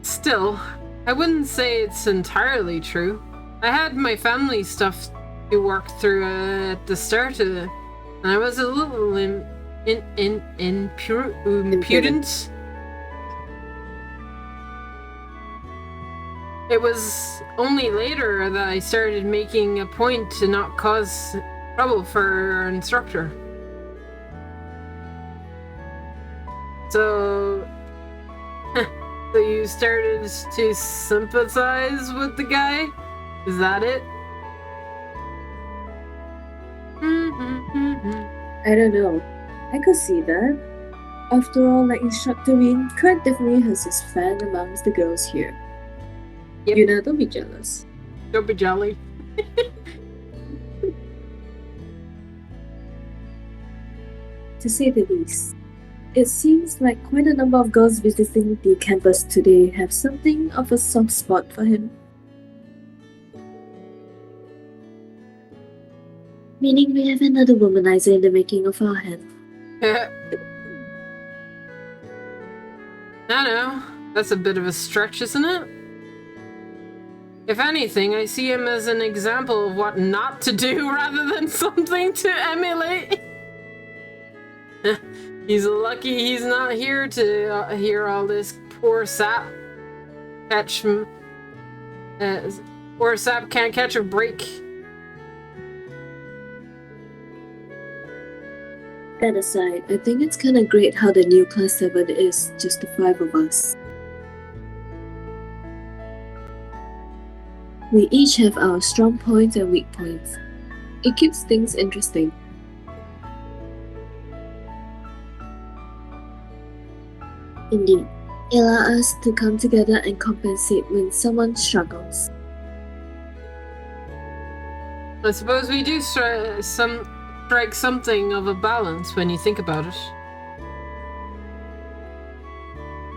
Still, I wouldn't say it's entirely true. I had my family stuff to work through at the start of it, and I was a little impudent. It was only later that I started making a point to not cause trouble for our instructor. So you started to sympathize with the guy? Is that it? I don't know. I could see that. After all, like Instructor Rin, Kurt definitely has his fan amongst the girls here. Yep. You know, don't be jealous. Don't be jelly. To say the least. It seems like quite a number of girls visiting the campus today have something of a soft spot for him. Meaning we have another womanizer in the making of our hand. I know. That's a bit of a stretch, isn't it? If anything, I see him as an example of what not to do rather than something to emulate. He's lucky he's not here to hear all this. Poor sap poor sap can't catch a break. That aside, I think it's kinda great how the new Class 7 is just the 5 of us. We each have our strong points and weak points. It keeps things interesting. Indeed, it allows us to come together and compensate when someone struggles. I suppose we do strike something of a balance when you think about it.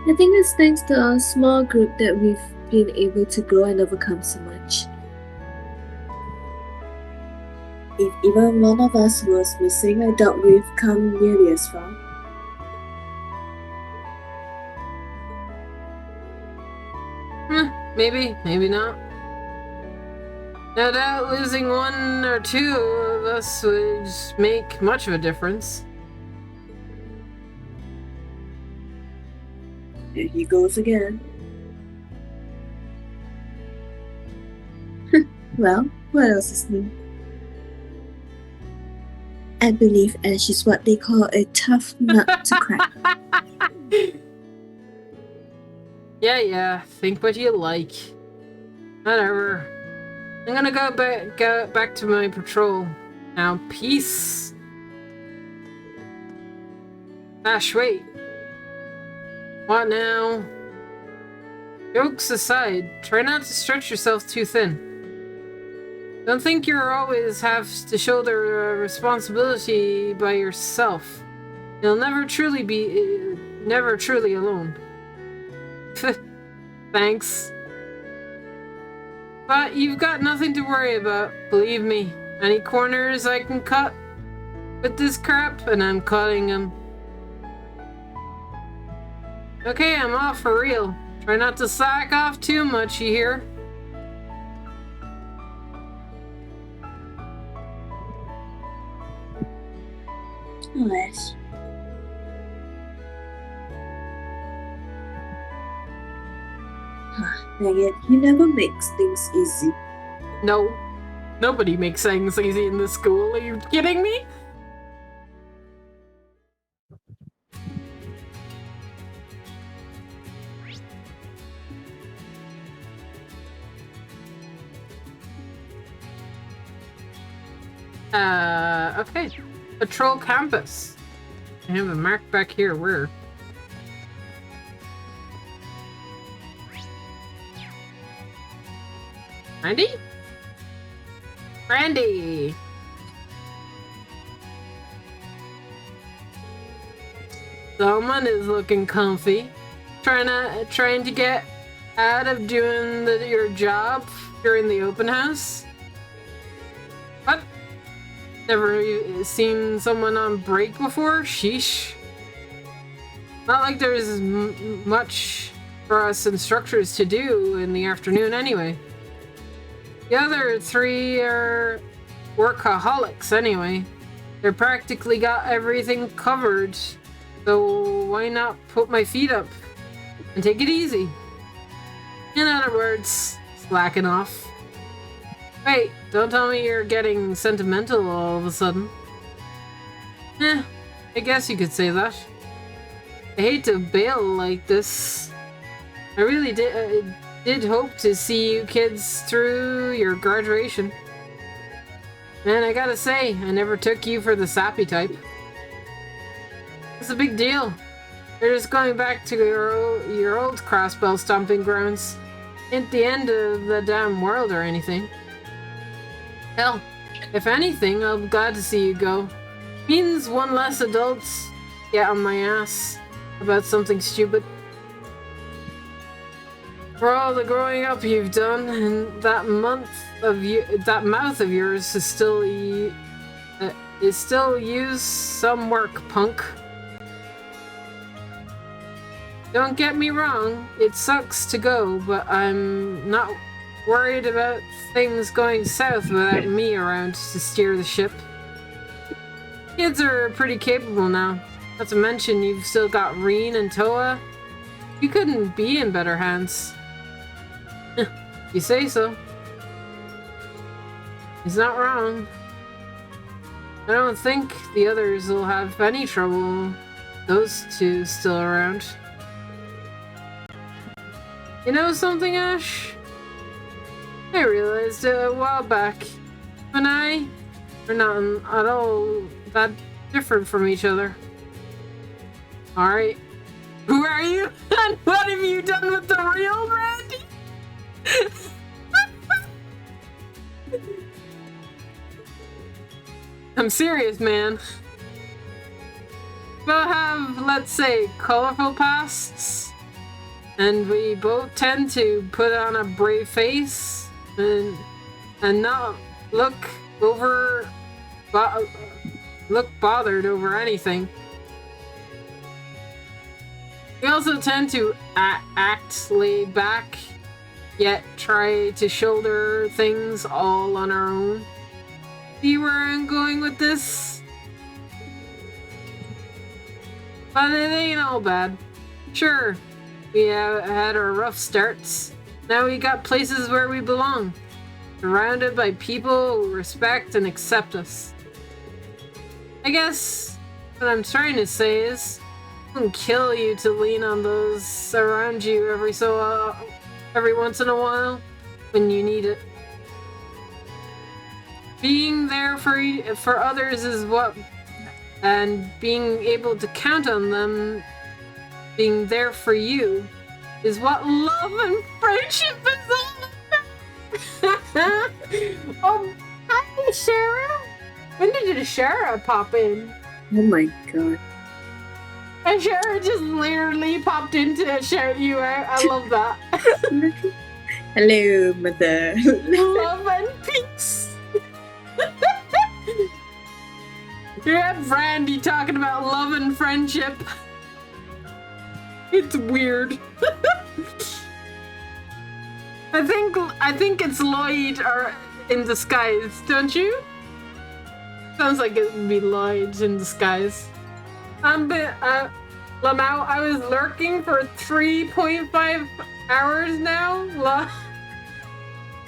I think it's thanks to our small group that we've been able to grow and overcome so much. If even one of us was missing, I doubt we've come nearly as far. Maybe, maybe not. No doubt losing 1 or 2 of us would make much of a difference. There he goes again. Well, what else is new? I believe Ash is what they call a tough nut to crack. Yeah, think what you like. Whatever. I'm gonna go back to my patrol. Now, peace. Ash, wait. What now? Jokes aside, try not to stretch yourself too thin. Don't think you always have to shoulder responsibility by yourself. You'll never truly alone. Thanks. But you've got nothing to worry about, believe me. Any corners I can cut with this crap, and I'm cutting them. Okay, I'm off for real. Try not to slack off too much, you hear? Yes. Dang it, he never makes things easy. No. Nobody makes things easy in this school. Are you kidding me? Okay. Patrol campus. I have a mark back here. Where? Randy? Randy! Someone is looking comfy. Trying to get out of doing your job during the open house? What? Never seen someone on break before? Sheesh. Not like there's much for us instructors to do in the afternoon anyway. The other three are workaholics anyway. They're practically got everything covered, so why not put my feet up and take it easy? In other words, slacking off. Wait, don't tell me you're getting sentimental all of a sudden. I guess you could say that. I hate to bail like this. I really did hope to see you kids through your graduation. And I gotta say, I never took you for the sappy type. It's a big deal. You're just going back to your old crossbell stomping grounds. Ain't the end of the damn world or anything. Hell, if anything, I'm glad to see you go. Means one less adult get on my ass about something stupid. For all the growing up you've done, and that mouth of yours is still use some work, punk. Don't get me wrong, it sucks to go, but I'm not worried about things going south without me around to steer the ship. Kids are pretty capable now. Not to mention you've still got Reen and Toa. You couldn't be in better hands. You say so. He's not wrong. I don't think the others will have any trouble. Those two still around. You know something, Ash? I realized a while back. You and I are not at all that different from each other. Alright. Who are you? And what have you done with the real Randy? I'm serious, man. We'll have, let's say, colorful pasts, and we both tend to put on a brave face and not look bothered over anything. We also tend to act laid back, yet try to shoulder things all on our own. See where I'm going with this? But it ain't all bad. Sure, we have had our rough starts. Now we got places where we belong. Surrounded by people who respect and accept us. I guess what I'm trying to say is, it wouldn't kill you to lean on those around you every once in a while when you need it. Being there for others is what, and being able to count on them being there for you is what love and friendship is all about. Oh, hi, Shara. When did Shara pop in? Oh my god. And Shara just literally popped in to shout you out. I love that. Hello, mother. Love and peace. You have Randy talking about love and friendship. It's weird. I think it's Lloyd or in disguise, don't you? Sounds like it would be Lloyd in disguise. Lamau, I was lurking for 3.5 hours now.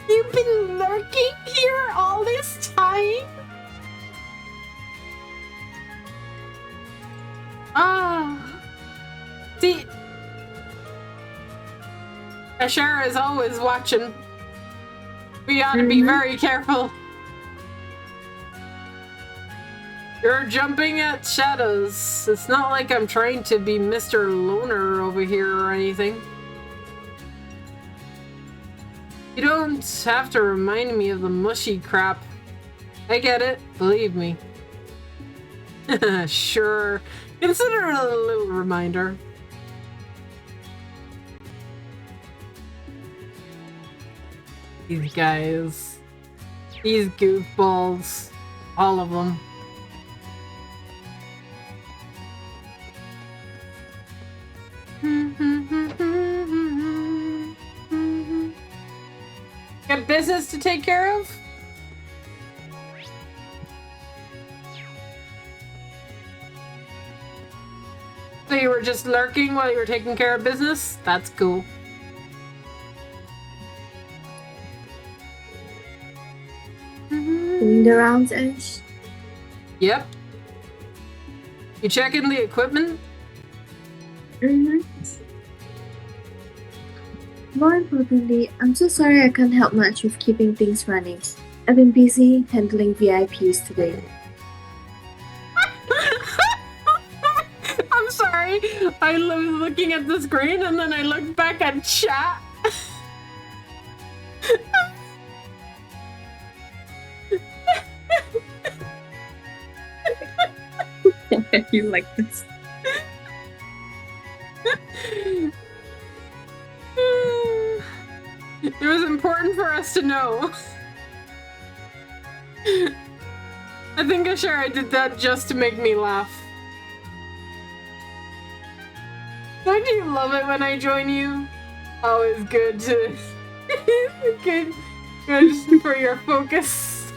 You've been lurking here all this time? Ah. See, Ashara is always watching. We ought to be very careful. You're jumping at shadows. It's not like I'm trying to be Mr. Loner over here or anything. You don't have to remind me of the mushy crap. I get it, believe me. Sure. Consider it a little reminder. These guys. These goofballs. All of them. Got business to take care of? So you were just lurking while you were taking care of business? That's cool. Doing the rounds, Ash? Yep. You checking the equipment? More importantly, I'm so sorry I can't help much with keeping things running. I've been busy handling VIPs today. I'm sorry. I was looking at the screen and then I looked back at chat. Why are you like this? It was important for us to know. I think I'm sure I did that just to make me laugh. Don't you love it when I join you? Always good to... good for your focus.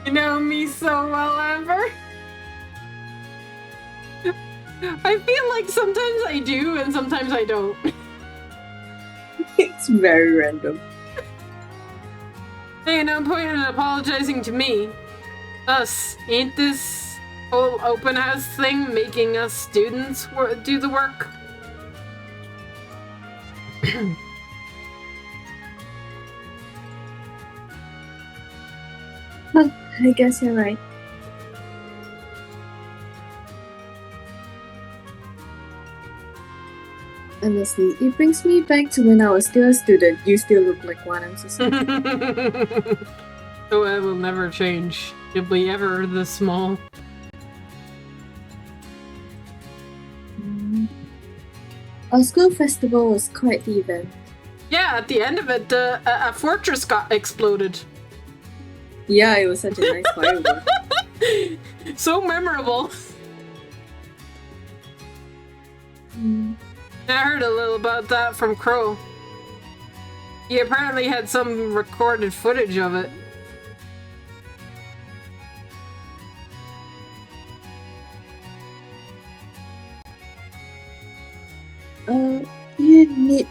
You know me so well, Amber. I feel like sometimes I do and sometimes I don't. It's very random. Hey, no point in apologizing to me. Us, ain't this whole open house thing making us students do the work? Huh, I guess you're right. Honestly, it brings me back to when I was still a student. You still look like one, I'm so sorry. So I will never change. You'll be ever this small. Our school festival was quite the event. Yeah, at the end of it, a fortress got exploded. Yeah, it was such a nice firework. So memorable. I heard a little about that from Crow. He apparently had some recorded footage of it.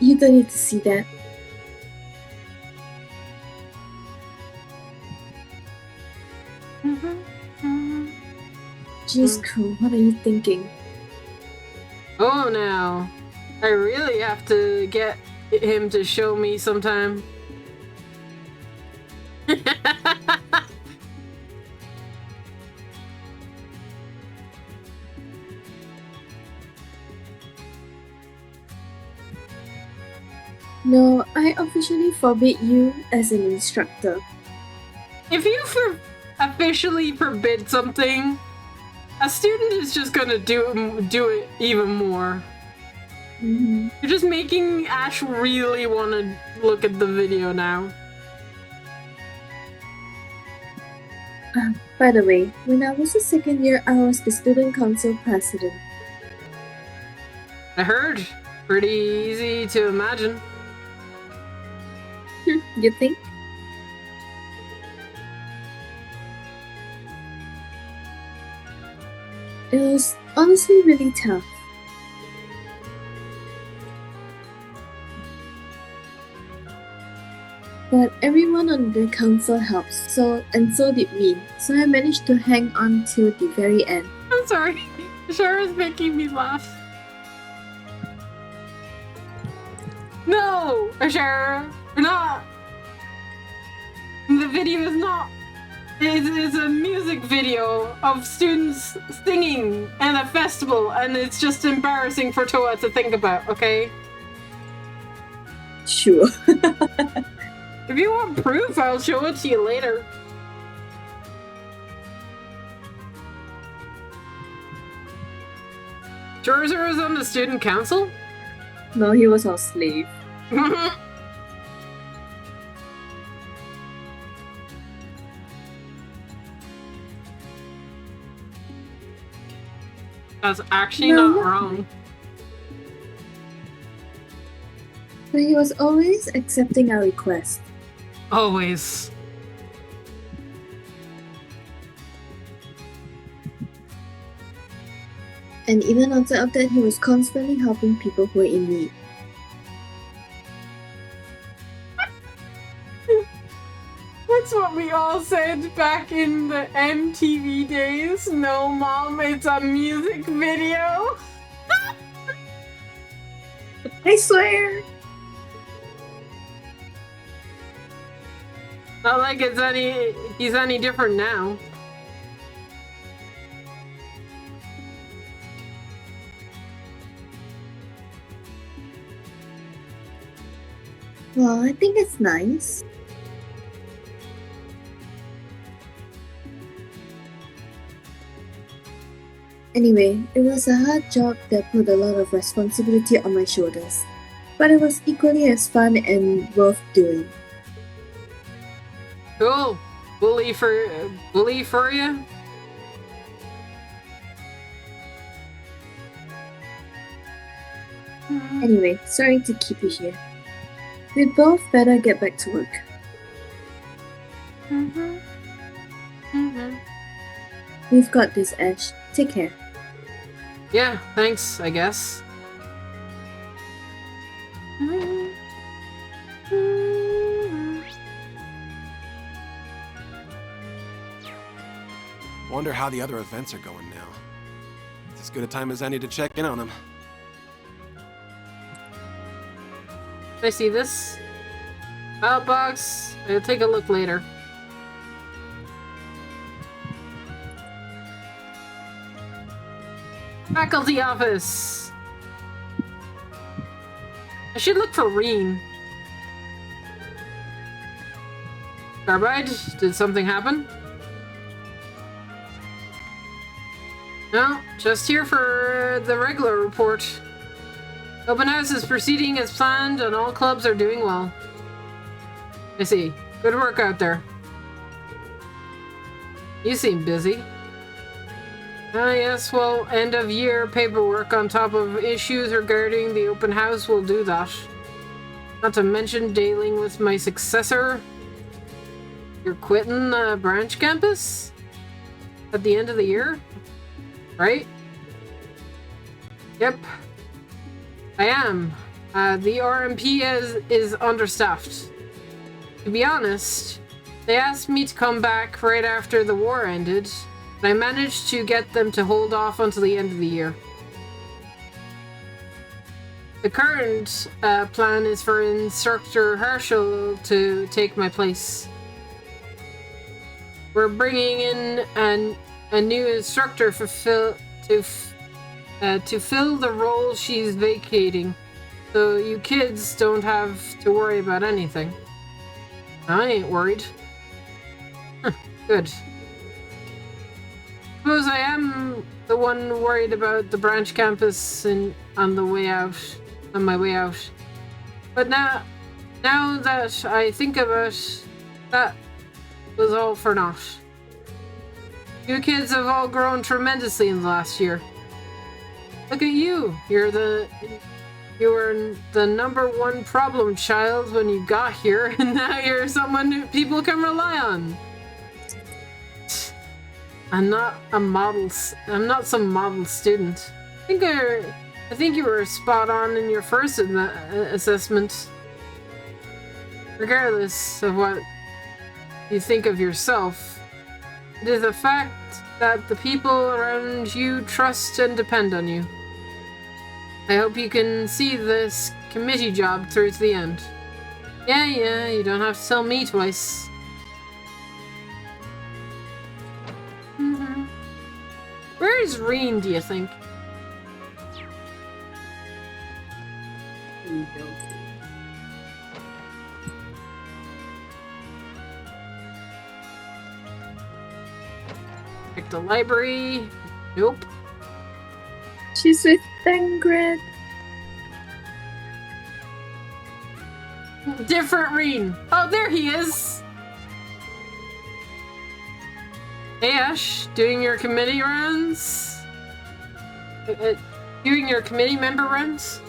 You don't need to see that. Jeez, Crow, what are you thinking? Oh, now. I really have to get him to show me sometime. No, I officially forbid you as an instructor. If you officially forbid something, a student is just gonna do it even more. You're just making Ash really want to look at the video now. By the way, when I was a second year, I was the student council president. I heard. Pretty easy to imagine. You think? It was honestly really tough. But everyone on the council helps, so did we. So I managed to hang on till the very end. I'm sorry. Shara's making me laugh. No, Shara, we're not. The video is not. It's a music video of students singing and a festival, and it's just embarrassing for Toa to think about, okay? Sure. If you want proof, I'll show it to you later. Jorzer is on the student council? No, he was our slave. That's actually not wrong. But he was always accepting our requests. Always. And even on top of that, he was constantly helping people who were in need. That's what we all said back in the MTV days. No, Mom, it's a music video. I swear! Not like he's any different now. Well, I think it's nice. Anyway, it was a hard job that put a lot of responsibility on my shoulders, but it was equally as fun and worth doing. Cool. Bully for you? Anyway, sorry to keep you here. We both better get back to work. We've got this, Ash. Take care. Yeah, thanks, I guess. Wonder how the other events are going now. It's as good a time as any to check in on them. I see this outbox. I'll take a look later. Faculty office. I should look for Reen. Carbide, did something happen? No, just here for the regular report. Open house is proceeding as planned and all clubs are doing well. I see. Good work out there. You seem busy. Yes, well, end of year paperwork on top of issues regarding the open house will do that. Not to mention dealing with my successor. You're quitting the branch campus? At the end of the year? Right? Yep. I am. The RMP is understaffed. To be honest, they asked me to come back right after the war ended, and I managed to get them to hold off until the end of the year. The current plan is for Instructor Herschel to take my place. We're bringing in a new instructor to fill the role she's vacating, so you kids don't have to worry about anything. I ain't worried. Good. Suppose I am the one worried about the branch campus on my way out. But now that I think about it, that was all for naught. You kids have all grown tremendously in the last year. Look at you. You're You were the #1 problem child when you got here, and now you're someone who people can rely on. I'm not some model student. I think you were spot on in your first assessment. Regardless of what you think of yourself, it is a fact that the people around you trust and depend on you. I hope you can see this committee job through to the end. Yeah, you don't have to tell me twice. Where is Reen, do you think? Check the library. Nope. She's with Tangred. Different Reen. Oh, there he is. Hey, Ash. Doing your committee runs? Doing your committee member runs?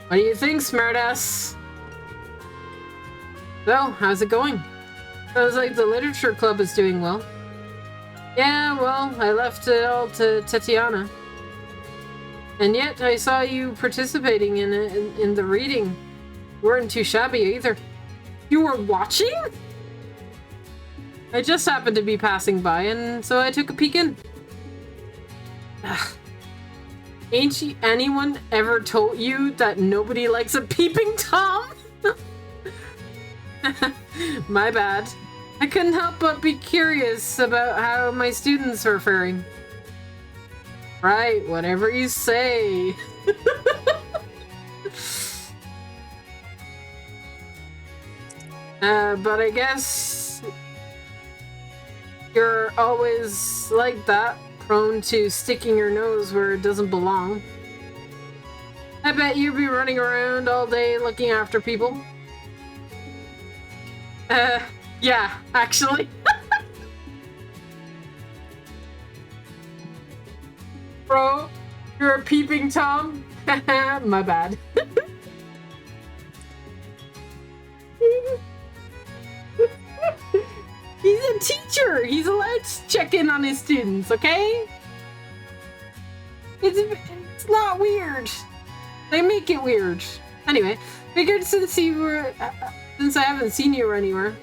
What do you think, smartass? So, how's it going? Sounds like the literature club is doing well. Yeah, well, I left it all to Tatiana. And yet, I saw you participating in the reading. You weren't too shabby either. You were watching? I just happened to be passing by, and so I took a peek in. Ugh. Ain't anyone ever told you that nobody likes a peeping Tom? My bad. I couldn't help but be curious about how my students are faring. Right, whatever you say. But I guess you're always like that, prone to sticking your nose where it doesn't belong. I bet you'd be running around all day looking after people. Yeah, actually. Bro, you're a peeping Tom? My bad. He's a teacher! He's allowed to check in on his students, okay? It's not weird. They make it weird. Anyway, figured since I haven't seen you anywhere.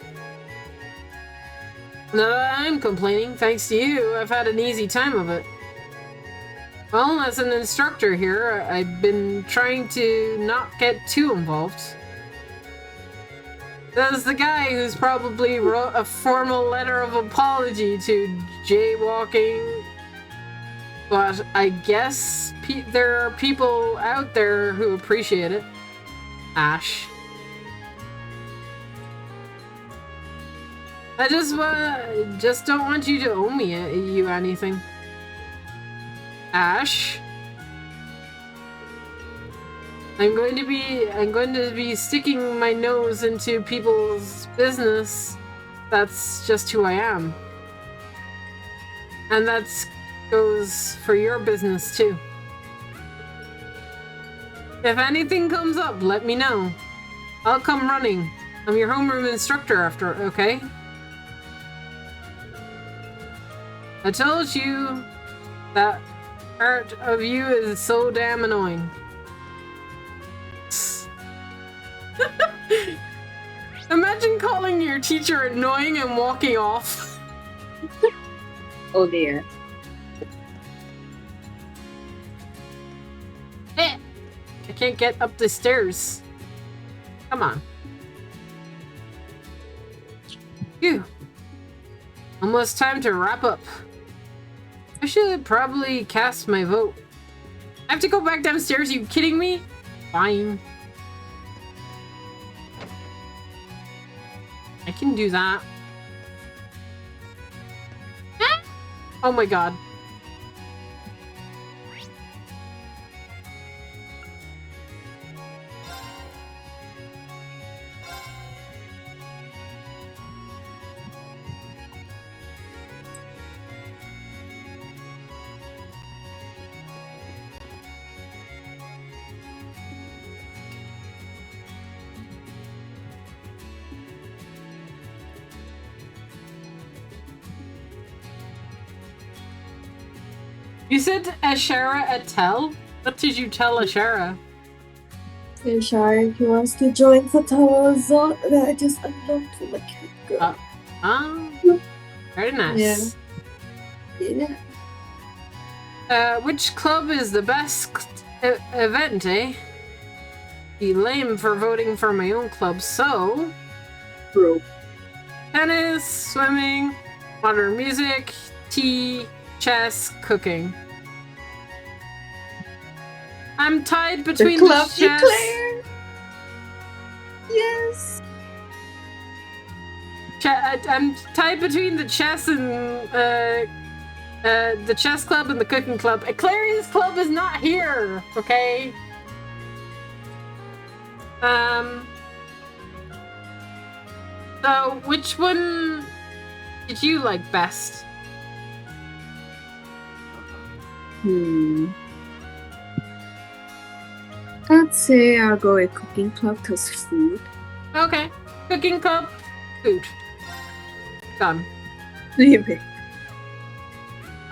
Not that I'm complaining, thanks to you, I've had an easy time of it. Well, as an instructor here, I've been trying to not get too involved. There's the guy who's probably wrote a formal letter of apology to jaywalking. But I guess there are people out there who appreciate it. Ash. I just don't want you to owe you anything. Ash. I'm going to be sticking my nose into people's business. That's just who I am. And that goes for your business too. If anything comes up, let me know. I'll come running. I'm your homeroom instructor after, okay? I told you that part of you is so damn annoying. Imagine calling your teacher annoying and walking off. Oh dear. I can't get up the stairs. Come on. Phew. Almost time to wrap up. I should probably cast my vote. I have to go back downstairs, are you kidding me? Fine. I can do that. Oh my god. You said Ashara Atel? What did you tell Ashara? Ashara, he wants to join the Tower Resort that I just unlocked for the cat girl. Very nice. Yeah. Which club is the best event, eh? Be lame for voting for my own club, so... Bro. Tennis, swimming, modern music, tea, chess, cooking. I'm tied between the club chess... Eclair. Yes. I'm tied between the chess and the chess club and the cooking club. Eclair's club is not here, okay? So which one did you like best? I'd say I'll go with cooking club because food. Okay, cooking club, food. Done. Maybe.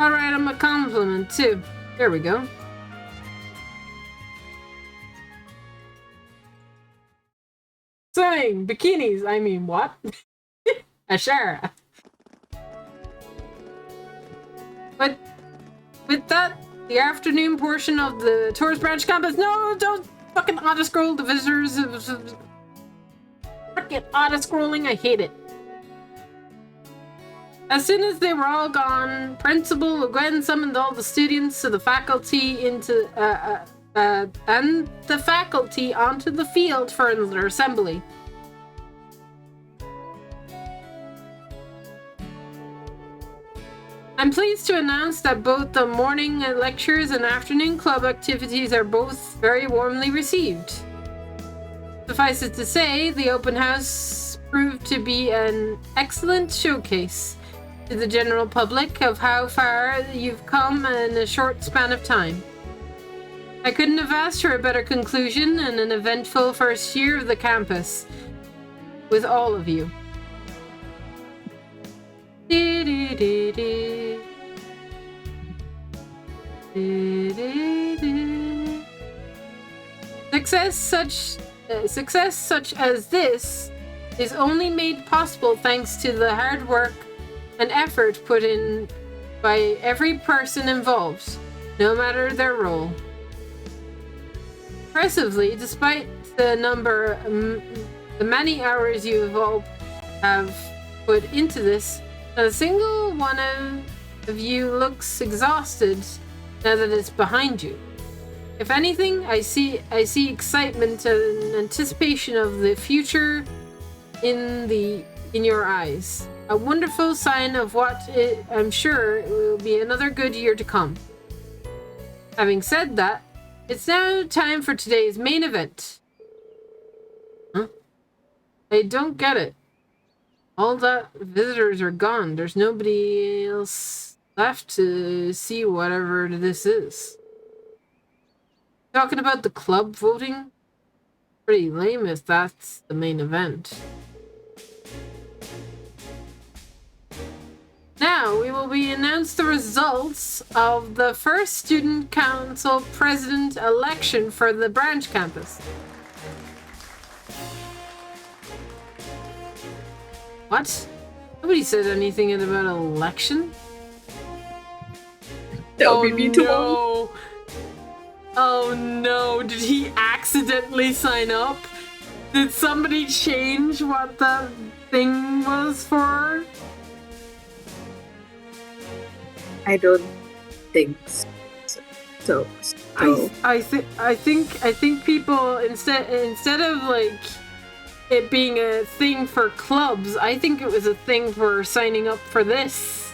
Alright, I'm a compliment too. There we go. Swimming, bikinis, I mean what? Ashara. But with that, the afternoon portion of the tourist branch campus. No, don't fucking auto-scroll the visitors. Fucking auto-scrolling, I hate it. As soon as they were all gone, Principal Gwen summoned all the students to the faculty into and the faculty onto the field for another assembly. I'm pleased to announce that both the morning lectures and afternoon club activities are both very warmly received. Suffice it to say, the open house proved to be an excellent showcase to the general public of how far you've come in a short span of time. I couldn't have asked for a better conclusion and an eventful first year of the campus with all of you. Success such as this is only made possible thanks to the hard work and effort put in by every person involved, no matter their role. Impressively, despite the many hours you all have put into this, not a single one of you looks exhausted now that it's behind you. If anything, I see excitement and anticipation of the future in your eyes. A wonderful sign of what I'm sure will be another good year to come. Having said that, it's now time for today's main event. Huh? I don't get it. All the visitors are gone. There's nobody else left to see whatever this is. Talking about the club voting? Pretty lame if that's the main event. Now we will be announced the results of the first student council president election for the branch campus. What? Nobody said anything about an election? That'll be me tomorrow. No. Oh no, did he accidentally sign up? Did somebody change what the thing was for? I don't think so. I think people instead of like it being a thing for clubs, I think it was a thing for signing up for this.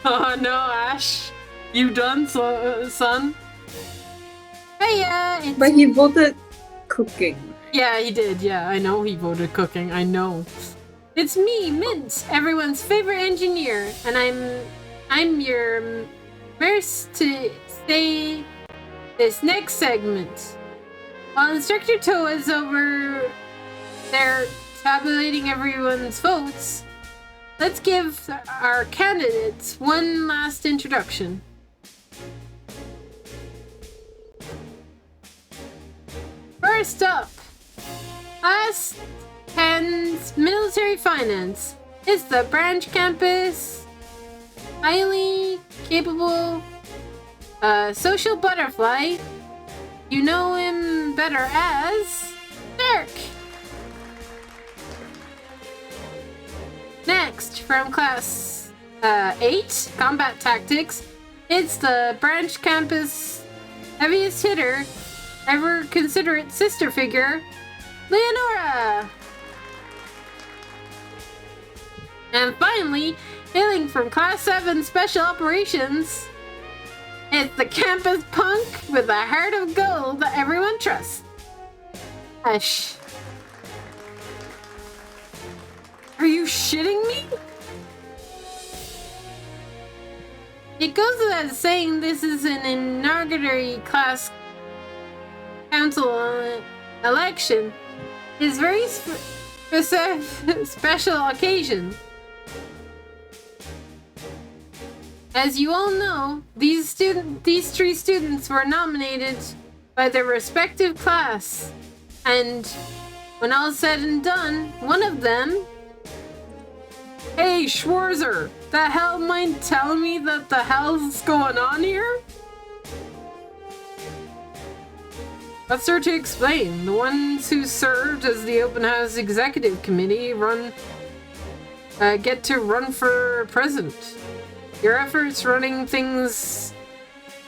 Oh no, Ash, you done, son? Hey, but he voted cooking. Yeah, he did. Yeah, I know he voted cooking. I know. It's me, Mint, everyone's favorite engineer, and I'm your first to say this next segment. While Instructor Toa is over there tabulating everyone's votes, let's give our candidates one last introduction. First up, Class 10's Military Finance. It's the branch campus, highly capable social butterfly. You know him better as Dirk. Next, from Class 8, Combat Tactics, it's the branch campus heaviest hitter, ever considerate sister figure, Leonora. And finally, hailing from Class 7 Special Operations, it's the campus punk with a heart of gold that everyone trusts, Ash. Are you shitting me? It goes without saying this is an inauguratory class council election. It's very special occasion. As you all know, these three students were nominated by their respective class, and when all said and done, one of them. Hey, Schwarzer, the hell mind telling me that the hell's going on here? That's her to explain. The ones who served as the open house executive committee get to run for president. Your efforts running things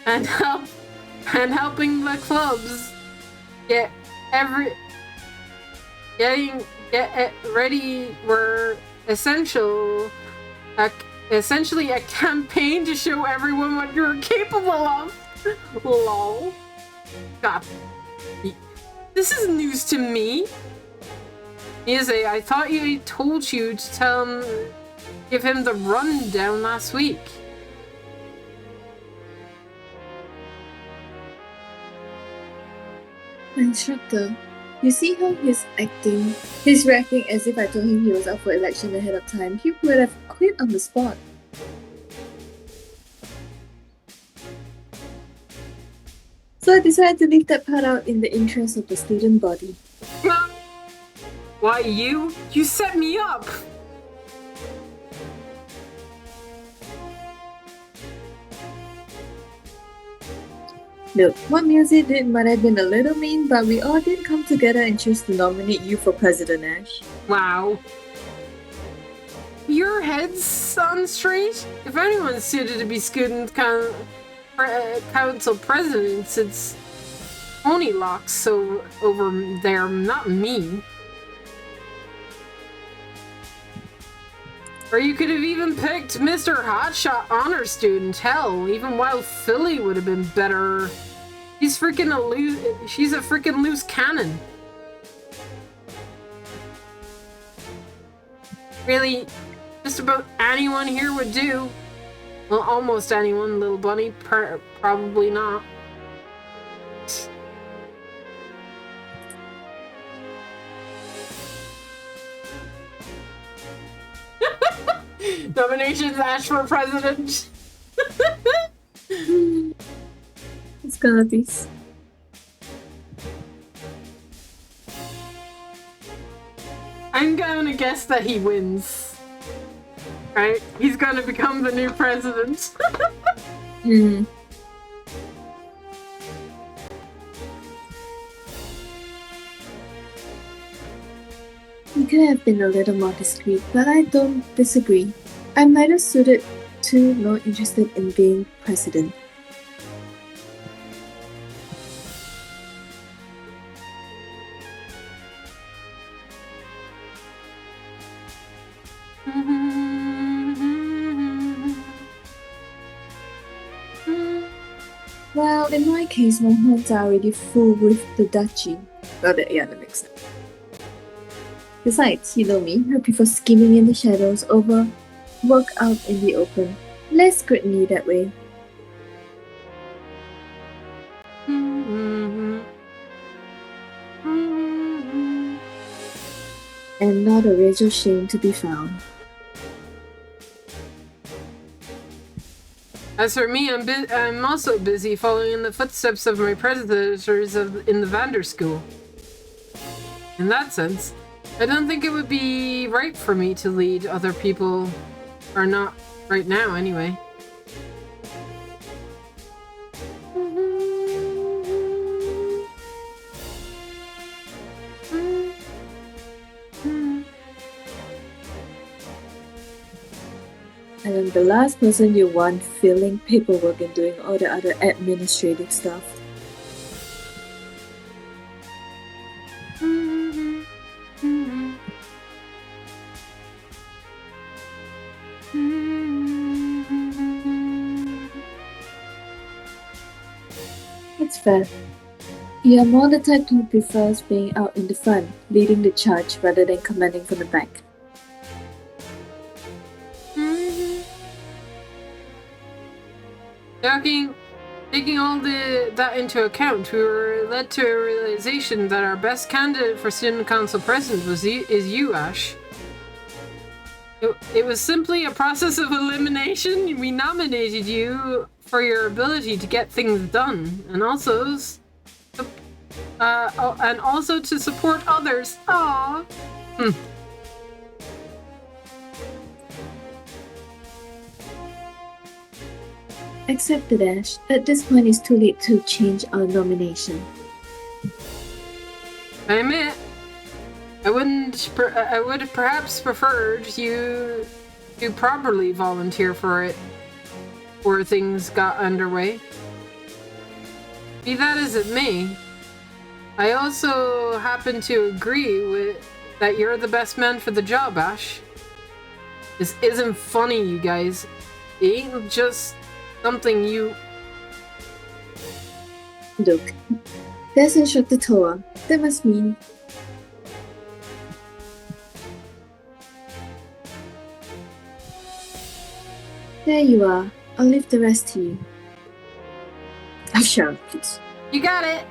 and helping the clubs get ready were essentially a campaign to show everyone what you're capable of. Lol. God. This is news to me. Miyaze, I thought I told you to give him the rundown last week. Instructor, you see how he's acting? He's reacting as if I told him he was up for election ahead of time. He would have quit on the spot. So I decided to leave that part out in the interest of the student body. Why you? You set me up! Look, what Miyaze did might have been a little mean, but we all did come together and choose to nominate you for President, Ash. Wow. Your head's on straight? If anyone's suited to be student council president, it's Onilocks so over there, not me. Or you could have even picked Mr. Hotshot Honor Student. Hell, even Wild Philly would have been better. She's a freaking loose cannon. Really, just about anyone here would do. Well, almost anyone, little bunny. Probably not. Nominations, Ash for president. It's gonna be. I'm gonna guess that he wins. Right? He's gonna become the new president. Hmm. You could have been a little more discreet, but I don't disagree. I'm neither suited to nor interested in being president. Well, in my case, my hands are already full with the duchy. Well, that makes sense. Besides, you know me, I prefer scheming in the shadows over work out in the open. Less scrutiny that way. And not a razor shame to be found. As for me, I'm also busy following in the footsteps of my predecessors in the Vander School. in that sense. I don't think it would be right for me to lead other people, or not right now anyway. And I'm the last person you want filling paperwork and doing all the other administrative stuff. It's fair. You're more the type who prefers being out in the front, leading the charge rather than commanding from the back. Taking all that into account, we were led to a realization that our best candidate for student council president is you, Ash. It was simply a process of elimination. We nominated you for your ability to get things done, and also to support others. Aww. Accepted, Ash. At this point, it's too late to change our nomination. I admit, I would have perhaps preferred you to properly volunteer for it before things got underway. Be that as it may, I also happen to agree with that you're the best man for the job, Ash. This isn't funny, you guys. It ain't just something you... Look, there's Instructor Toa. That must mean... There you are. I'll leave the rest to you. Shut up, please. You got it!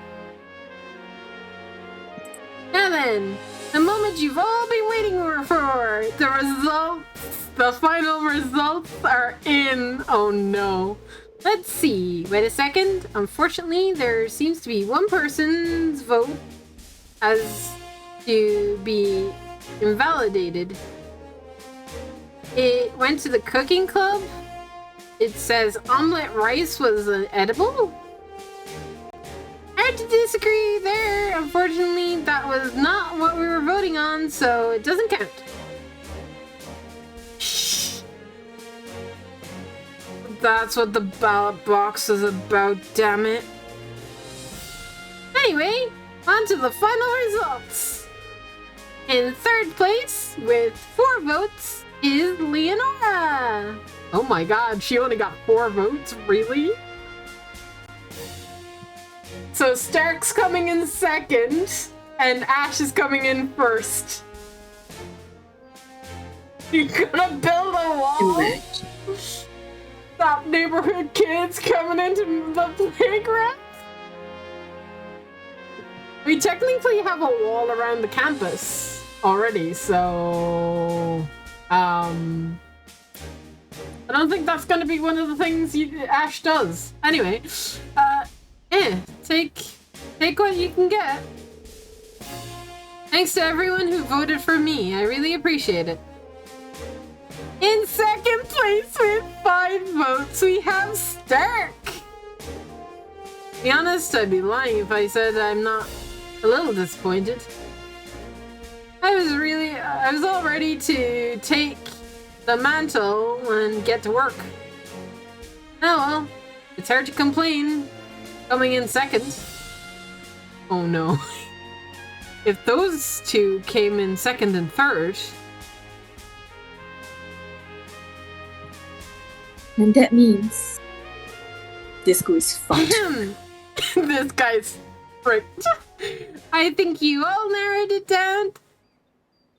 Now then, the moment you've all been waiting for, the results, the final results are in. Oh no. Let's see, wait a second. Unfortunately, there seems to be one person's vote has to be invalidated. It went to the cooking club. It says omelette rice was edible. Hard to disagree there. Unfortunately, that was not what we were voting on, so it doesn't count. Shh. That's what the ballot box is about, damn it. Anyway, on to the final results. In third place, with 4 votes, is Leonora. Oh my god, she only got 4 votes? Really? So Stark's coming in second, and Ash is coming in first. You're gonna build a wall? Stop neighborhood kids coming into the playground? We technically have a wall around the campus already, so... I don't think that's gonna be one of the things Ash does. Anyway, take what you can get. Thanks to everyone who voted for me. I really appreciate it. In second place with 5 votes, we have Stark. To be honest, I'd be lying if I said I'm not a little disappointed. I was all ready to take the mantle and get to work. Oh well, it's hard to complain coming in second. Oh no. If those 2 came in second and third... And that means... Disco is fucked. This guy's fricked. I think you all narrowed it down.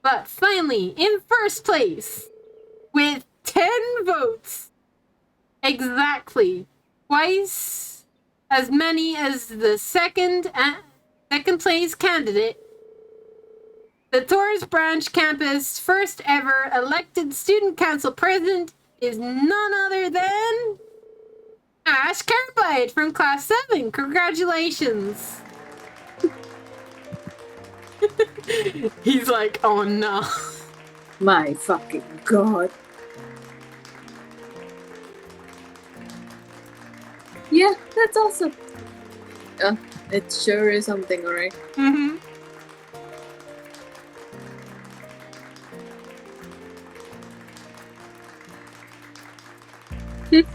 But finally, in first place, with 10 votes, exactly twice as many as the second place candidate, the Torres Branch campus first ever elected student council president is none other than Ash Carbide from class 7. Congratulations. He's like, oh no. My fucking god. Yeah, that's awesome. It sure is something, alright? Mm-hmm.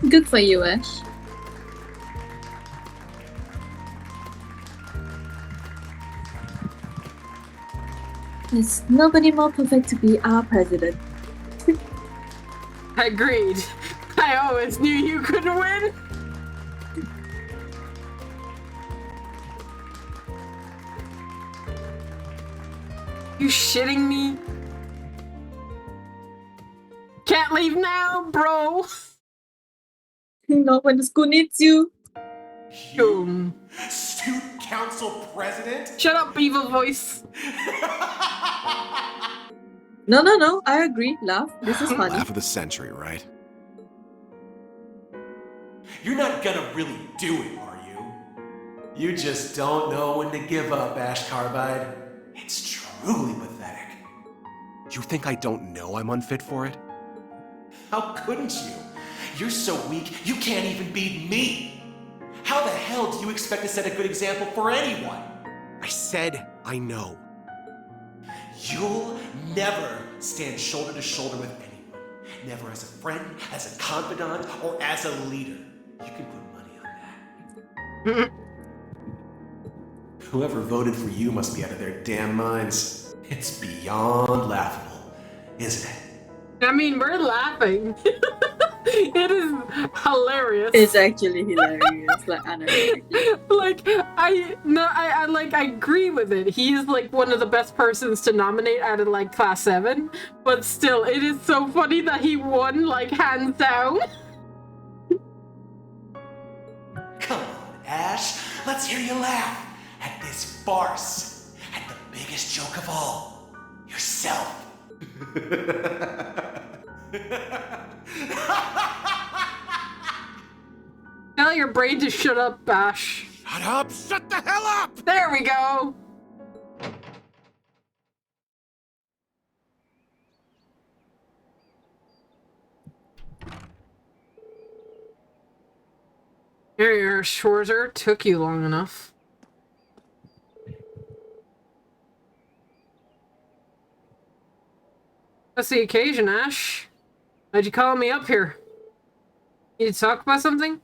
Good for you, Ash. There's nobody more perfect to be our president. Agreed. I always knew you couldn't win. You shitting me? Can't leave now, bro. Not when the school needs you. You, student council president? Shut up, evil voice. No, I agree. Laugh. This is funny. Laugh of the century, right? You're not gonna really do it, are you? You just don't know when to give up, Ash Carbide. It's truly pathetic. You think I don't know I'm unfit for it? How couldn't you? You're so weak, you can't even beat me. How the hell do you expect to set a good example for anyone? I said I know. You'll never stand shoulder to shoulder with anyone. Never as a friend, as a confidant, or as a leader. You can put money on that. Whoever voted for you must be out of their damn minds. It's beyond laughable, isn't it? I mean, we're laughing. It is hilarious. It's actually hilarious. Like, unironically. Like, I agree with it. He is like one of the best persons to nominate out of like class 7, but still, it is so funny that he won like hands down. Come on, Ash. Let's hear you laugh at this farce. At the biggest joke of all. Yourself. Tell your brain to shut up, Bash. Shut up! Shut the hell up! There we go. Here you are, Schwarzer. Took you long enough. What's the occasion, Ash? Why'd you call me up here? Need to talk about something?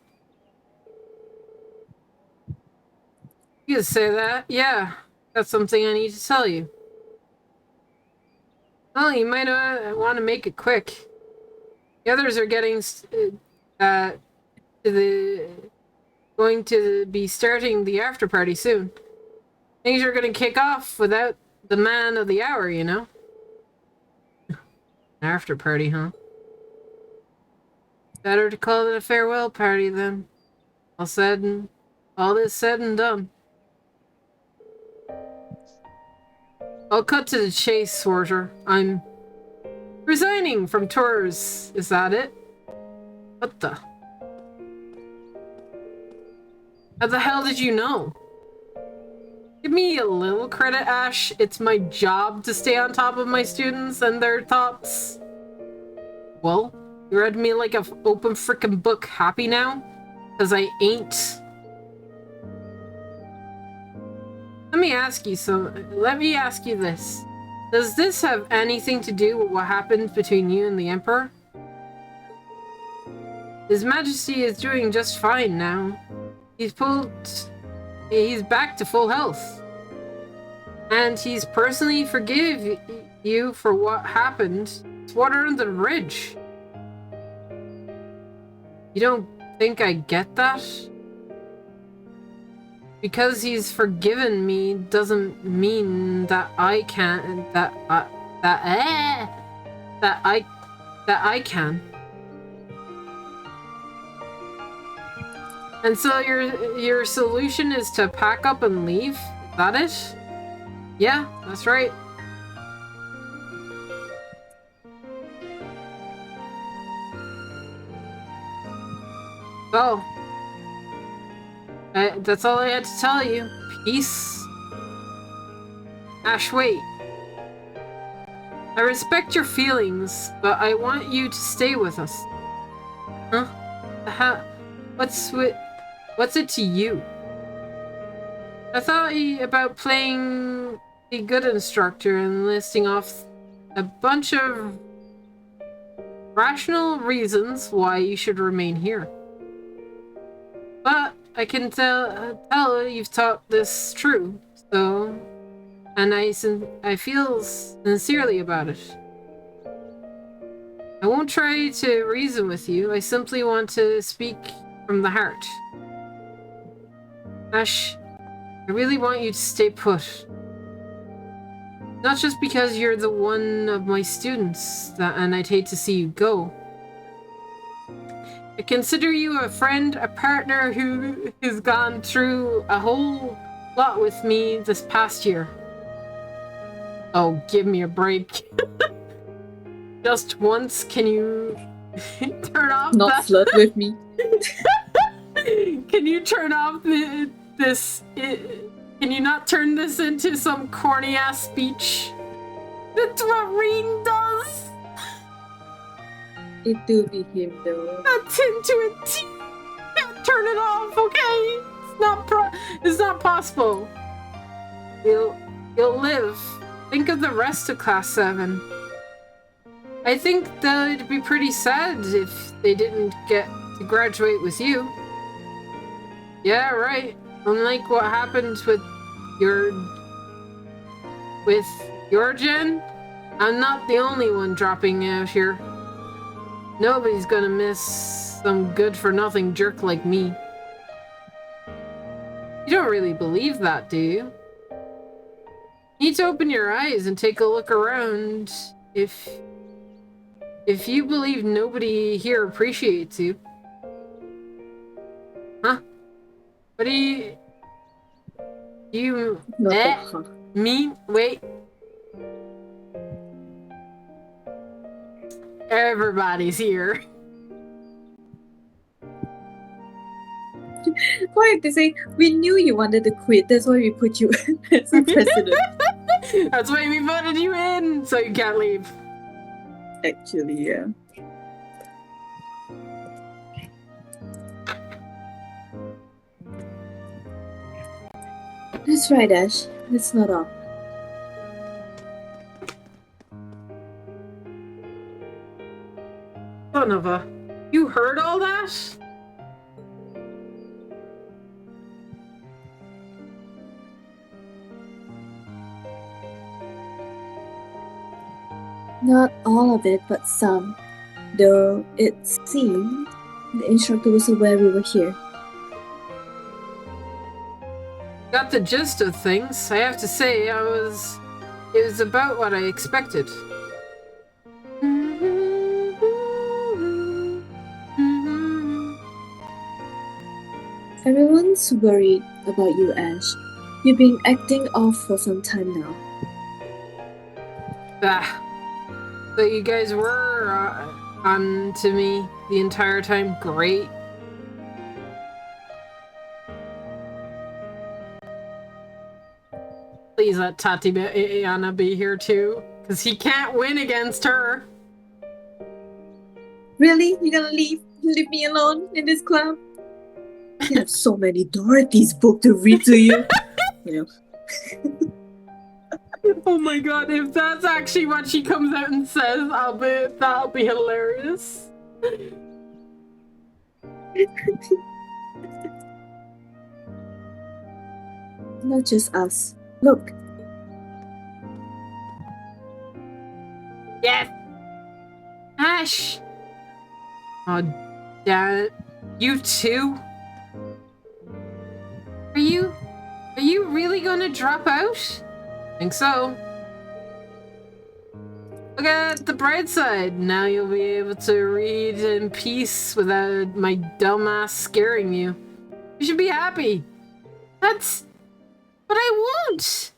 You could say that. Yeah, that's something I need to tell you. Well, you might want to make it quick. The others are getting going to be starting the after party soon. Things are going to kick off without the man of the hour, you know? After party, huh? Better to call it a farewell party then. All this said and done. I'll cut to the chase, Sworder. I'm resigning from tours. Is that it? What the? How the hell did you know? Give me a little credit, Ash. It's my job to stay on top of my students and their thoughts. Well, you read me like an open frickin' book. Happy now? 'Cause I ain't. Let me ask you this. Does this have anything to do with what happened between you and the Emperor? His Majesty is doing just fine now. He's back to full health. And he's personally forgive you for what happened. It's water under the bridge. You don't think I get that? Because he's forgiven me doesn't mean that I can. That I can. And so your solution is to pack up and leave? Is that it? Yeah, that's right. Oh. That's all I had to tell you. Peace. Ash, wait. I respect your feelings, but I want you to stay with us. Huh? What's it to you? I thought about playing the good instructor and listing off a bunch of rational reasons why you should remain here. But I can tell you've taught this true, so... And I feel sincerely about it. I won't try to reason with you, I simply want to speak from the heart. Ash, I really want you to stay put. Not just because you're the one of my students, and I'd hate to see you go. I consider you a friend, a partner who has gone through a whole lot with me this past year. Oh, give me a break. Just once, can you turn off Not that? flirt with me. Can you turn off this? Can you not turn this into some corny ass speech? That's what Reen does. It do be him though. That's into it. Turn it off, okay? It's not possible. You'll live. Think of the rest of Class 7. I think they'd be pretty sad if they didn't get to graduate with you. Yeah, right. Unlike what happened with your gen, I'm not the only one dropping out here. Nobody's gonna miss some good-for-nothing jerk like me. You don't really believe that, do you? You need to open your eyes and take a look around. If you believe nobody here appreciates you. Huh? What do you... Me? Wait. Everybody's here. Why they say we knew you wanted to quit, that's why we put you as a president. That's why we voted you in, so you can't leave. Actually, yeah. That's right, Ash. That's not all. Son of a... You heard all that? Not all of it, but some. Though it seemed the instructor was aware we were here. Got the gist of things. I have to say, it was about what I expected. Everyone's worried about you, Ash. You've been acting off for some time now. Ah. So you guys were on to me the entire time? Great. Please let Tatiana be here too, because he can't win against her. Really? You're gonna leave me alone in this club? I have so many Dorothy's books to read to you. You know. Oh my god, if that's actually what she comes out and says, that'll be hilarious. Not just us. Look. Yes! Ash! Oh, damn it. You too? Are you really gonna drop out? I think so. Look at the bright side. Now you'll be able to read in peace without my dumbass scaring you. You should be happy. But I won't.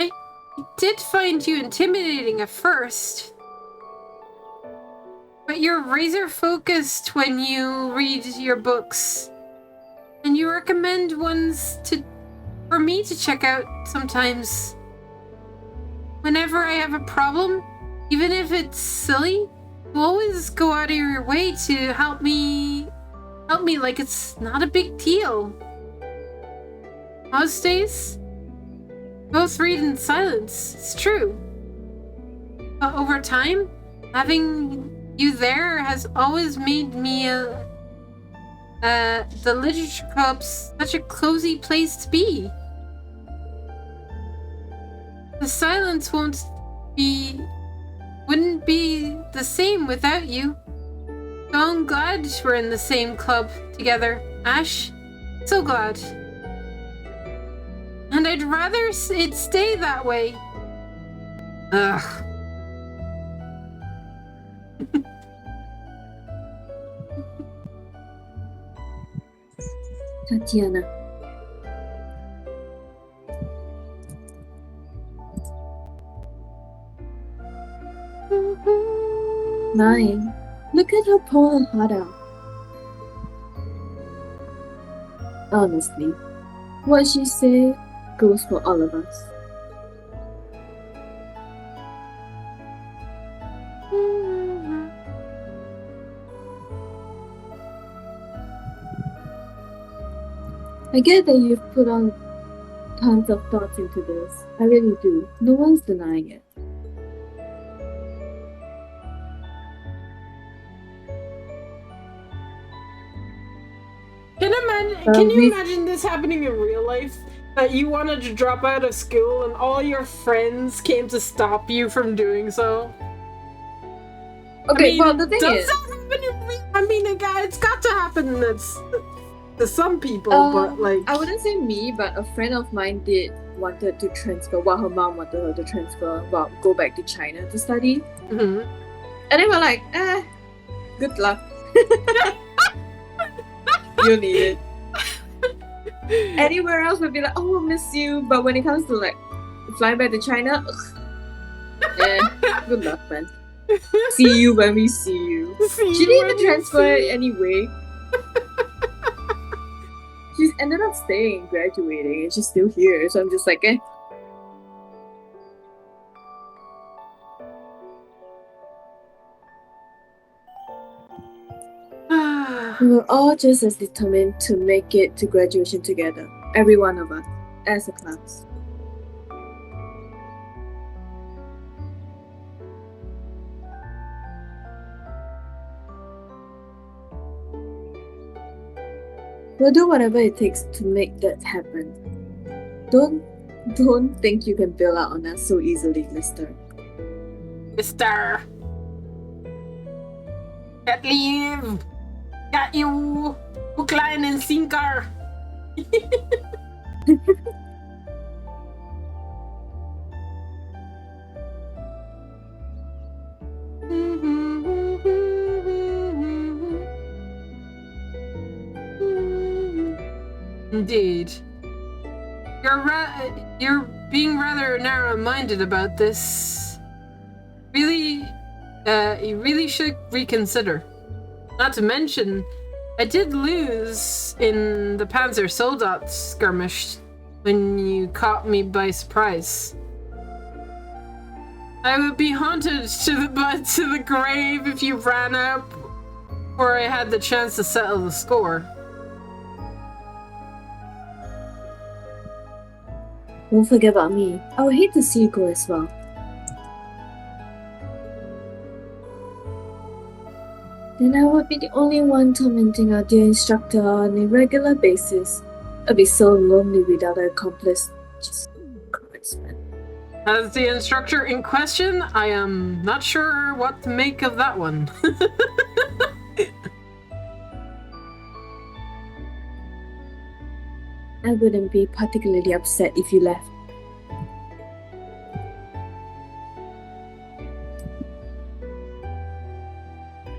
I did find you intimidating at first. But you're razor focused when you read your books. And you recommend ones to for me to check out sometimes. Whenever I have a problem, even if it's silly, you always go out of your way to help me like it's not a big deal. Most days, both read in silence. It's true. But over time, having you there has always made me the literature club's such a cozy place to be. The silence wouldn't be the same without you. So I'm glad we're in the same club together, Ash. So glad. And I'd rather it stay that way. Ugh. Tatiana. Nine. Look at her pull her heart out. Honestly, what she said goes for all of us. I get that you've put on tons of thoughts into this. I really do. No one's denying it. Can you imagine this happening in real life? That you wanted to drop out of school and all your friends came to stop you from doing so? Okay, well, the thing is... it's got to happen to some people, but like... I wouldn't say me, but a friend of mine wanted to transfer, her mom wanted her to transfer, go back to China to study. Mm-hmm. And they were like, good luck. You need it. Anywhere else would be like, oh, we'll miss you. But when it comes to like flying back to China, good luck, man. See you when we see you. She didn't even transfer it anyway. She's ended up staying, graduating, and she's still here. So I'm just like, We were all just as determined to make it to graduation together. Every one of us, as a class. We'll do whatever it takes to make that happen. Don't think you can bail out on us so easily, mister. Mister! Can't leave! Got you! Hook, line, and sinker! Indeed. You're being rather narrow-minded about this. Really, you really should reconsider. Not to mention, I did lose in the Panzer Soldat skirmish when you caught me by surprise. I would be haunted to the grave if you ran up, or I had the chance to settle the score. Don't forget about me. I would hate to see you go as well. Then I would be the only one tormenting our dear instructor on a regular basis. I'd be so lonely without an accomplice. Jesus Christ, man. As the instructor in question, I am not sure what to make of that one. I wouldn't be particularly upset if you left.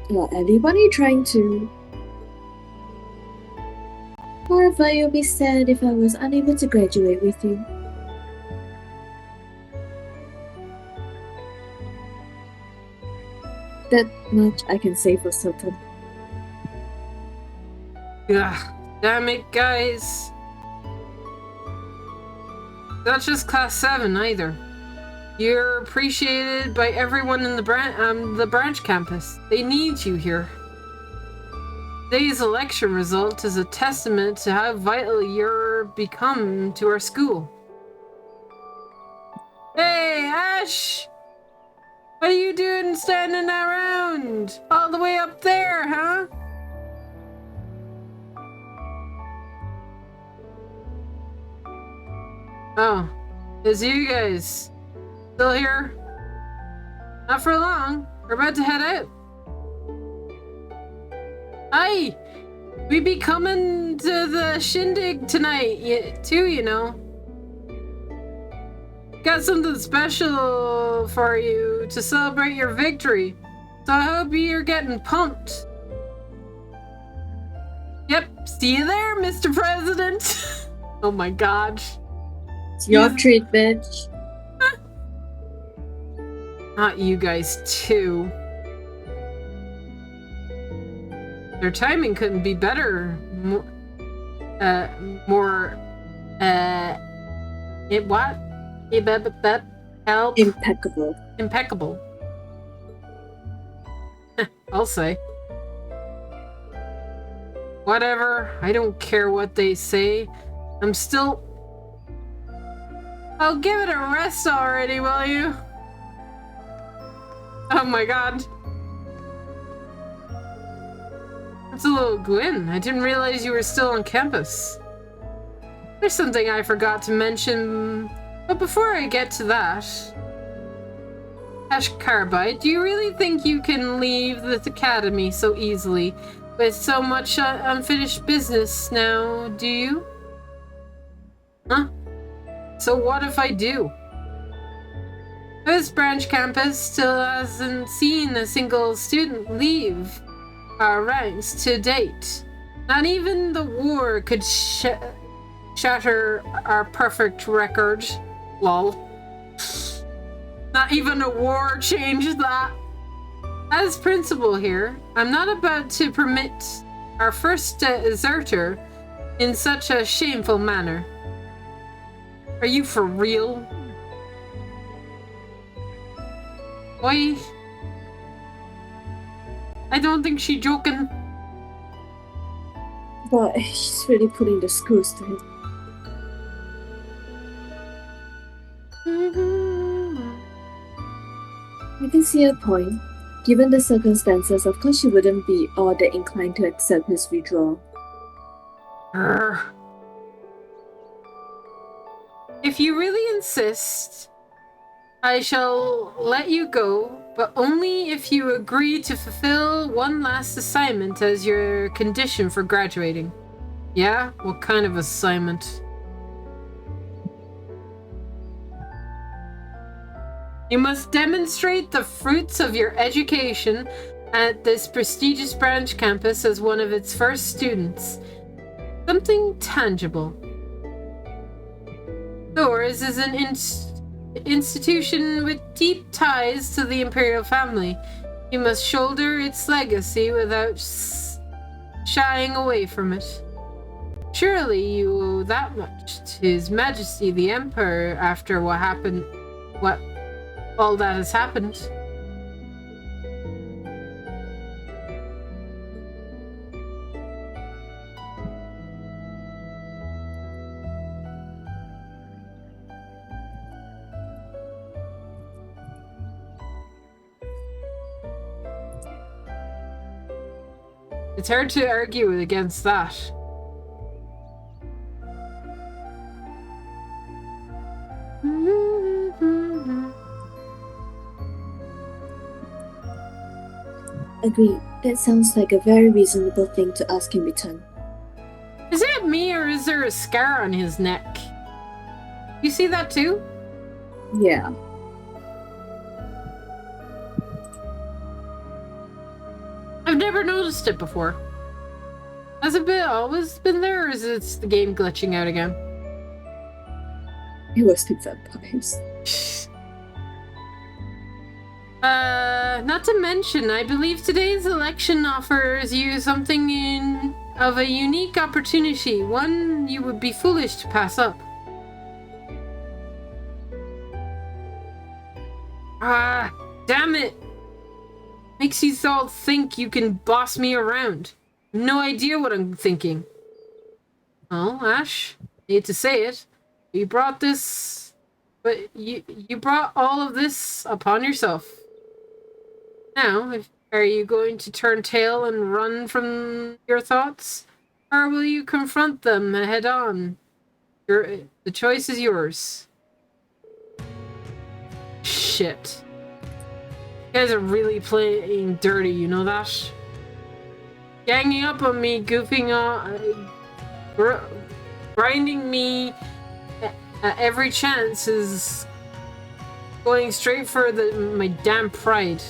Well, Ellie, what are you trying to... However, you'll be sad if I was unable to graduate with you. That much I can say for certain. Ugh, damn it, guys. Not just class 7 either. You're appreciated by everyone in the branch campus. They need you here. Today's election result is a testament to how vital you're become to our school. Hey, Ash! What are you doing standing around? All the way up there, huh? Oh, it's you guys. Still here? Not for long. We're about to head out. Hi! We be coming to the shindig tonight, too, you know. Got something special for you to celebrate your victory. So I hope you're getting pumped. Yep, see you there, Mr. President. Oh my god. It's your treat, bitch. Not you guys, too. Their timing couldn't be better. Help. Impeccable. Impeccable. I'll say. Whatever. I don't care what they say. I'm still... Oh, give it a rest already, will you? Oh my god. That's a little Gwyn. I didn't realize you were still on campus. There's something I forgot to mention, but before I get to that... Ash Carbide, do you really think you can leave the academy so easily with so much unfinished business now, do you? Huh? So what if I do? This branch campus still hasn't seen a single student leave our ranks to date. Not even the war could shatter our perfect record. Lol. Not even a war changed that. As principal here, I'm not about to permit our first deserter in such a shameful manner. Are you for real? Oi. I don't think she's joking. But she's really putting the screws to him. I can see her point. Given the circumstances, of course she wouldn't be all that inclined to accept his withdrawal. If you really insist, I shall let you go, but only if you agree to fulfill one last assignment as your condition for graduating. Yeah? What kind of assignment? You must demonstrate the fruits of your education at this prestigious branch campus as one of its first students. Something tangible. Yours is an institution with deep ties to the imperial family. You must shoulder its legacy without shying away from it. Surely you owe that much to His Majesty the Emperor after what happened, all that has happened. It's hard to argue against that. Agreed. That sounds like a very reasonable thing to ask in return. Is it me or is there a scar on his neck? You see that too? Yeah. I've never noticed it before. Has it always been there, or is it the game glitching out again? It was the vampires. Not to mention, I believe today's election offers you something of a unique opportunity, one you would be foolish to pass up. Ah, damn it! Makes you all think you can boss me around. No idea what I'm thinking. Oh, Ash, hate to say it, you brought this, but you brought all of this upon yourself. Now, are you going to turn tail and run from your thoughts, or will you confront them head on? The choice is yours. Shit. You guys are really playing dirty, you know that? Ganging up on me, goofing on, grinding me at every chance is going straight for my damn pride.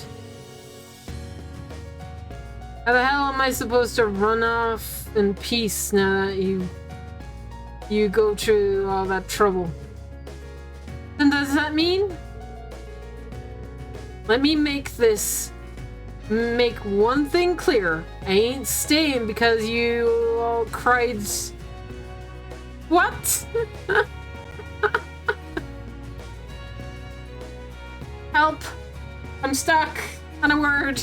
How the hell am I supposed to run off in peace now that you go through all that trouble? And does that mean? Let me make one thing clear. I ain't staying because you all cried. What? Help! I'm stuck on a word.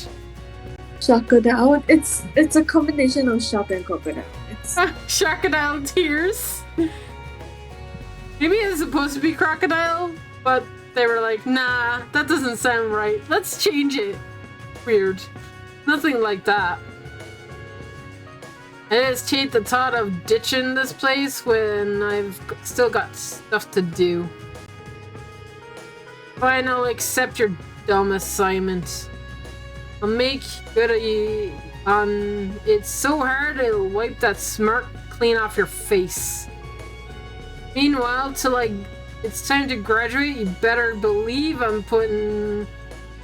Crocodile. It's a combination of shark and crocodile. It's crocodile tears. Maybe it's supposed to be crocodile, but they were like, nah, that doesn't sound right. Let's change it. Weird. Nothing like that. I just hate the thought of ditching this place when I've still got stuff to do. Fine, I'll accept your dumb assignment. I'll make good on it's so hard it'll wipe that smirk clean off your face. Meanwhile, till it's time to graduate, you better believe I'm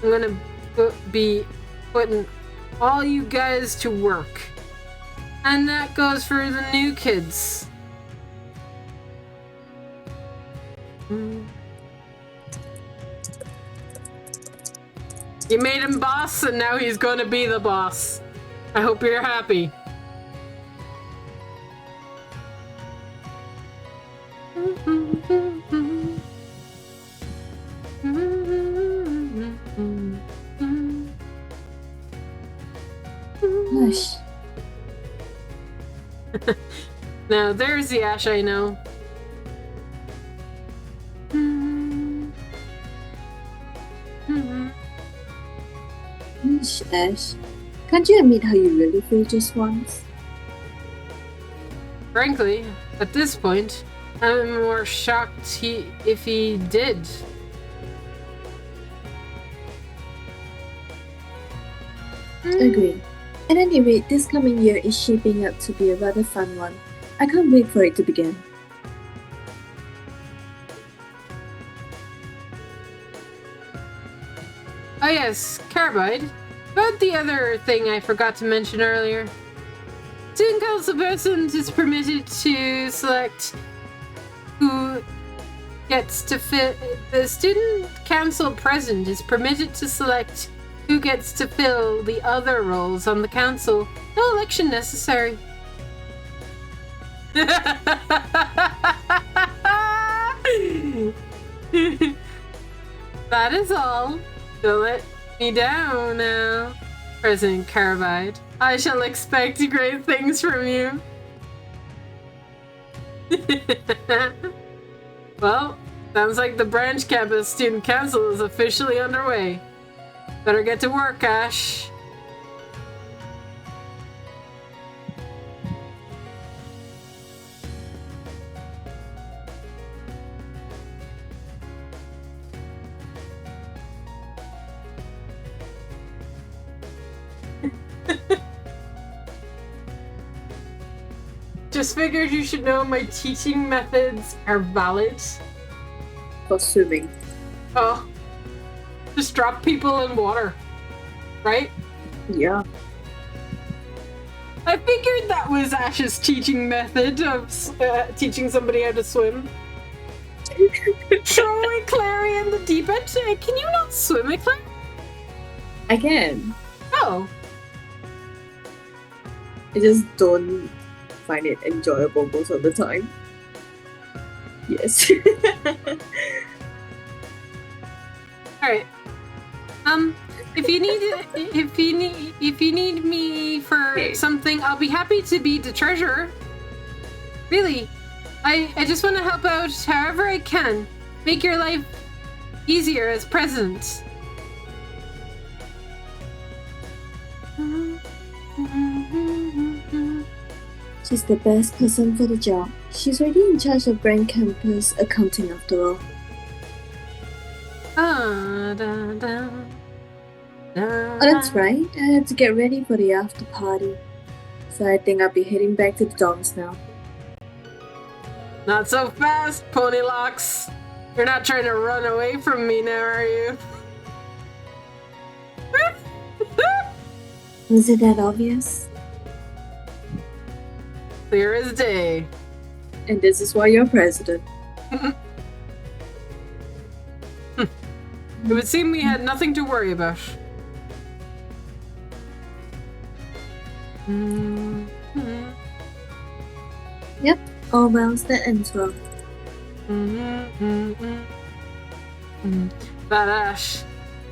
gonna be putting all you guys to work. And that goes for the new kids. You made him boss, and now he's gonna be the boss. I hope you're happy. Hush. Now there's the Ash I know. Hush, Ash. Can't you admit how you really feel just once? Frankly, at this point, I'm more shocked if he did. Agree. At any rate, this coming year is shaping up to be a rather fun one. I can't wait for it to begin. Oh yes, Carbide. About the other thing I forgot to mention earlier. Student council president is permitted to select who gets to fill. The student council president is permitted to select who gets to fill the other roles on the council. No election necessary. That is all. Don't let me down now, President Carbide. I shall expect great things from you. Well, sounds like the branch campus student council is officially underway. Better get to work, Ash. Just figured you should know my teaching methods are valid. For swimming. Oh. Just drop people in water. Right? Yeah. I figured that was Ash's teaching method of teaching somebody how to swim. Throw Clary in the deep end. Can you not swim, Clary? I can. Oh. I just don't find it enjoyable most of the time. Yes. Alright. If you need me for something, I'll be happy to be the treasurer. Really, I just want to help out however I can. Make your life easier as president. She's the best person for the job. She's already in charge of Grand Campus accounting after all. Oh, that's right. I had to get ready for the after party. So I think I'll be heading back to the dorms now. Not so fast, Ponylocks. You're not trying to run away from me now, are you? Was it that obvious? Clear as day. And this is why you're president. It would seem we had nothing to worry about. Yep, all wells that ends well. But Ash,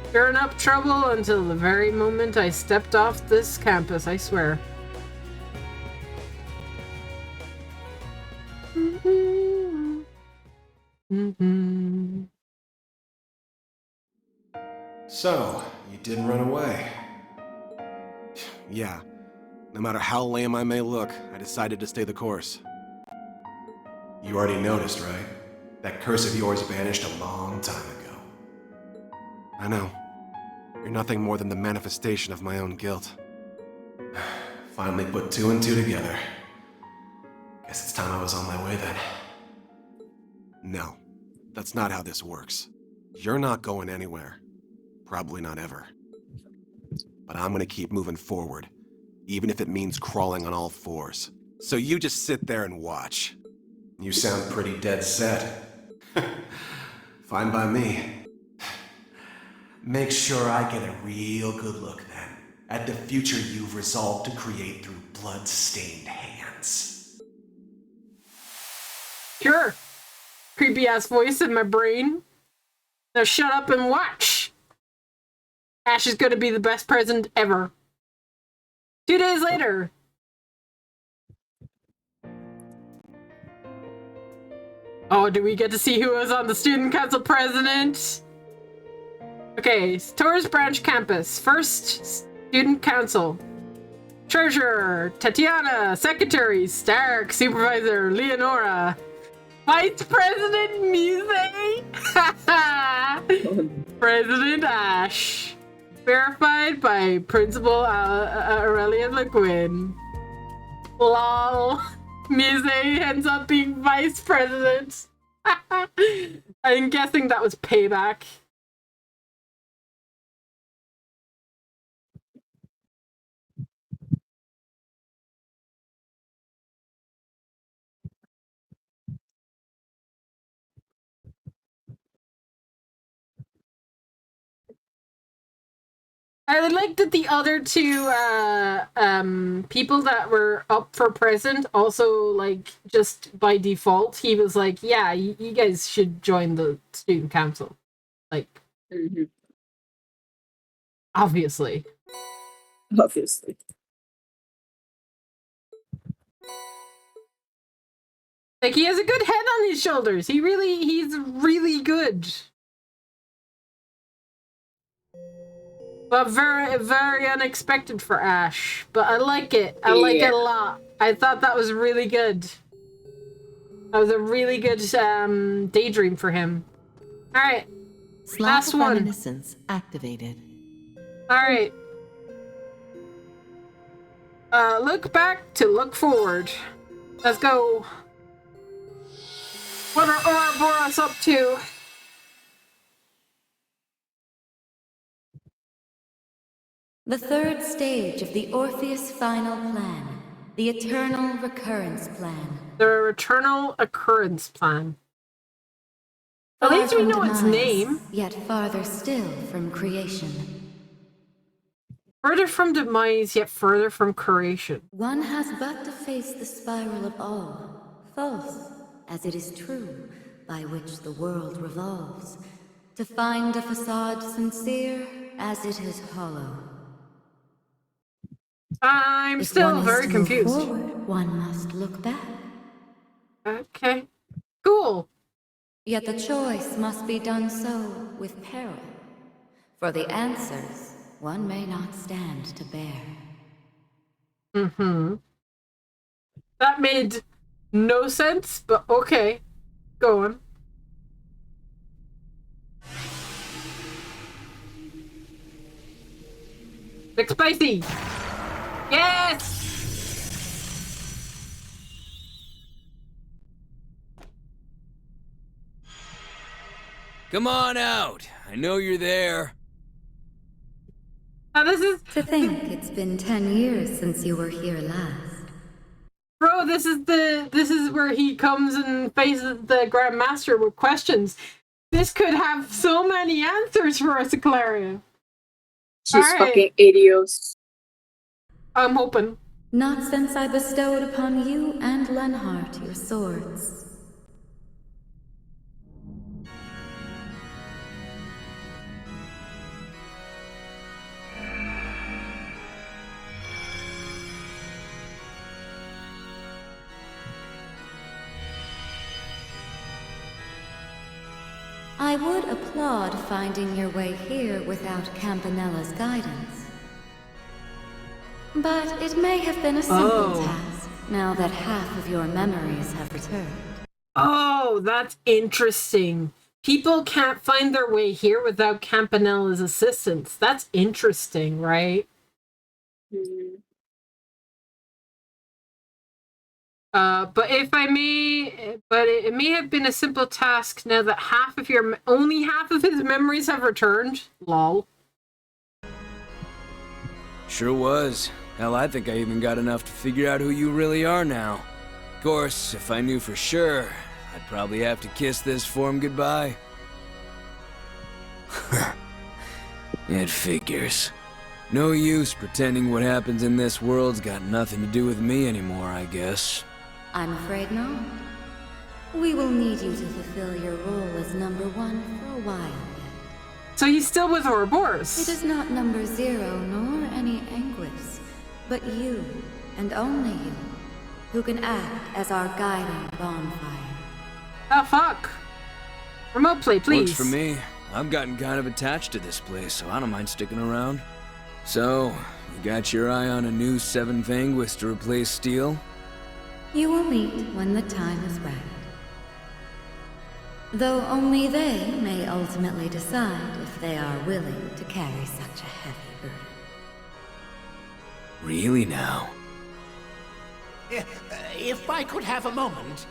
stirring up trouble until the very moment I stepped off this campus, I swear. So, you didn't run away. Yeah. No matter how lame I may look, I decided to stay the course. You already noticed, right? That curse of yours vanished a long time ago. I know. You're nothing more than the manifestation of my own guilt. Finally put two and two together. Guess it's time I was on my way then. No, that's not how this works. You're not going anywhere. Probably not ever. But I'm gonna keep moving forward, even if it means crawling on all fours. So you just sit there and watch. You sound pretty dead set. Fine by me. Make sure I get a real good look then at the future you've resolved to create through blood-stained hands. Sure. Creepy ass voice in my brain. Now shut up and watch. Ash is gonna be the best president ever. 2 days later. Oh, do we get to see who was on the student council president? Okay, Tourist Branch Campus. First, student council. Treasurer, Tatiana. Secretary, Stark. Supervisor, Leonora. Vice President, Muse. President Ash. Verified by Principal Aurelia Le Guin. Lol. Muse ends up being vice president. I'm guessing that was payback. I like that the other two people that were up for president also, like, just by default, he was like, yeah, you guys should join the student council. Like, obviously. Obviously. Like, he has a good head on his shoulders. He's really good. But very, very unexpected for Ash. But I like it. I like it a lot. I thought that was really good. That was a really good daydream for him. Alright. Last one. Reminiscence activated. Alright. Look back to look forward. Let's go. What are Ouroboros up to? The third stage of the Orpheus Final Plan, the Eternal Recurrence Plan. The Eternal Occurrence Plan. At least we know its name. Yet farther still from creation. Further from demise, yet further from creation. One has but to face the spiral of all, false as it is true, by which the world revolves, to find a facade sincere as it is hollow. I'm If still one is very to move confused. forward, one must look back. Okay. Cool. Yet the choice must be done so with peril. For the answers, one may not stand to bear. Mm-hmm. That made no sense, but okay. Go on. McSpicy! Yes! Come on out. I know you're there. Now this is... To think it's been 10 years since you were here last. Bro, this is where he comes and faces the Grand Master with questions. This could have so many answers for us, Claria. She's fucking idiots. I'm hoping. Not since I bestowed upon you and Lenhart your swords. I would applaud finding your way here without Campanella's guidance. But it may have been a simple task, now that half of your memories have returned. Oh, that's interesting. People can't find their way here without Campanella's assistance. That's interesting, right? But it may have been a simple task now that only half of his memories have returned. Lol. Sure was. Hell, I think I even got enough to figure out who you really are now. Of course, if I knew for sure, I'd probably have to kiss this form goodbye. It figures. No use pretending what happens in this world's got nothing to do with me anymore, I guess. I'm afraid not. We will need you to fulfill your role as number 1 for a while yet. So he's still with Ouroboros. It is not number 0 nor any Anguis, but you, and only you, who can act as our guiding bonfire. Oh, fuck. Remote play, please. Works for me. I've gotten kind of attached to this place, so I don't mind sticking around. So, you got your eye on a new 7th Anguis to replace Steel? You will meet when the time is right. Though only they may ultimately decide if they are willing to carry such a heavy burden. Really now? If I could have a moment.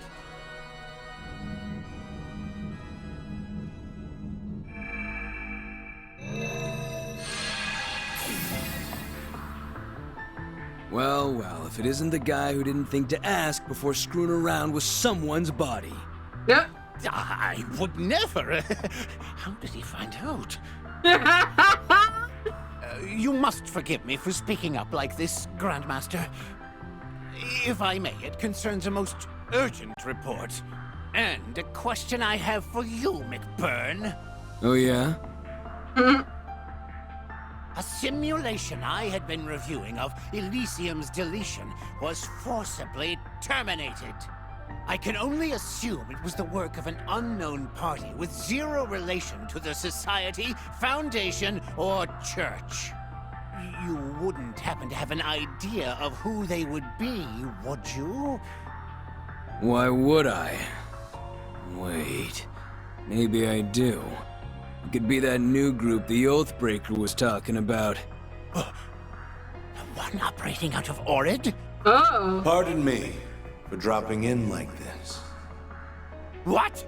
Well, well, if it isn't the guy who didn't think to ask before screwing around with someone's body. Yep. I would never. How did he find out? You must forgive me for speaking up like this, Grandmaster. If I may, it concerns a most urgent report. And a question I have for you, McBurn. Oh, yeah? A simulation I had been reviewing of Elysium's deletion was forcibly terminated. I can only assume it was the work of an unknown party with zero relation to the Society, Foundation, or Church. You wouldn't happen to have an idea of who they would be, would you? Why would I? Wait, maybe I do. It could be that new group the Oathbreaker was talking about. The one operating out of Orid? Oh. Pardon me for dropping in like this. What?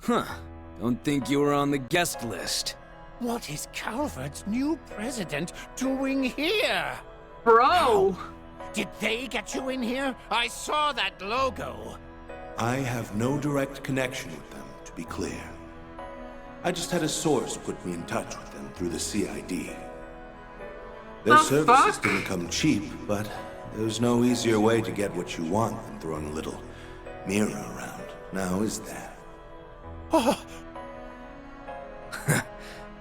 Huh. Don't think you were on the guest list. What is Calvert's new president doing here? Bro! How? Did they get you in here? I saw that logo. I have no direct connection with them, to be clear. I just had a source put me in touch with them through the CID. Their services didn't come cheap, but There's no easier way to get what you want than throwing a little mirror around. Now, is there?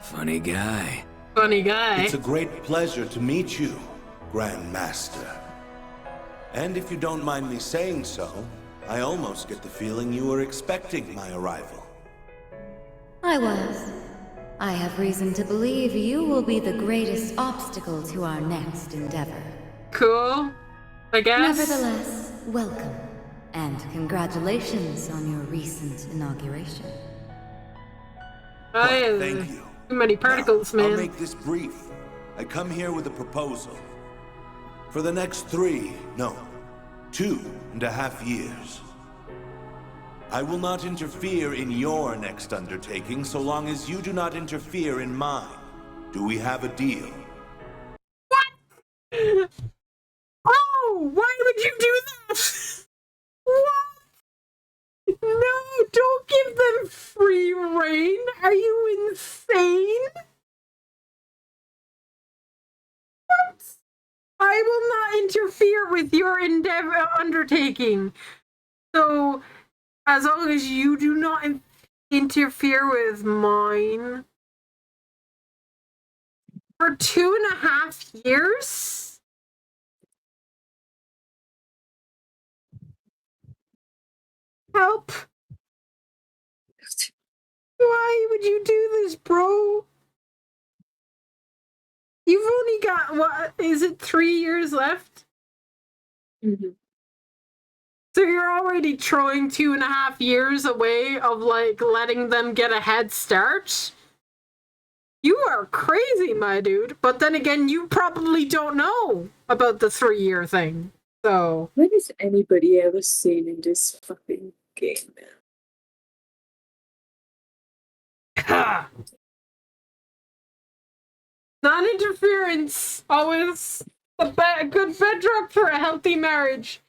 Funny guy. Funny guy. It's a great pleasure to meet you, Grand Master. And if you don't mind me saying so, I almost get the feeling you were expecting my arrival. I was. I have reason to believe you will be the greatest obstacle to our next endeavor. Cool, I guess. Nevertheless, welcome, and congratulations on your recent inauguration. Thank you. Too many particles, Now, man. I'll make this brief. I come here with a proposal. For the next 2.5 years, I will not interfere in your next undertaking so long as you do not interfere in mine. Do we have a deal? Oh, why would you do that? What? No, don't give them free reign. Are you insane? What? I will not interfere with your undertaking. So, as long as you do not interfere with mine. For 2.5 years? Help. Why would you do this, bro? You've only got, what, is it 3 years left? Mm-hmm. So you're already throwing 2.5 years away of, like, letting them get a head start? You are crazy, my dude. But then again, you probably don't know about the 3-year thing. So... When is anybody ever seen in this fucking game, man? Non-interference, always a good bedrock for a healthy marriage.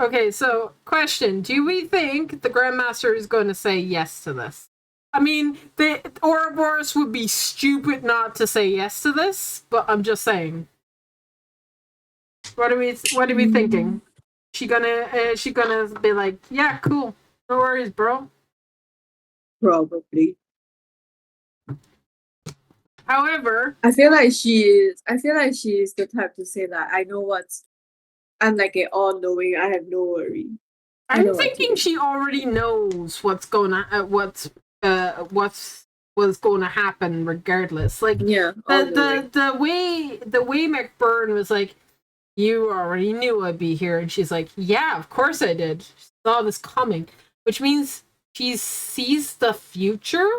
Okay, so question: do we think the Grandmaster is going to say yes to this? I mean, the Ouroboros would be stupid not to say yes to this, but I'm just saying. What are we thinking? She gonna be like, yeah, cool. No worries, bro. Probably. However, I feel like she is the type to say that I know I'm like an all-knowing. I have no worry. I'm thinking she already knows what's going to happen, regardless. Like, yeah, the way McBurn was like, you already knew I'd be here, and she's like, yeah, of course I did. She saw this coming, which means she sees the future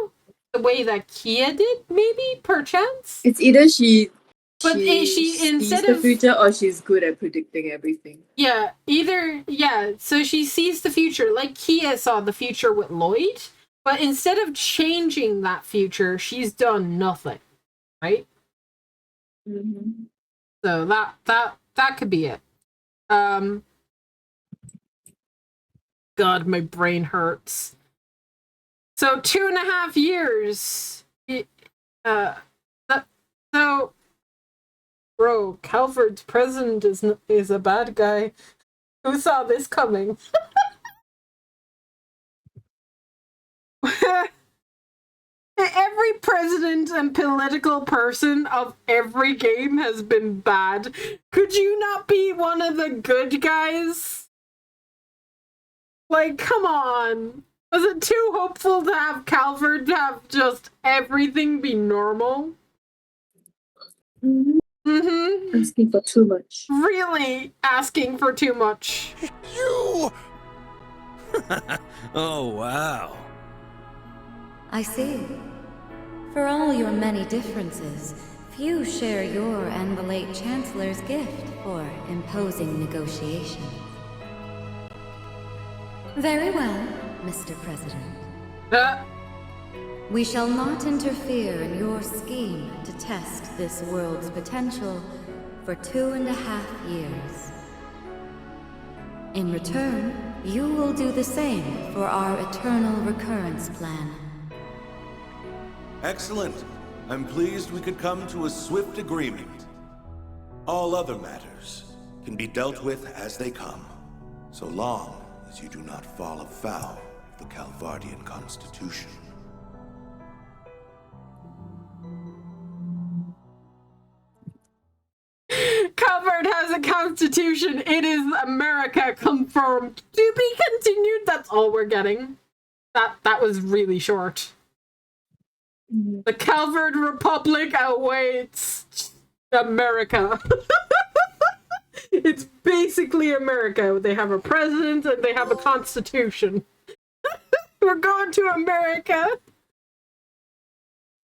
the way that Kia did, maybe, perchance. It's either she sees the future or she's good at predicting everything. Yeah, so she sees the future, like Kia saw the future with Lloyd, but instead of changing that future, she's done nothing, right? Mm-hmm. So that could be it. God, my brain hurts. So 2.5 years. So, bro, Calvard's president is a bad guy. Who saw this coming? Every president and political person of every game has been bad. Could you not be one of the good guys? Like, come on. Was it too hopeful to have Calvard have just everything be normal? Mm-hmm. Mm-hmm. Asking for too much. Really asking for too much. You! Oh, wow. I see. For all your many differences, few share your and the late Chancellor's gift for imposing negotiation. Very well, Mr. President. We shall not interfere in your scheme to test this world's potential for 2.5 years. In return, you will do the same for our eternal recurrence plan. Excellent. I'm pleased we could come to a swift agreement. All other matters can be dealt with as they come, so long as you do not fall afoul of the Calvardian Constitution. Covered has a constitution. It is America, confirmed. To be continued. That's all we're getting. That was really short. The Calvard Republic awaits America. It's basically America. They have a president and they have a constitution. We're going to America.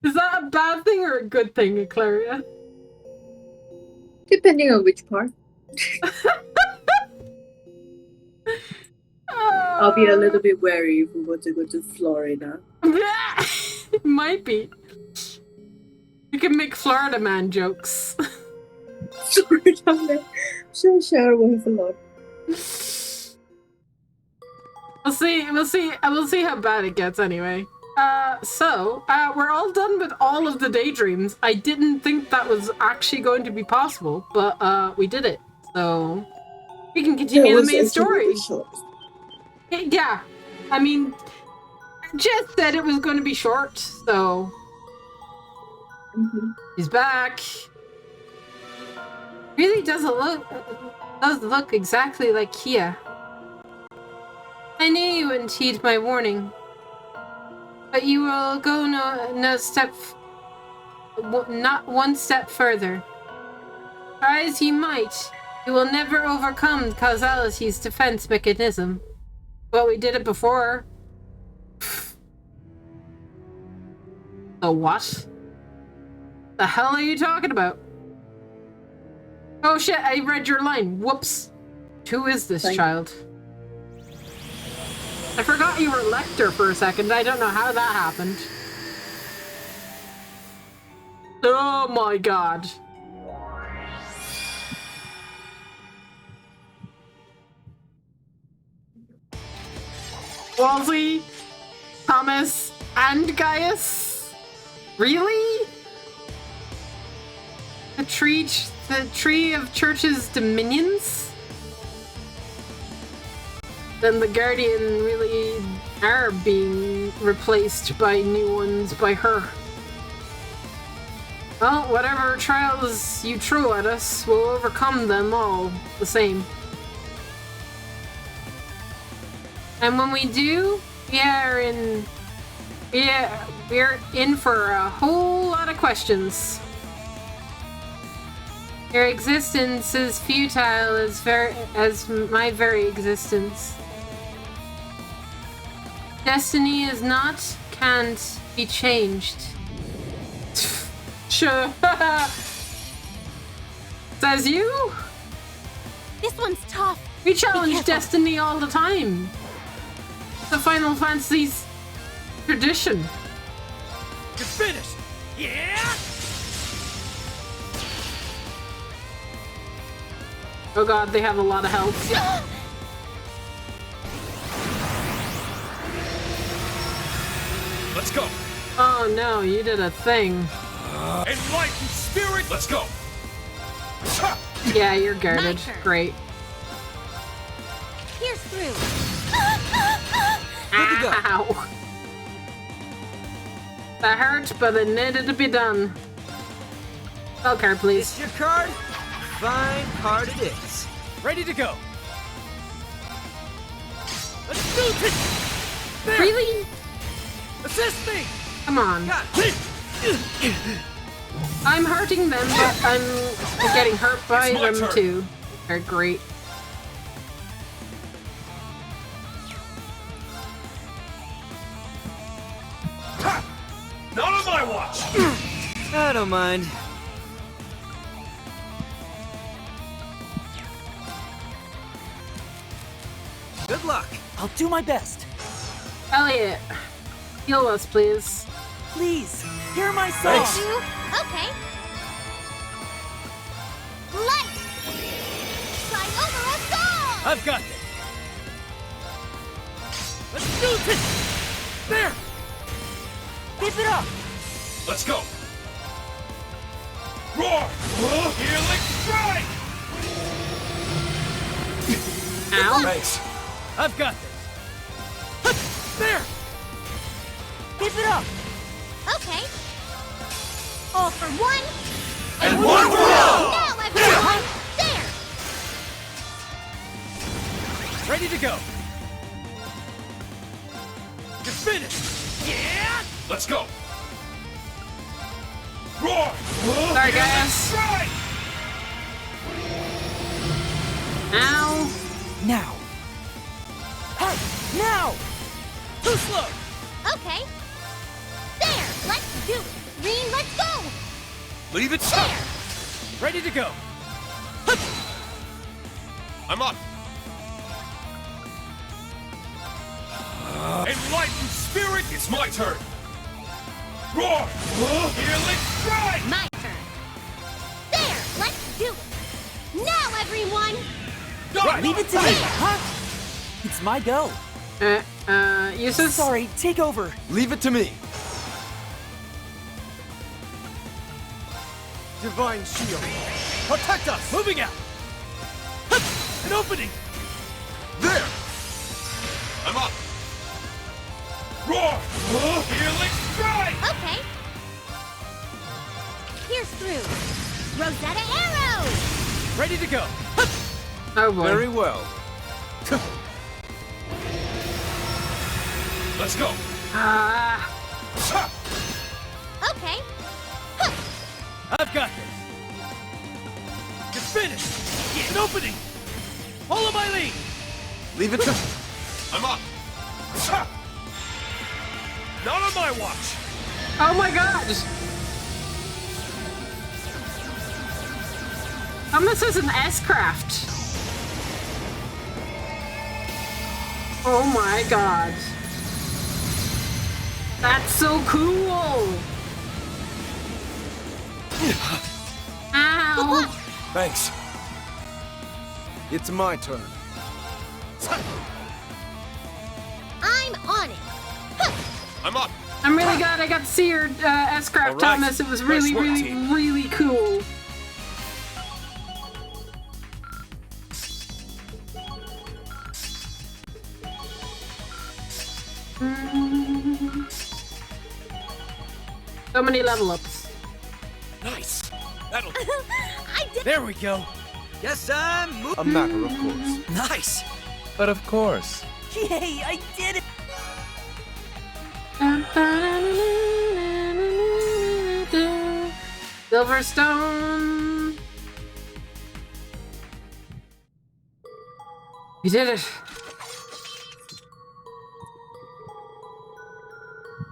Is that a bad thing or a good thing, Eclaria? Depending on which part. I'll be a little bit wary if we want to go to Florida. It might be. You can make Florida man jokes. Florida man. Sure, we'll have a lot. We'll see how bad it gets anyway. So we're all done with all of the daydreams. I didn't think that was actually going to be possible, but we did it. So we can continue the main story. Yeah, I mean, Jess said it was going to be short, so he's back. Really does look exactly like Kia. I knew you wouldn't heed my warning. But you will go not one step further. Try as you might, you will never overcome causality's defense mechanism. Well, we did it before. The what? The hell are you talking about? Oh shit, I read your line. Whoops. Who is this child? I forgot you were Lecter for a second. I don't know how that happened. Oh my god. Wolsey, Thomas, and Gaius? Really? The tree of Church's dominions? Then the Guardian really are being replaced by new ones by her. Well, whatever trials you throw at us, we'll overcome them all the same. And when we do, we're in for a whole lot of questions. Your existence is futile as my very existence. Destiny is not, can't be changed. Sure. Says you? This one's tough. We challenge destiny all the time. The Final Fantasy's tradition. You're finished! Yeah! Oh god, they have a lot of health. Let's go! Oh no, you did a thing. Enlightened spirit! Let's go! Yeah, you're guarded. Great. Here's through. Ow. That hurt, but it needed to be done. Spell card, please. It's your card? Fine card it is. Ready to go. Let's do this! There. Really? Assist me! Come on. I'm hurting them, but I'm getting hurt by them too. They're great. Not on my watch! I don't mind. Good luck. I'll do my best. Elliot, heal us, please. Please, hear my song. Okay. Light! Shine over us all! I've got this. Let's do this! There! Keep it up! Let's go! Roar! Healing strike! Ow. Thanks. I've got this. There! Keep it up! Okay. All for one. And one for all! Now everyone! There! Ready to go. You're finished. Yeah! Let's go! Roar! Sorry, guys. Ow. Now. Hey! Now! Too slow! Okay. There! Let's do it! Green, let's go! Leave it There! Ready to go. I'm up! Enlightened spirit, it's my turn! Roar! Healing strike! My turn. There! Let's do it! Now everyone! Right. Leave it to me, huh? It's my go. Useless? Sorry, take over. Leave it to me. Divine shield. Protect us! Moving out. An opening. There! I'm up! Roar! Healing strike! Okay. Pierce through. Rosetta arrow! Ready to go. Oh boy. Very well. Let's go! Ah. Okay. I've got this. You're finished. An opening. Follow my lead. Leave it to... I'm up! Not on my watch! Oh my god! This is an S-craft. Oh my god. That's so cool! Ow! Thanks. It's my turn. I'm on it. I'm up! I'm really glad I got to see your S-craft, All right. Thomas. It was really, Nice work, really, team. really cool. So many level ups. Nice. That'll... I did. There we go. Yes, I'm A matter, of course. Nice. But of course. Yay, I did it! Silverstone. We did it.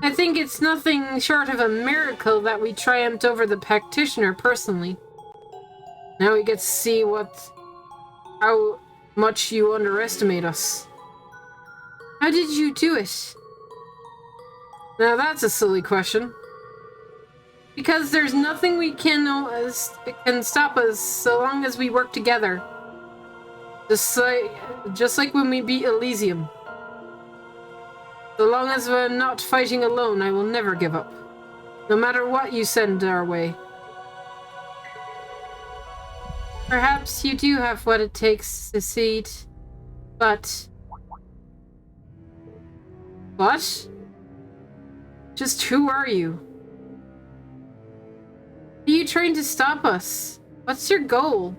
I think it's nothing short of a miracle that we triumphed over the practitioner personally. Now we get to see how much you underestimate us. How did you do it? Now that's a silly question. Because there's nothing we can stop us so long as we work together. Just like when we beat Elysium. So long as I'm not fighting alone, I will never give up. No matter what you send our way. Perhaps you do have what it takes to succeed, but... What? Just who are you? Are you trying to stop us? What's your goal?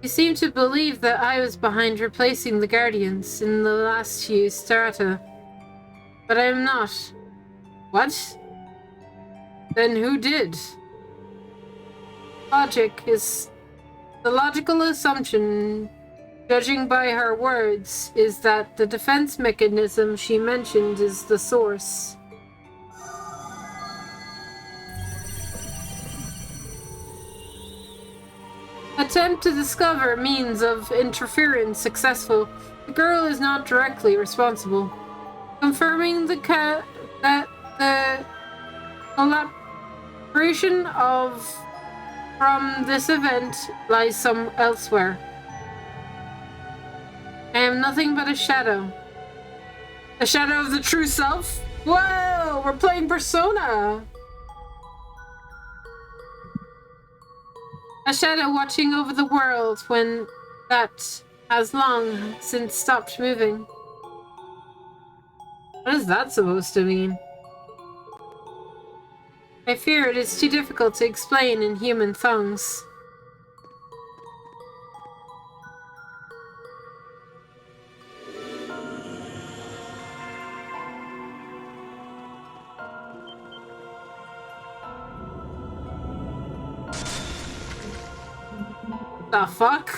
You seem to believe that I was behind replacing the Guardians in the last few strata. But I am not. What? Then who did? The logical assumption, judging by her words, is that the defense mechanism she mentioned is the source. Attempt to discover means of interference successful. The girl is not directly responsible. Confirming that the collaboration from this event lies some elsewhere. I am nothing but a shadow. A shadow of the true self? Whoa! Whoa, we're playing Persona! A shadow watching over the world when that has long since stopped moving. What is that supposed to mean? I fear it is too difficult to explain in human tongues. The fuck?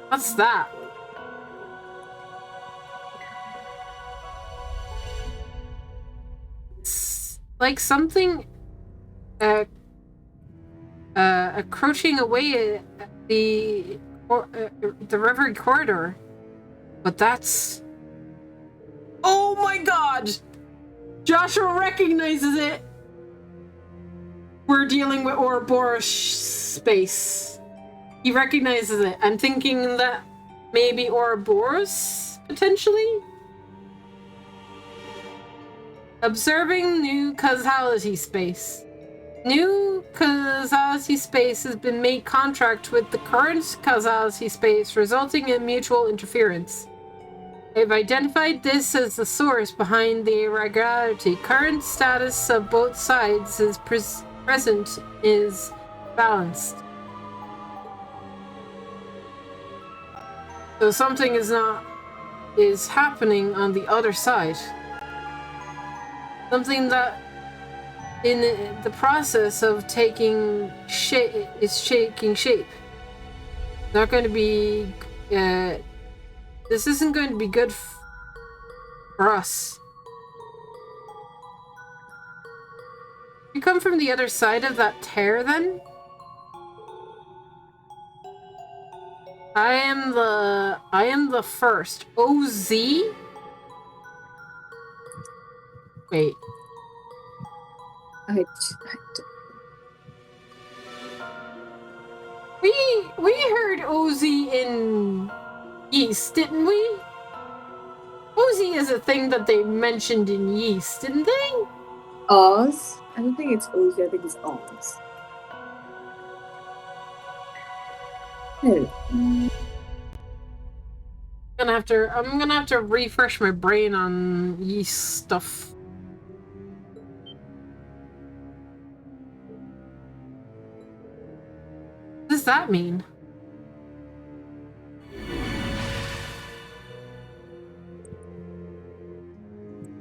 What's that? It's like something encroaching away at the Reverie corridor. But that's... Oh my god! Joshua recognizes it! We're dealing with Ouroboros space. He recognizes it. I'm thinking that maybe Ouroboros, potentially? Observing new causality space. New causality space has been made contract with the current causality space, resulting in mutual interference. I've identified this as the source behind the irregularity. Current status of both sides is present is balanced. So something is happening on the other side. Something that in the process of taking shape is shaking shape. Not going to be this isn't going to be good for us. You come from the other side of that tear then? I am the first. OZ? Wait. We heard OZ in Yeast, didn't we? OZ is a thing that they mentioned in Yeast, didn't they? Oz? I don't think it's Oz, I think it's Oz. Oh. I'm gonna have to refresh my brain on Yeast stuff. What does that mean?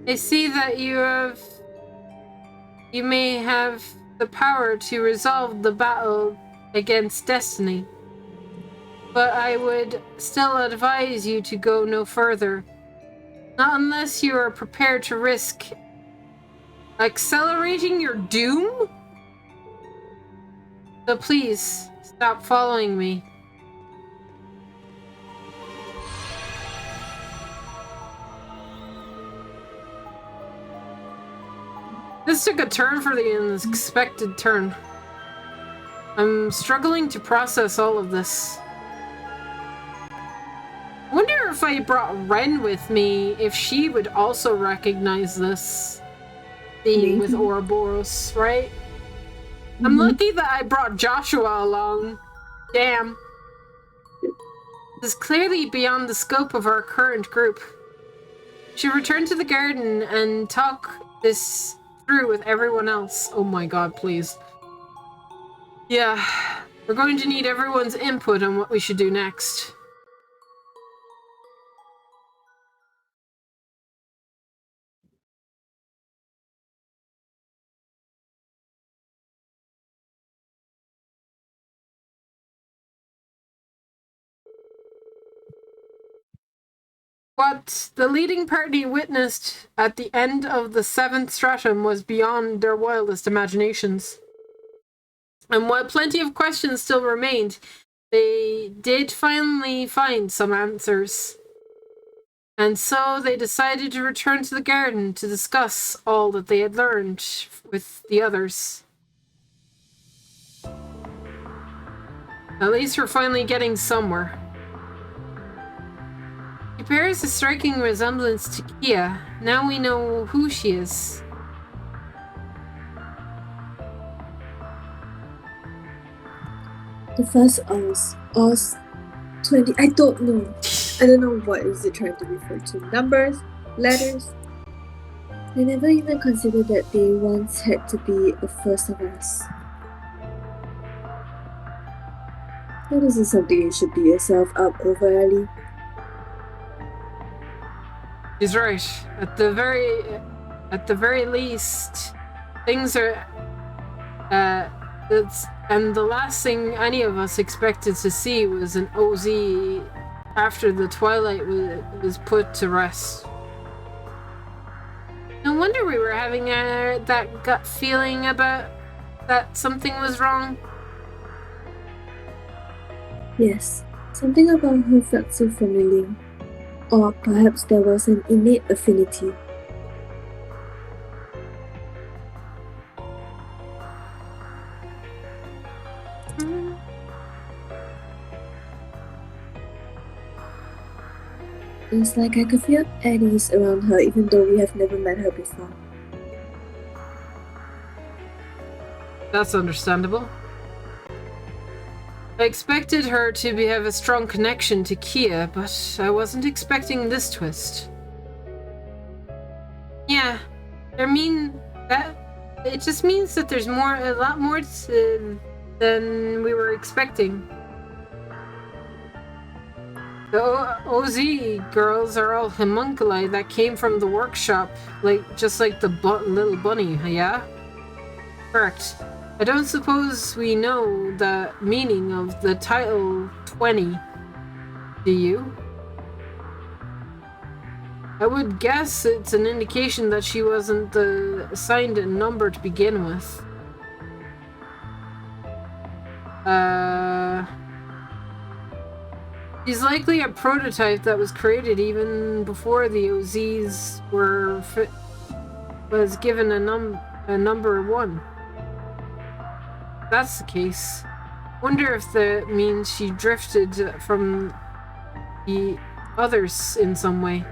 I see that you may have the power to resolve the battle against destiny. But I would still advise you to go no further. Not unless you are prepared to risk accelerating your doom? So please, stop following me. This took a turn for the unexpected turn. I'm struggling to process all of this. I wonder if I brought Ren with me, if she would also recognize this theme with Ouroboros, right? I'm lucky that I brought Joshua along. Damn. This is clearly beyond the scope of our current group. Should return to the garden and talk this through with everyone else. Oh my god, please. Yeah, we're going to need everyone's input on what we should do next. What the leading party witnessed at the end of the 7th stratum was beyond their wildest imaginations. And while plenty of questions still remained, they did finally find some answers. And so they decided to return to the garden to discuss all that they had learned with the others. At least we're finally getting somewhere. She bears a striking resemblance to Kia. Now we know who she is. The first Oz 20. I don't know. I don't know what is it trying to refer to. Numbers? Letters? I never even considered that they once had to be a first of us. That isn't something you should beat yourself up over, Ellie. She's right. At the very least, things are. And the last thing any of us expected to see was an OZ after the Twilight was put to rest. No wonder we were having that gut feeling about that something was wrong. Yes, something about her felt so familiar. Or perhaps there was an innate affinity. It's like I could feel at ease around her even though we have never met her before. That's understandable. I expected her to have a strong connection to Kia, but I wasn't expecting this twist. Yeah, it just means that there's a lot more than we were expecting. The OZ girls are all homunculi that came from the workshop, just like the little bunny, yeah? Correct. I don't suppose we know the meaning of the title 20, do you? I would guess it's an indication that she wasn't assigned a number to begin with. She's likely a prototype that was created even before the OZs was given a number 1. If that's the case. Wonder if that means she drifted from the others in some way.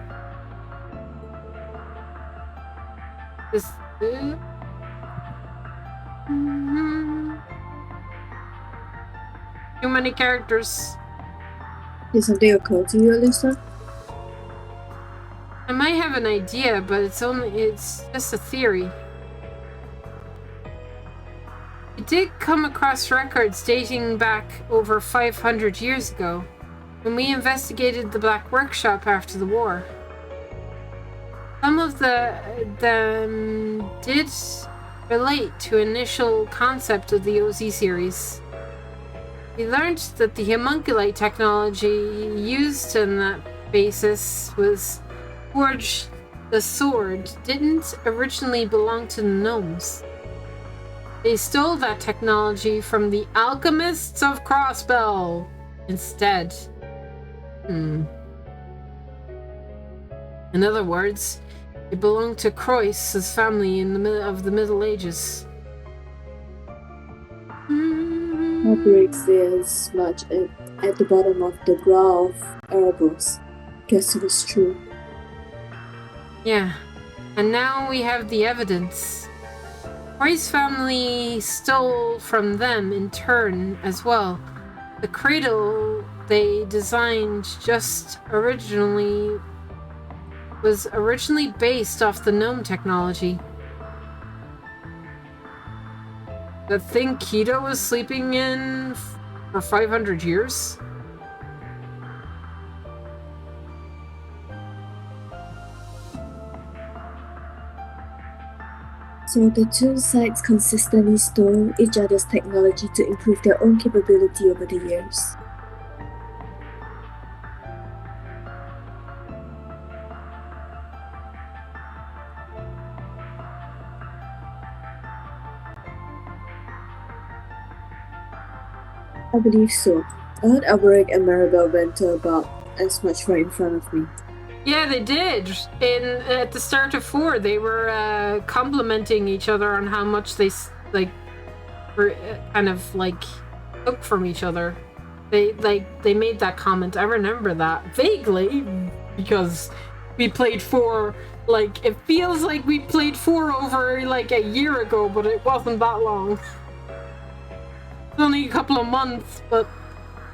Too many characters. Did something occur to you, Alyssa? I might have an idea, but it's just a theory. I did come across records dating back over 500 years ago, when we investigated the Black Workshop after the war. Some of them did relate to initial concept of the OZ series. We learned that the homunculite technology used on that basis was forge the sword didn't originally belong to the gnomes. They stole that technology from the alchemists of Crossbell instead. In other words, it belonged to Croyce's family in the middle of the Middle Ages. Outbreaks there as much at the bottom of the brow of Erebos. Guess it was true. Yeah, and now we have the evidence. Croyce's family stole from them in turn as well. The cradle they designed was originally based off the gnome technology. The thing Keto was sleeping in for 500 years? So the two sides consistently stole each other's technology to improve their own capability over the years. I believe so. I heard Alberic and Maribel went about as much right in front of me. Yeah, they did. At the start of 4, they were complimenting each other on how much they were kind of took from each other. They made that comment. I remember that vaguely, because we played 4, like, it feels like we played 4 over, like, a year ago, but it wasn't that long. It's only a couple of months, but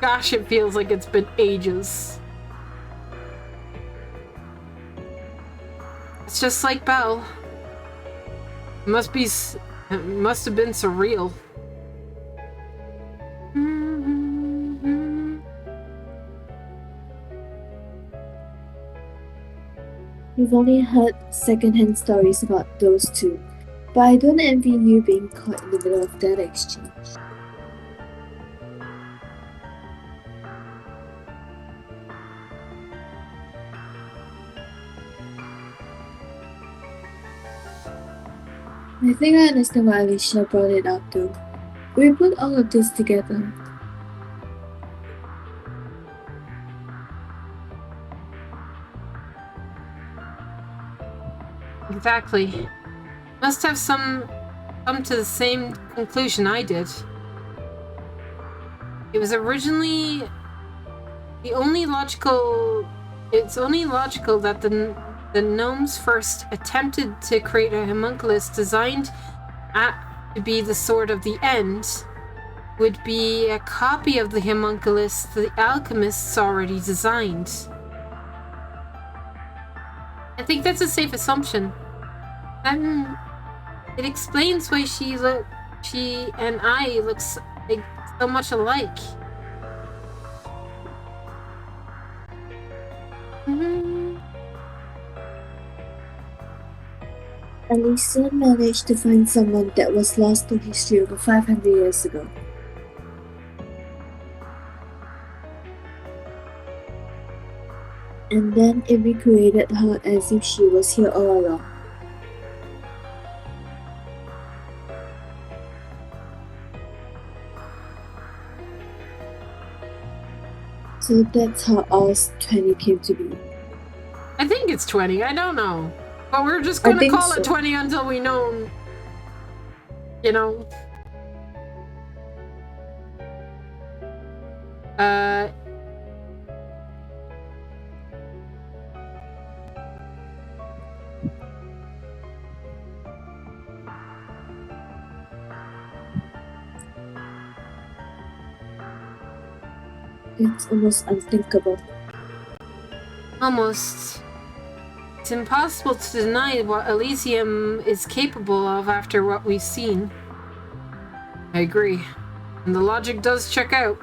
gosh, it feels like it's been ages. It's just like Belle. It must have been surreal. We've only heard secondhand stories about those two, but I don't envy you being caught in the middle of that exchange. I think I understand why Alicia brought it up though. We put all of this together. Exactly. Must have come to the same conclusion I did. It was originally it's only logical that the gnomes first attempted to create a homunculus designed to be the sword of the end would be a copy of the homunculus the alchemists already designed. I think that's a safe assumption. It explains why she and I look so much alike. Alicia managed to find someone that was lost to history over 500 years ago. And then it recreated her as if she was here all along. So that's how Oz 20 came to be. I think it's 20, I don't know. But we're just gonna call it 20 until we know, you know. It's almost unthinkable. Almost. It's impossible to deny what Elysium is capable of after what we've seen. I agree. And the logic does check out.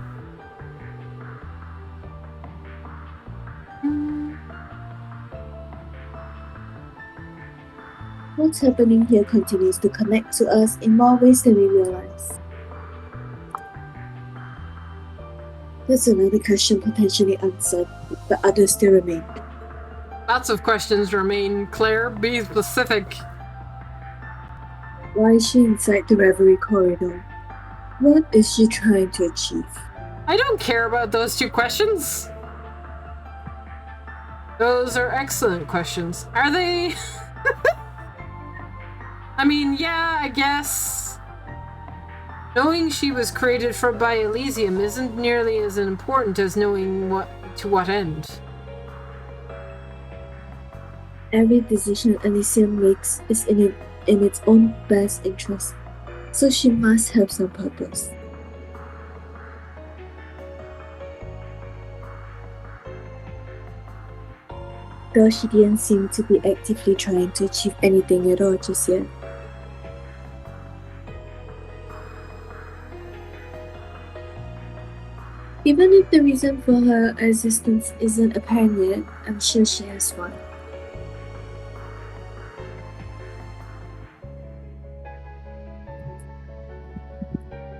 What's happening here continues to connect to us in more ways than we realize. That's another question potentially answered, but others still remain. Lots of questions remain, Claire. Be specific. Why is she inside the Reverie corridor? What is she trying to achieve? I don't care about those 2 questions. Those are excellent questions. Are they? I mean, yeah, I guess. Knowing she was created by Elysium isn't nearly as important as knowing to what end. Every decision Elysium makes is in its own best interest, so she must have some purpose. Though she didn't seem to be actively trying to achieve anything at all just yet. Even if the reason for her existence isn't apparent yet, I'm sure she has one.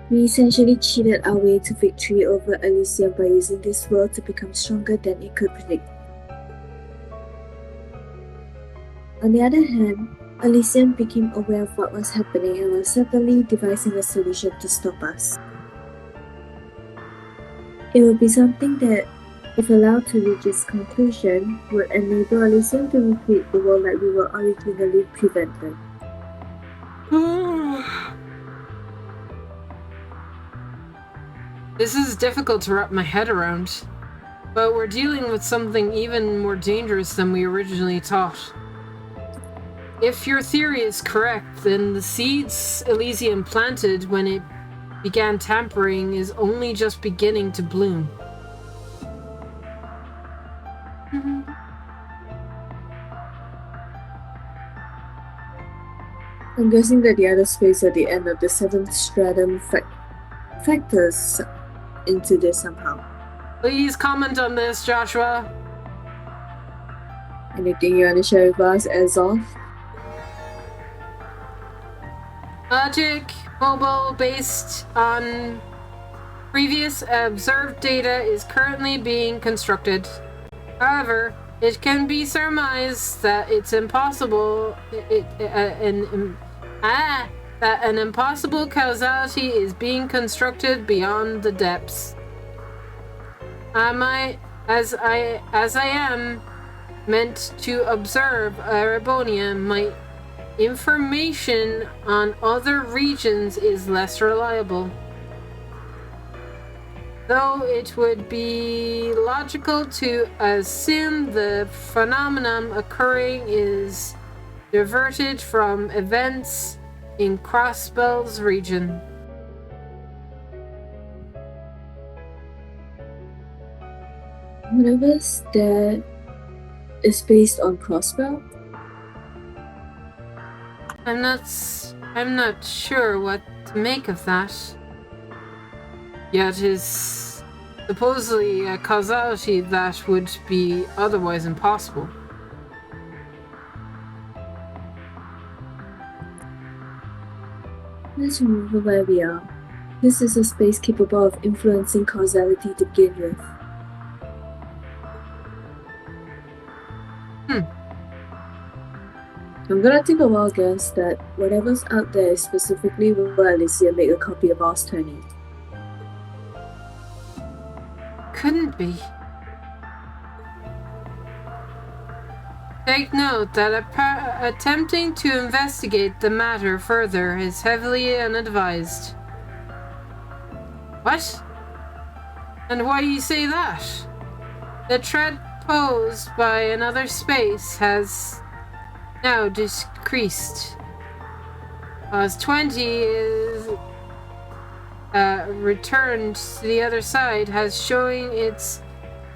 We essentially cheated our way to victory over Elysium by using this world to become stronger than it could predict. On the other hand, Elysium became aware of what was happening and was certainly devising a solution to stop us. It would be something that, if allowed to reach its conclusion, would enable Elysium to recreate the world like we were originally prevented. This is difficult to wrap my head around. But we're dealing with something even more dangerous than we originally thought. If your theory is correct, then the seeds Elysium planted when it began tampering is only just beginning to bloom. I'm guessing that the other space at the end of the 7th stratum factors into this somehow. Please comment on this, Joshua. Anything you want to share with us, Azov? Logic mobile based on previous observed data is currently being constructed. However, it can be surmised that it's impossible that an impossible causality is being constructed beyond the depths. As I am meant to observe Arabonia, my information on other regions is less reliable. Though it would be logical to assume the phenomenon occurring is diverted from events in Crossbell's region. Whatever that is based on Crossbell? I'm not sure what to make of that. Yet is supposedly a causality that would be otherwise impossible. Let's remember where we are. This is a space capable of influencing causality to begin with. I'm gonna take a wild guess that whatever's out there is specifically where Elysium made a copy of Ars Turning. Couldn't be. Take note that attempting to investigate the matter further is heavily unadvised. What? And why do you say that? The threat posed by another space has now decreased. As 20 is returned to the other side, has showing its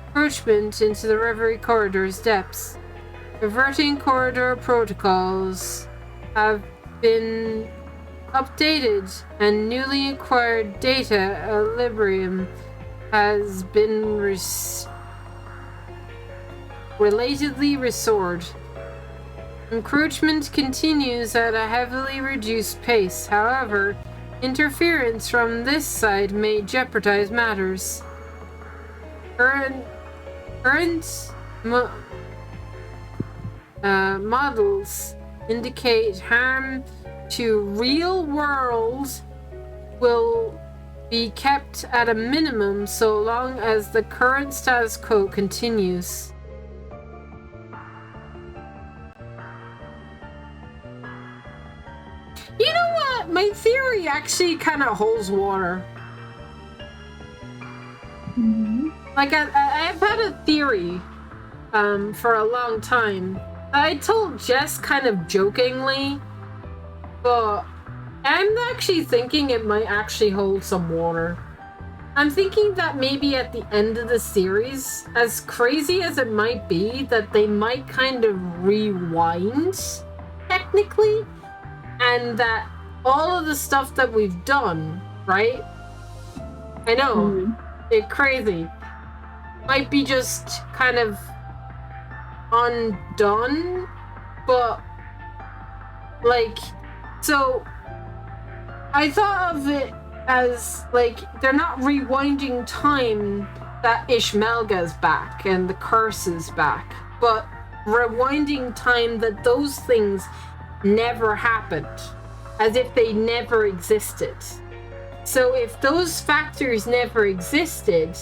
encroachment into the Reverie corridor's depths. Reverting corridor protocols have been updated, and newly acquired data equilibrium has been relatedly restored. Encroachment continues at a heavily reduced pace. However, interference from this side may jeopardize matters. Current models indicate harm to real world will be kept at a minimum so long as the current status quo continues. You know what? My theory actually kind of holds water. Like, I've had a theory for a long time. I told Jess kind of jokingly, but I'm actually thinking it might actually hold some water. I'm thinking that maybe at the end of the series, as crazy as it might be, that they might kind of rewind, technically, and that all of the stuff that we've done, right? I know, it's crazy. Might be just kind of undone, but like, so I thought of it as like they're not rewinding time that Ishmelga's back and the curse is back, but rewinding time that those things never happened, as if they never existed. So if those factors never existed,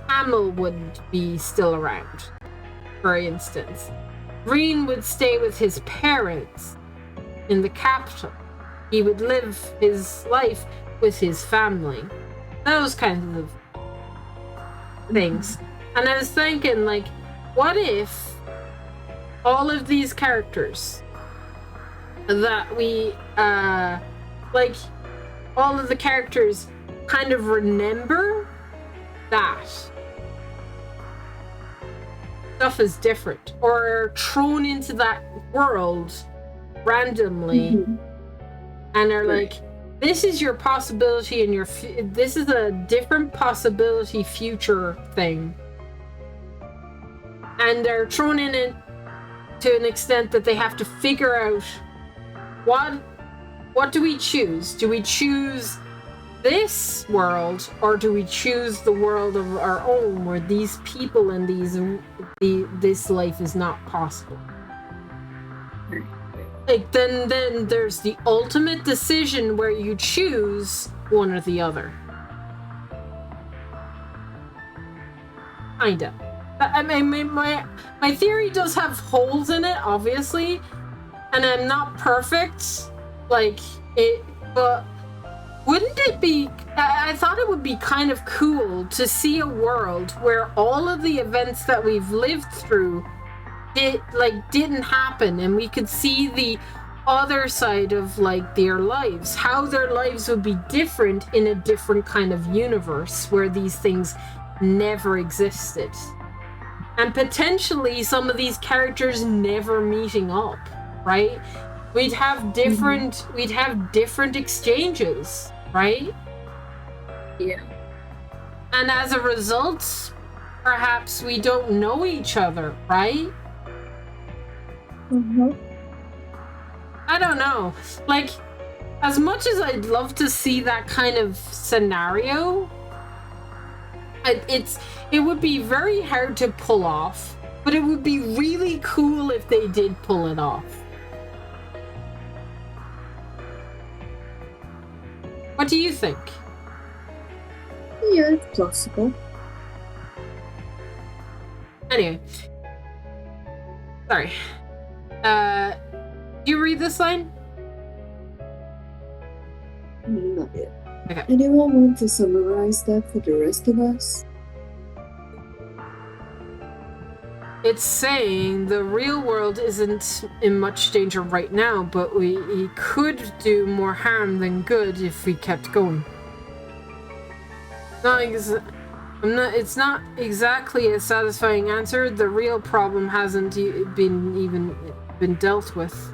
Hamill wouldn't be still around, for instance. Reen would stay with his parents in the capital. He would live his life with his family. Those kinds of things. And I was thinking, like, what if all of these characters that we, like, all of the characters kind of remember that stuff is different, or are thrown into that world randomly and are like, this is your possibility and this is a different possibility future thing, and they're thrown in it to an extent that they have to figure out what do we choose? Do we choose this world, or do we choose the world of our own where these people and this life is not possible? Like, then there's the ultimate decision where you choose one or the other. Kinda. I mean, my theory does have holes in it, obviously, and I'm not perfect, like it, but wouldn't it be, I thought it would be kind of cool to see a world where all of the events that we've lived through didn't happen, and we could see the other side of, like, their lives, how their lives would be different in a different kind of universe where these things never existed. And potentially some of these characters never meeting up, right? We'd have different exchanges, right? Yeah. And as a result, perhaps we don't know each other, right? I don't know. Like, as much as I'd love to see that kind of scenario, it would be very hard to pull off, but it would be really cool if they did pull it off. What do you think? Yeah, it's plausible. Anyway. Sorry. Do you read this line? Not yet. Okay. Anyone want to summarize that for the rest of us? It's saying the real world isn't in much danger right now, but we could do more harm than good if we kept going. It's not exactly a satisfying answer. The real problem hasn't been dealt with.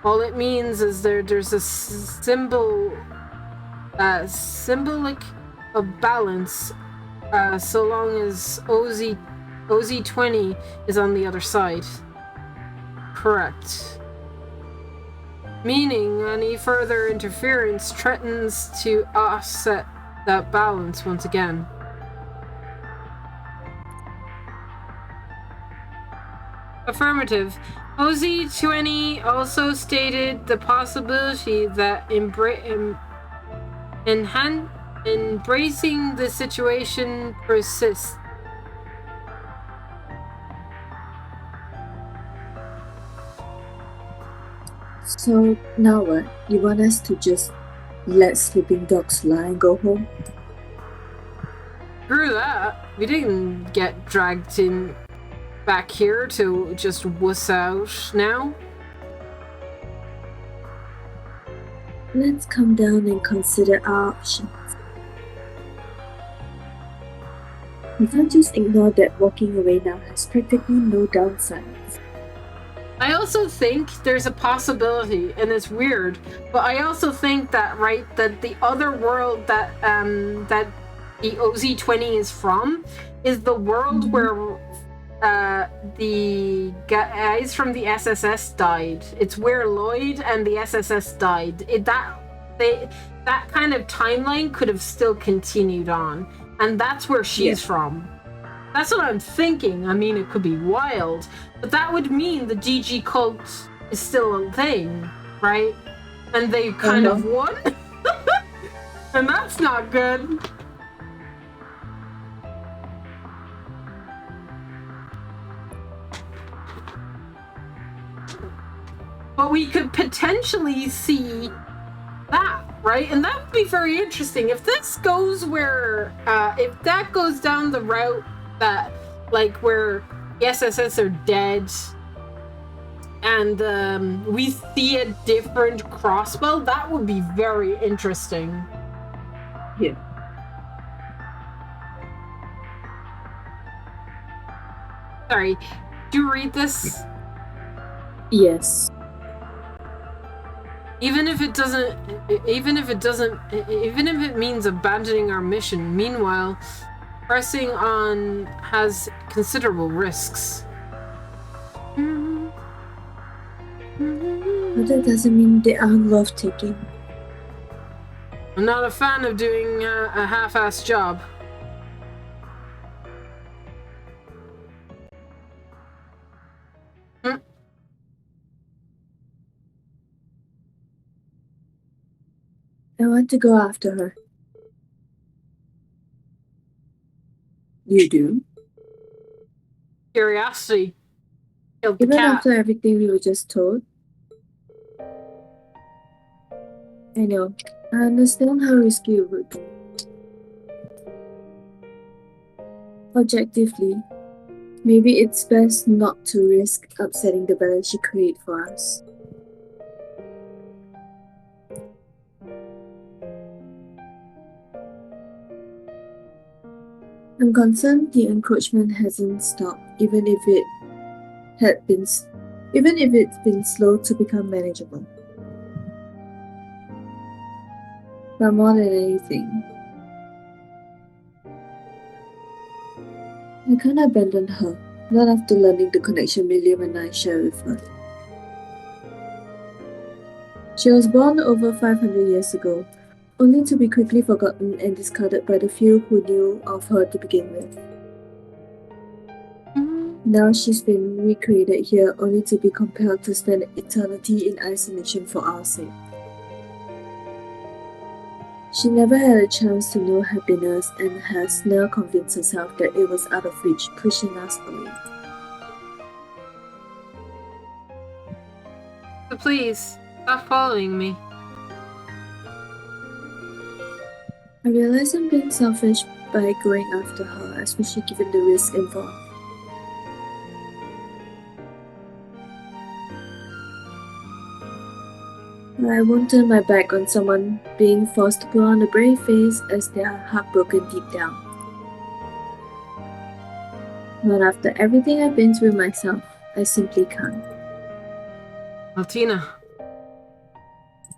All it means is there's a symbolic of balance, so long as OZ20 is on the other side. Correct. Meaning any further interference threatens to offset that balance once again. Affirmative. OZ20 also stated the possibility that embracing the situation persists. So now what? You want us to just let sleeping dogs lie and go home? Screw that. We didn't get dragged in back here to just wuss out now. Let's calm down and consider our options. We can't just ignore that walking away now has practically no downsides. I also think there's a possibility, and it's weird, but I also think that, right, that the other world that that the OZ20 is from is the world where the guys from the SSS died. It's where Lloyd and the SSS died. That kind of timeline could have still continued on, and that's where she's from. That's what I'm thinking. I mean, it could be wild, but that would mean the DG cult is still a thing, right? And they kind of won, and that's not good. But we could potentially see that, right? And that would be very interesting. If this goes where, if that goes down the route that, like, where the SSS are dead and we see a different crossbow, that would be very interesting. Yeah. Sorry, do you read this? Yes. Even if it means abandoning our mission, meanwhile, pressing on has considerable risks. But that doesn't mean they aren't worth taking. I'm not a fan of doing a half-assed job. I want to go after her. You do? Curiosity killed the Even cat. after everything we were just told? I know. I understand how risky it would be. Objectively, maybe it's best not to risk upsetting the balance she created for us. I'm concerned the encroachment hasn't stopped, even if it's been slow to become manageable. But more than anything, I can't abandon her, not after learning the connection William and I share with her. She was born over 500 years ago, only to be quickly forgotten and discarded by the few who knew of her to begin with. Now she's been recreated here only to be compelled to spend eternity in isolation for our sake. She never had a chance to know happiness and has now convinced herself that it was out of reach, pushing us away. So please, stop following me. I realize I'm being selfish by going after her, especially given the risk involved. I won't turn my back on someone being forced to put on a brave face as they are heartbroken deep down. But after everything I've been through myself, I simply can't. Altina.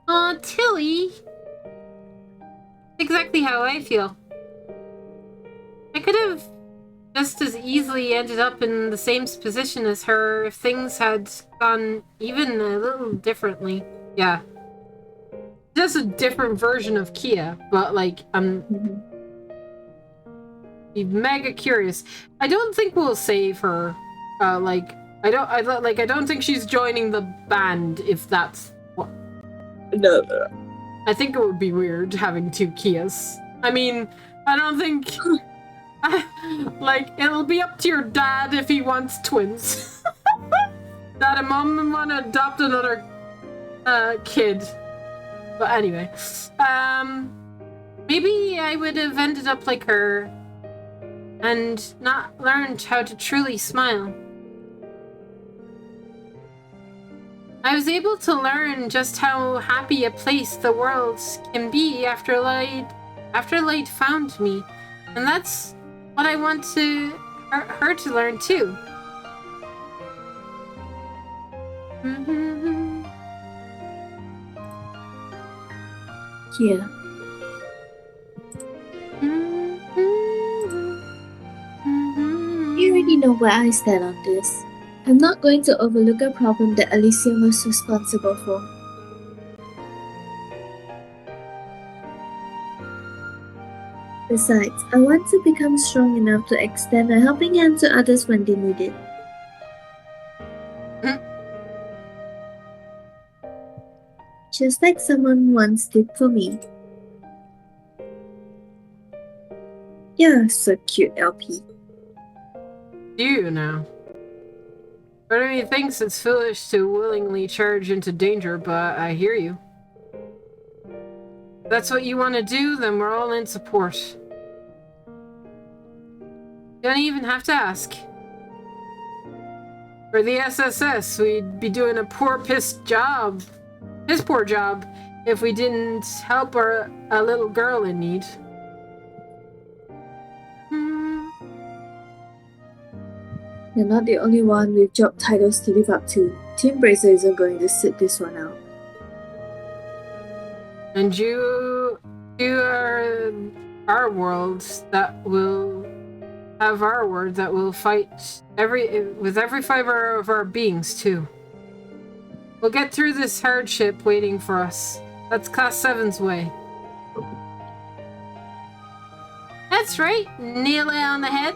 Aw, Tilly! Exactly how I feel. I could have just as easily ended up in the same position as her if things had gone even a little differently. Yeah. Just a different version of Kia, but like, I'm mega curious. I don't think we'll save her. I don't think she's joining the band if that's what. No. I think it would be weird having two Kias. I mean, I don't think. Like, it'll be up to your dad if he wants twins. Dad and mom want to adopt another kid. But anyway, maybe I would have ended up like her and not learned how to truly smile. I was able to learn just how happy a place the world can be after light found me, and that's what I want her to learn too. Yeah. You already know where I stand on this. I'm not going to overlook a problem that Elysium was responsible for. Besides, I want to become strong enough to extend a helping hand to others when they need it. Just like someone once did for me. You're so cute, LP. You know. Part of me thinks it's foolish to willingly charge into danger, but I hear you. If that's what you want to do, then we're all in support. Don't even have to ask. For the SSS, we'd be doing a piss poor job, if we didn't help a little girl in need. You're not the only one with job titles to live up to. Team Bracer isn't going to sit this one out. And you are our worlds that will have our word that will fight with every fiber of our beings too. We'll get through this hardship waiting for us. That's Class 7's way. That's right, nail it on the head.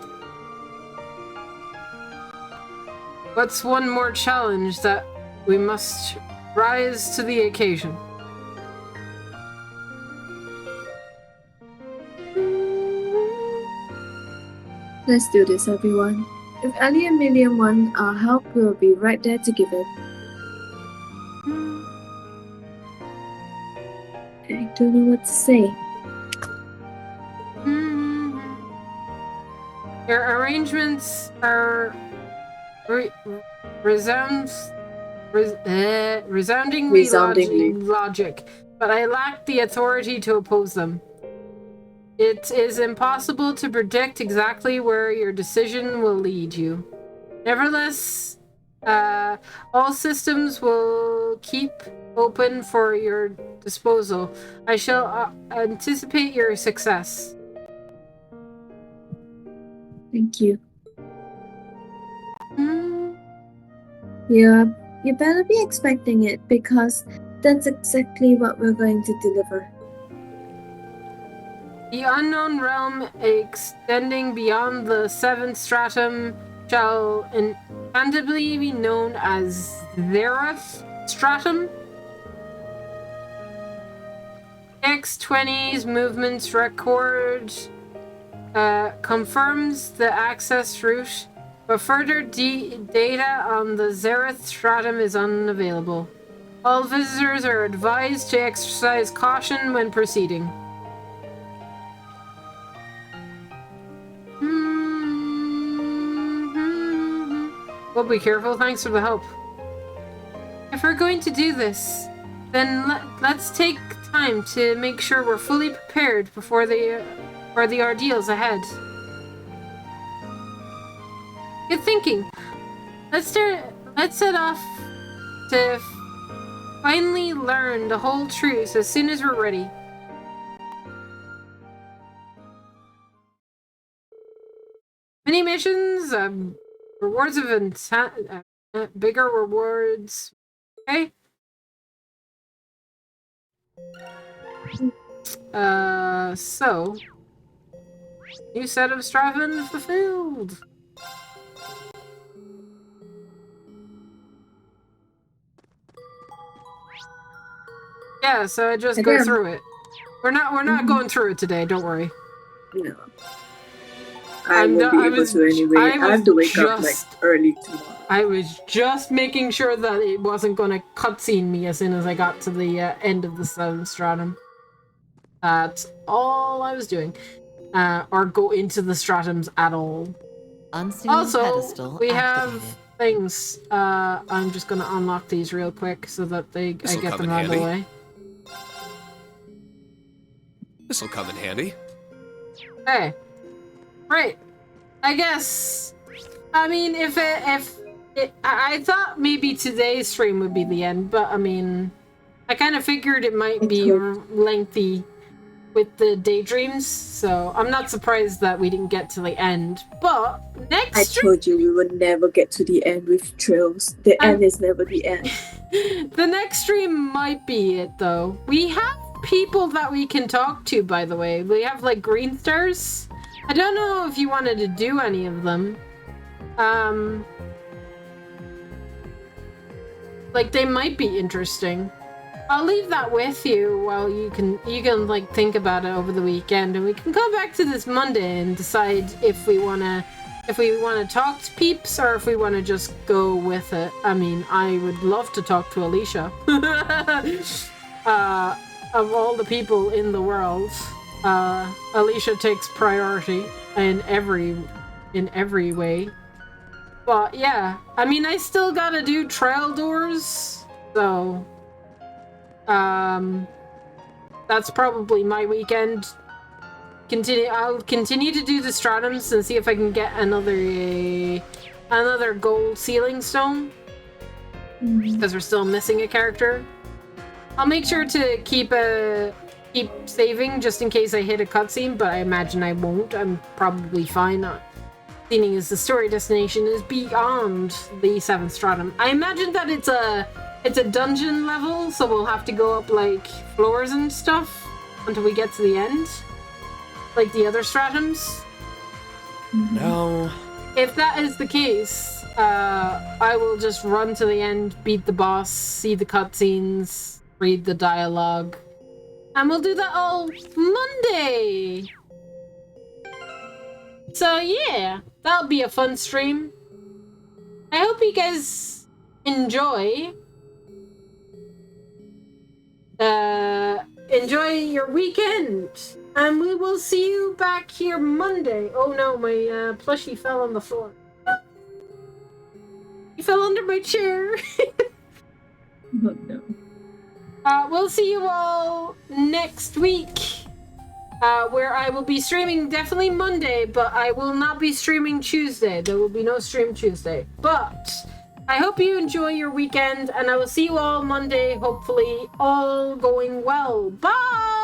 What's one more challenge that we must rise to the occasion? Let's do this, everyone. If Ellie and Million want our help, we'll be right there to give it. I don't know what to say. Your arrangements are resoundingly logic, but I lack the authority to oppose them. It is impossible to predict exactly where your decision will lead you. Nevertheless, all systems will keep open for your disposal. I shall anticipate your success. Thank you. Yeah, you better be expecting it, because that's exactly what we're going to deliver. The unknown realm extending beyond the 7th stratum shall intangibly be known as Zeroth Stratum. X20's movements record confirms the access route, but further data on the Zeroth Stratum is unavailable. All visitors are advised to exercise caution when proceeding. Well, be careful. Thanks for the help. If we're going to do this, then let's take time to make sure we're fully prepared for the ordeals ahead. Good thinking. Let's set off to finally learn the whole truth as soon as we're ready. Mini missions, rewards of bigger rewards. Okay. So new set of Straven fulfilled. Yeah, so I just go through it. We're not going through it today, don't worry. No. I won't be able to anyway. I have to wake up like early tomorrow. I was just making sure that it wasn't going to cutscene me as soon as I got to the end of the 7th stratum. That's all I was doing. Or go into the stratums at all. Also, we have things. I'm just going to unlock these real quick so that I get them out of the way. This'll come in handy. Hey. Right. I guess. I mean, I thought maybe today's stream would be the end, but I mean, I kind of figured it might be lengthy with the daydreams, so I'm not surprised that we didn't get to the end. But next I told you we would never get to the end with trails. The end is never the end. The next stream might be it, though. We have people that we can talk to, by the way. We have, like, green stars. I don't know if you wanted to do any of them. Like, they might be interesting. I'll leave that with you while you can like think about it over the weekend, and we can come back to this Monday and decide if we wanna talk to peeps or if we wanna just go with it. I mean, I would love to talk to Alicia. Of all the people in the world, Alicia takes priority in every in every way. But yeah, I mean, I still gotta do trail doors, so that's probably my weekend. I'll continue to do the stratums and see if I can get another gold sealing stone, because we're still missing a character. I'll make sure to keep saving just in case I hit a cutscene, but I imagine I won't. I'm probably fine. Seeing as the story destination is beyond the 7th stratum. I imagine that it's a dungeon level, so we'll have to go up like floors and stuff until we get to the end, like the other stratums. No. If that is the case, I will just run to the end, beat the boss, see the cutscenes, read the dialogue, and we'll do that all Monday! So yeah, that'll be a fun stream. I hope you guys enjoy. Enjoy your weekend, and we will see you back here Monday. Oh no, my plushie fell on the floor. He fell under my chair. Oh no. We'll see you all next week, where I will be streaming definitely Monday, but I will not be streaming Tuesday. There will be no stream Tuesday. But I hope you enjoy your weekend, and I will see you all Monday, hopefully all going well. Bye!